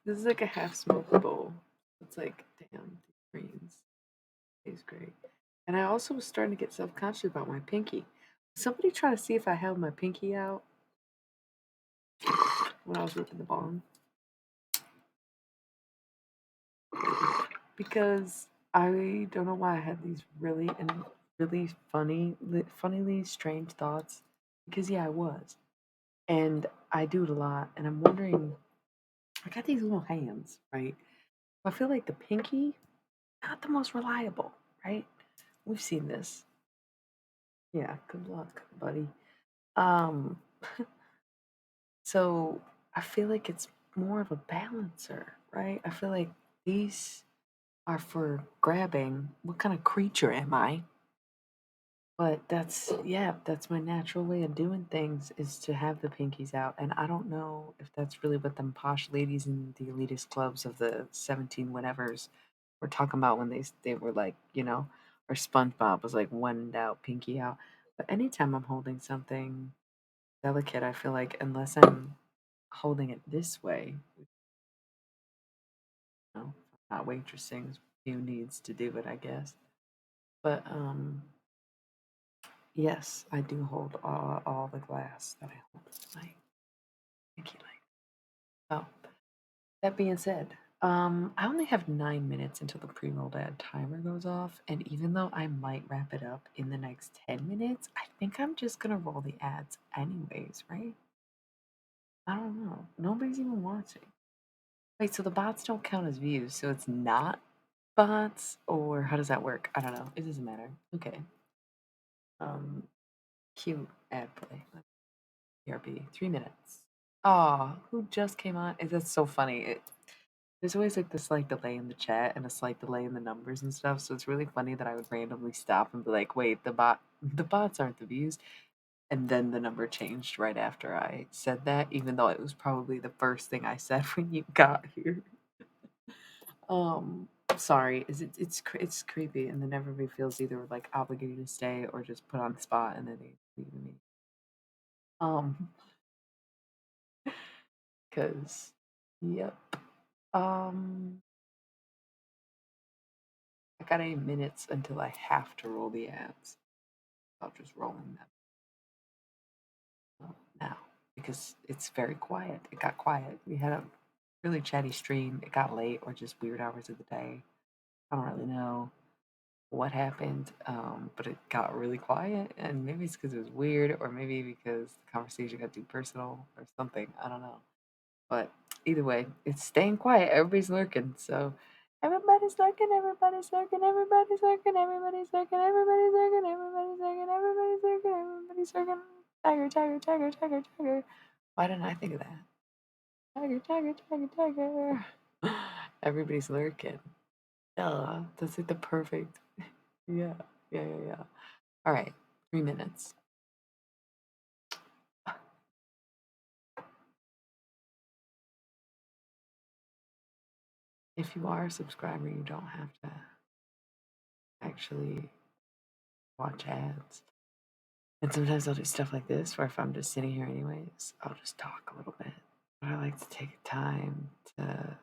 This is like a half smoked bowl. It's like, damn, the greens tastes great. And I also was starting to get self conscious about my pinky. Somebody try to see if I held my pinky out when I was ripping the bong. Because I don't know why I had these really and really funnily strange thoughts. Because yeah, I was. And I do it a lot. And I'm wondering, I got these little hands, right? I feel like the pinky, not the most reliable, right? We've seen this. Yeah, good luck, buddy. Um, so I feel like it's more of a balancer, right? I feel like these are for grabbing. What kind of creature am I? But that's my natural way of doing things is to have the pinkies out. And I don't know if that's really what them posh ladies in the elitist clubs of the 17 whatevers were talking about when they were like, or SpongeBob was like one in doubt, pinky out. But anytime I'm holding something delicate, I feel like unless I'm holding it this way, not waitressing, who needs to do it, I guess. But Yes, I do hold all the glass that I hold. My pinky light. Oh, that being said, I only have 9 minutes until the pre-rolled ad timer goes off, and even though I might wrap it up in the next 10 minutes, I think I'm just gonna roll the ads anyways, right? I don't know. Nobody's even watching. Wait, so the bots don't count as views, so it's not bots, or how does that work? I don't know. It doesn't matter. Okay. Um, cue ad play. BRB, 3 minutes. Oh, who just came on? That's so funny. There's always like the slight delay in the chat and a slight delay in the numbers and stuff. So it's really funny that I would randomly stop and be like, "Wait, the bots aren't the views," and then the number changed right after I said that, even though it was probably the first thing I said when you got here. Sorry, it's creepy, and then everybody feels either like obligated to stay or just put on the spot, and then they leave me. Um, cause, yep. Um, I got 8 minutes until I have to roll the ads. I'm just rolling them now because it's very quiet. It got quiet. We had a really chatty stream. It got late or just weird hours of the day. I don't really know what happened, but it got really quiet. And maybe it's because it was weird, or maybe because the conversation got too personal or something. I don't know. But either way, it's staying quiet. Everybody's lurking. So everybody's lurking, everybody's lurking, everybody's lurking, everybody's lurking, everybody's lurking, everybody's lurking, everybody's lurking, everybody's lurking. Tiger, tiger, tiger, tiger, tiger. Why didn't I think of that? Tiger, tiger, tiger, tiger. Everybody's lurking. That's like the perfect. Yeah, yeah, yeah, yeah. All right, 3 minutes. If you are a subscriber, you don't have to actually watch ads. And sometimes I'll do stuff like this, where if I'm just sitting here anyways, I'll just talk a little bit. But I like to take time to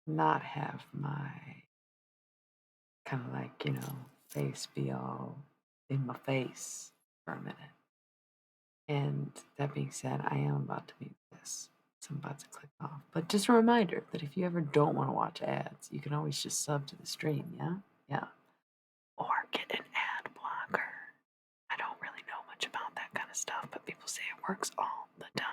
not have my kind of like, face be all in my face for a minute. And that being said, I am about to mute this. So I'm about to click off. But just a reminder that if you ever don't want to watch ads, you can always just sub to the stream, yeah? Yeah. Or get an ad blocker. I don't really know much about that kind of stuff, but people say it works all the time.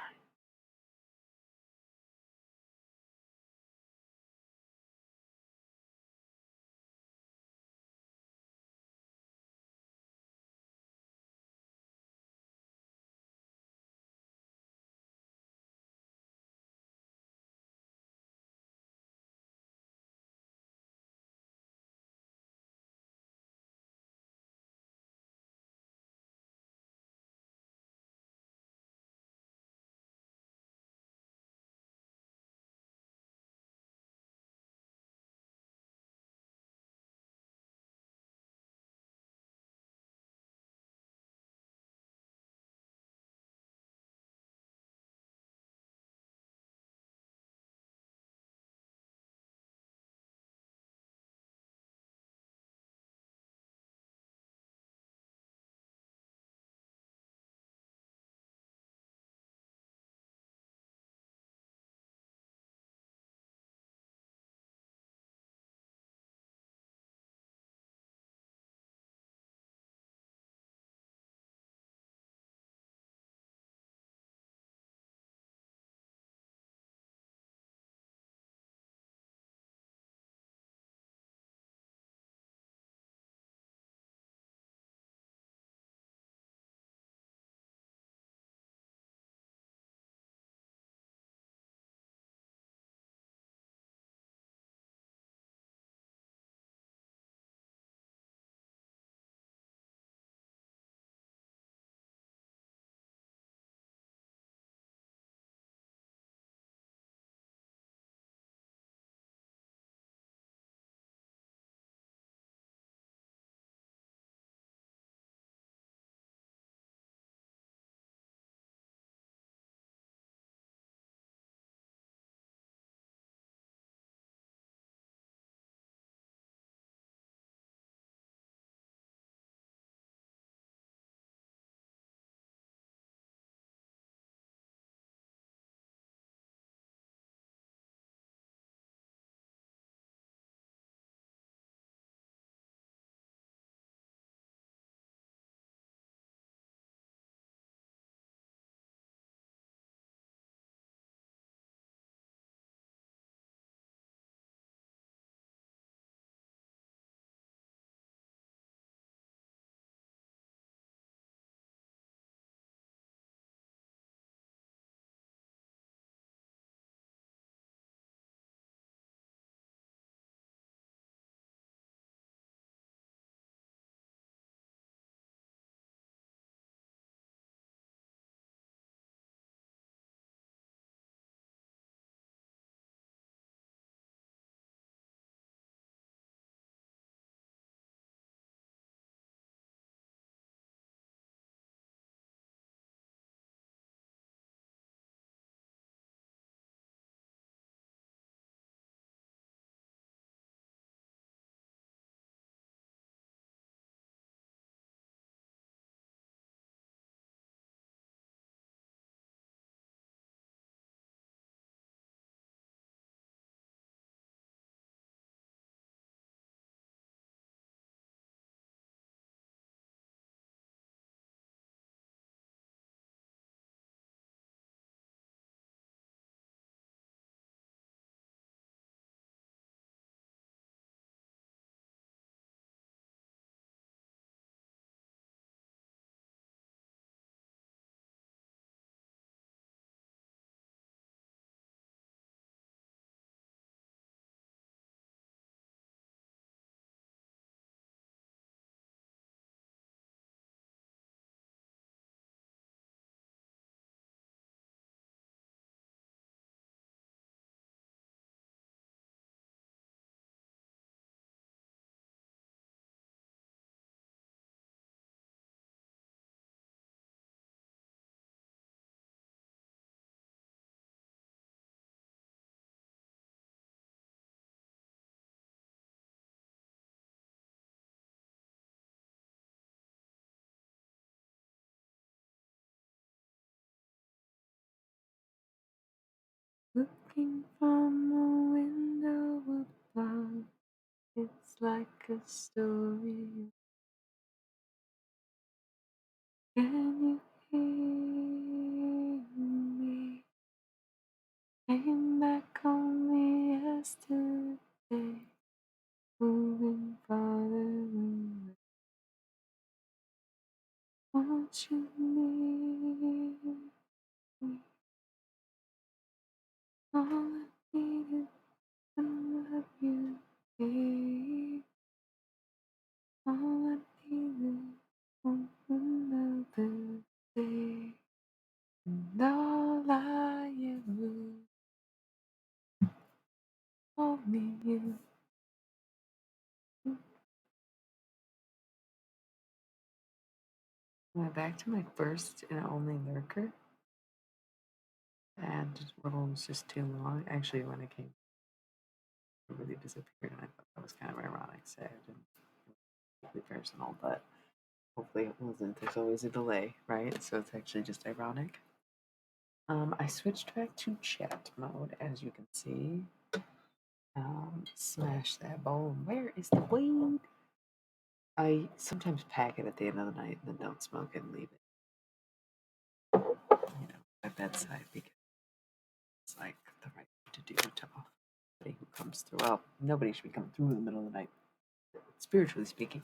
Looking from a window above, it's like a story. Can you hear me? Came back on me yesterday, moving farther away. Won't you leave me? All I need is some of you, babe. All I need is another day. And all I ever only you. Went back to my first and only lurker, and one was just too long. Actually, when it came, it really disappeared, and I thought that was kind of ironic. Sad and deeply personal, but hopefully it wasn't. There's always a delay, right? So it's actually just ironic. I switched back to chat mode, as you can see. Smash that bowl. Where is the weed? I sometimes pack it at the end of the night and then don't smoke it and leave it, by bedside because it's like the right thing to do to anybody who comes through. Well, nobody should be coming through in the middle of the night, spiritually speaking.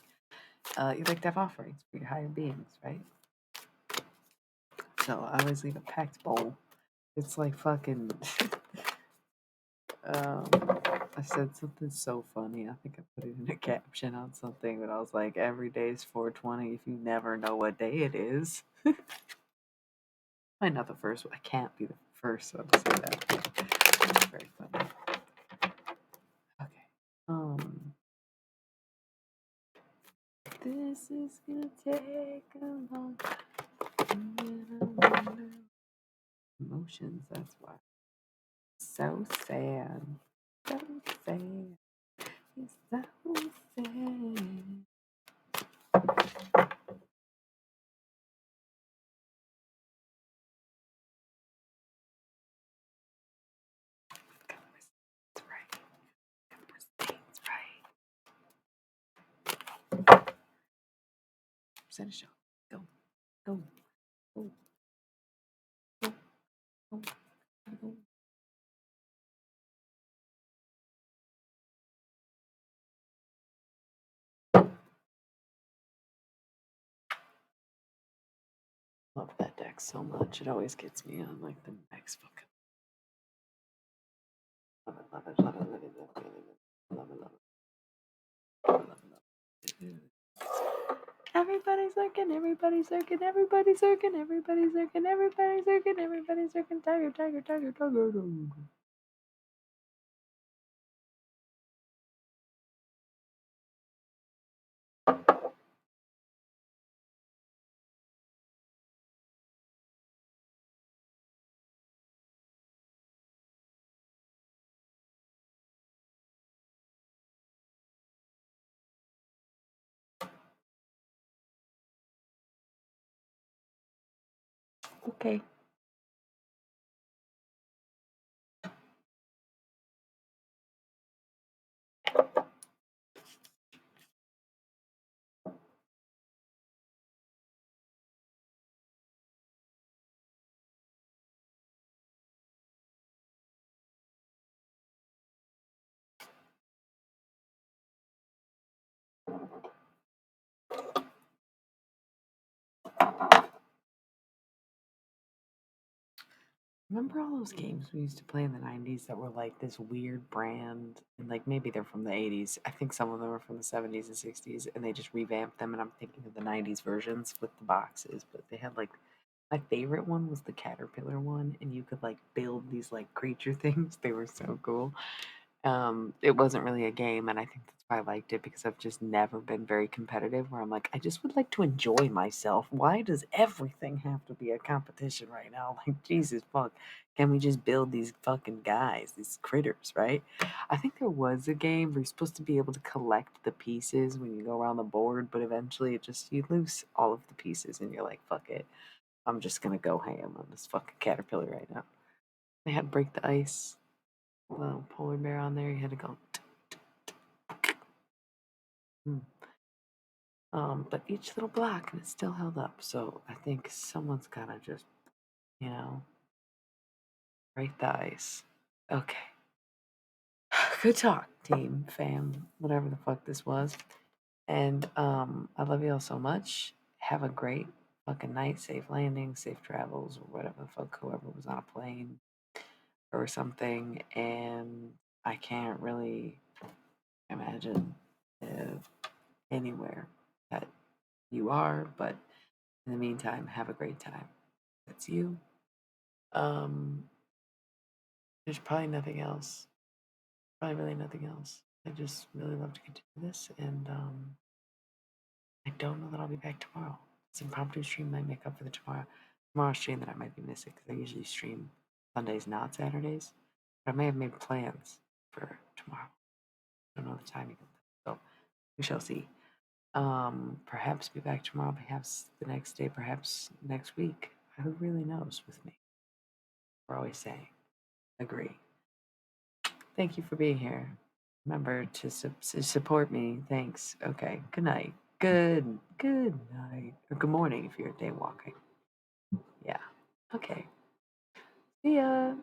You like to have offerings for your higher beings, right? So I always leave a packed bowl. It's like fucking. um, I said something so funny. I think I put it in a caption on something, but I was like, "Every day is 420 if you never know what day it is." Probably not the first one. I can't be the first one to say that. It's very funny. Okay. This is gonna take a long time. Emotions, that's why. So sad. So sad. It's so sad. That's right. That's right. Set a shot. Go. Go. Go. Go. Go. Go. Love that deck so much. It always gets me on like the next fucking. Love it, love it, love it, love it, love it, love it, love it, love it, love it. Everybody's lurking, everybody's lurking, everybody's lurking, everybody's lurking, everybody's lurking, everybody's lurking. Tiger, tiger, tiger, tiger. Okay. Remember all those games we used to play in the 90s that were like this weird brand? And like maybe they're from the 80s. I think some of them are from the 70s and 60s, and they just revamped them. And I'm thinking of the 90s versions with the boxes, but they had like my favorite one was the caterpillar one, and you could like build these like creature things. They were so cool. It wasn't really a game, and I think that's why I liked it because I've just never been very competitive. Where I'm like, I just would like to enjoy myself. Why does everything have to be a competition right now? Like, Jesus fuck, can we just build these fucking guys, these critters, right? I think there was a game where you're supposed to be able to collect the pieces when you go around the board, but eventually it just you lose all of the pieces, and you're like, fuck it, I'm just gonna go ham on this fucking caterpillar right now. They had break the ice. little polar bear on there. You had to go. Mm. But each little block and it still held up. So I think someone's gotta just, you know, break the ice. Okay. Good talk, team, fam, whatever the fuck this was. And I love you all so much. Have a great fucking night, safe landing, safe travels, or whatever the fuck, whoever was on a plane or something. And I can't really imagine anywhere that you are, but in the meantime, have a great time. That's you. Um, there's probably nothing else. Probably really nothing else. I just really love to continue this, and I don't know that I'll be back tomorrow. This impromptu stream might make up for the tomorrow stream that I might be missing because I usually stream Sundays, not Saturdays. But I may have made plans for tomorrow. I don't know the timing of that, so we shall see. Perhaps be back tomorrow, perhaps the next day, perhaps next week. Who really knows with me? We're always saying, agree. Thank you for being here. Remember to support me. Thanks. Okay. Good night. Good night. Or good morning if you're day walking. Yeah. Okay. See ya.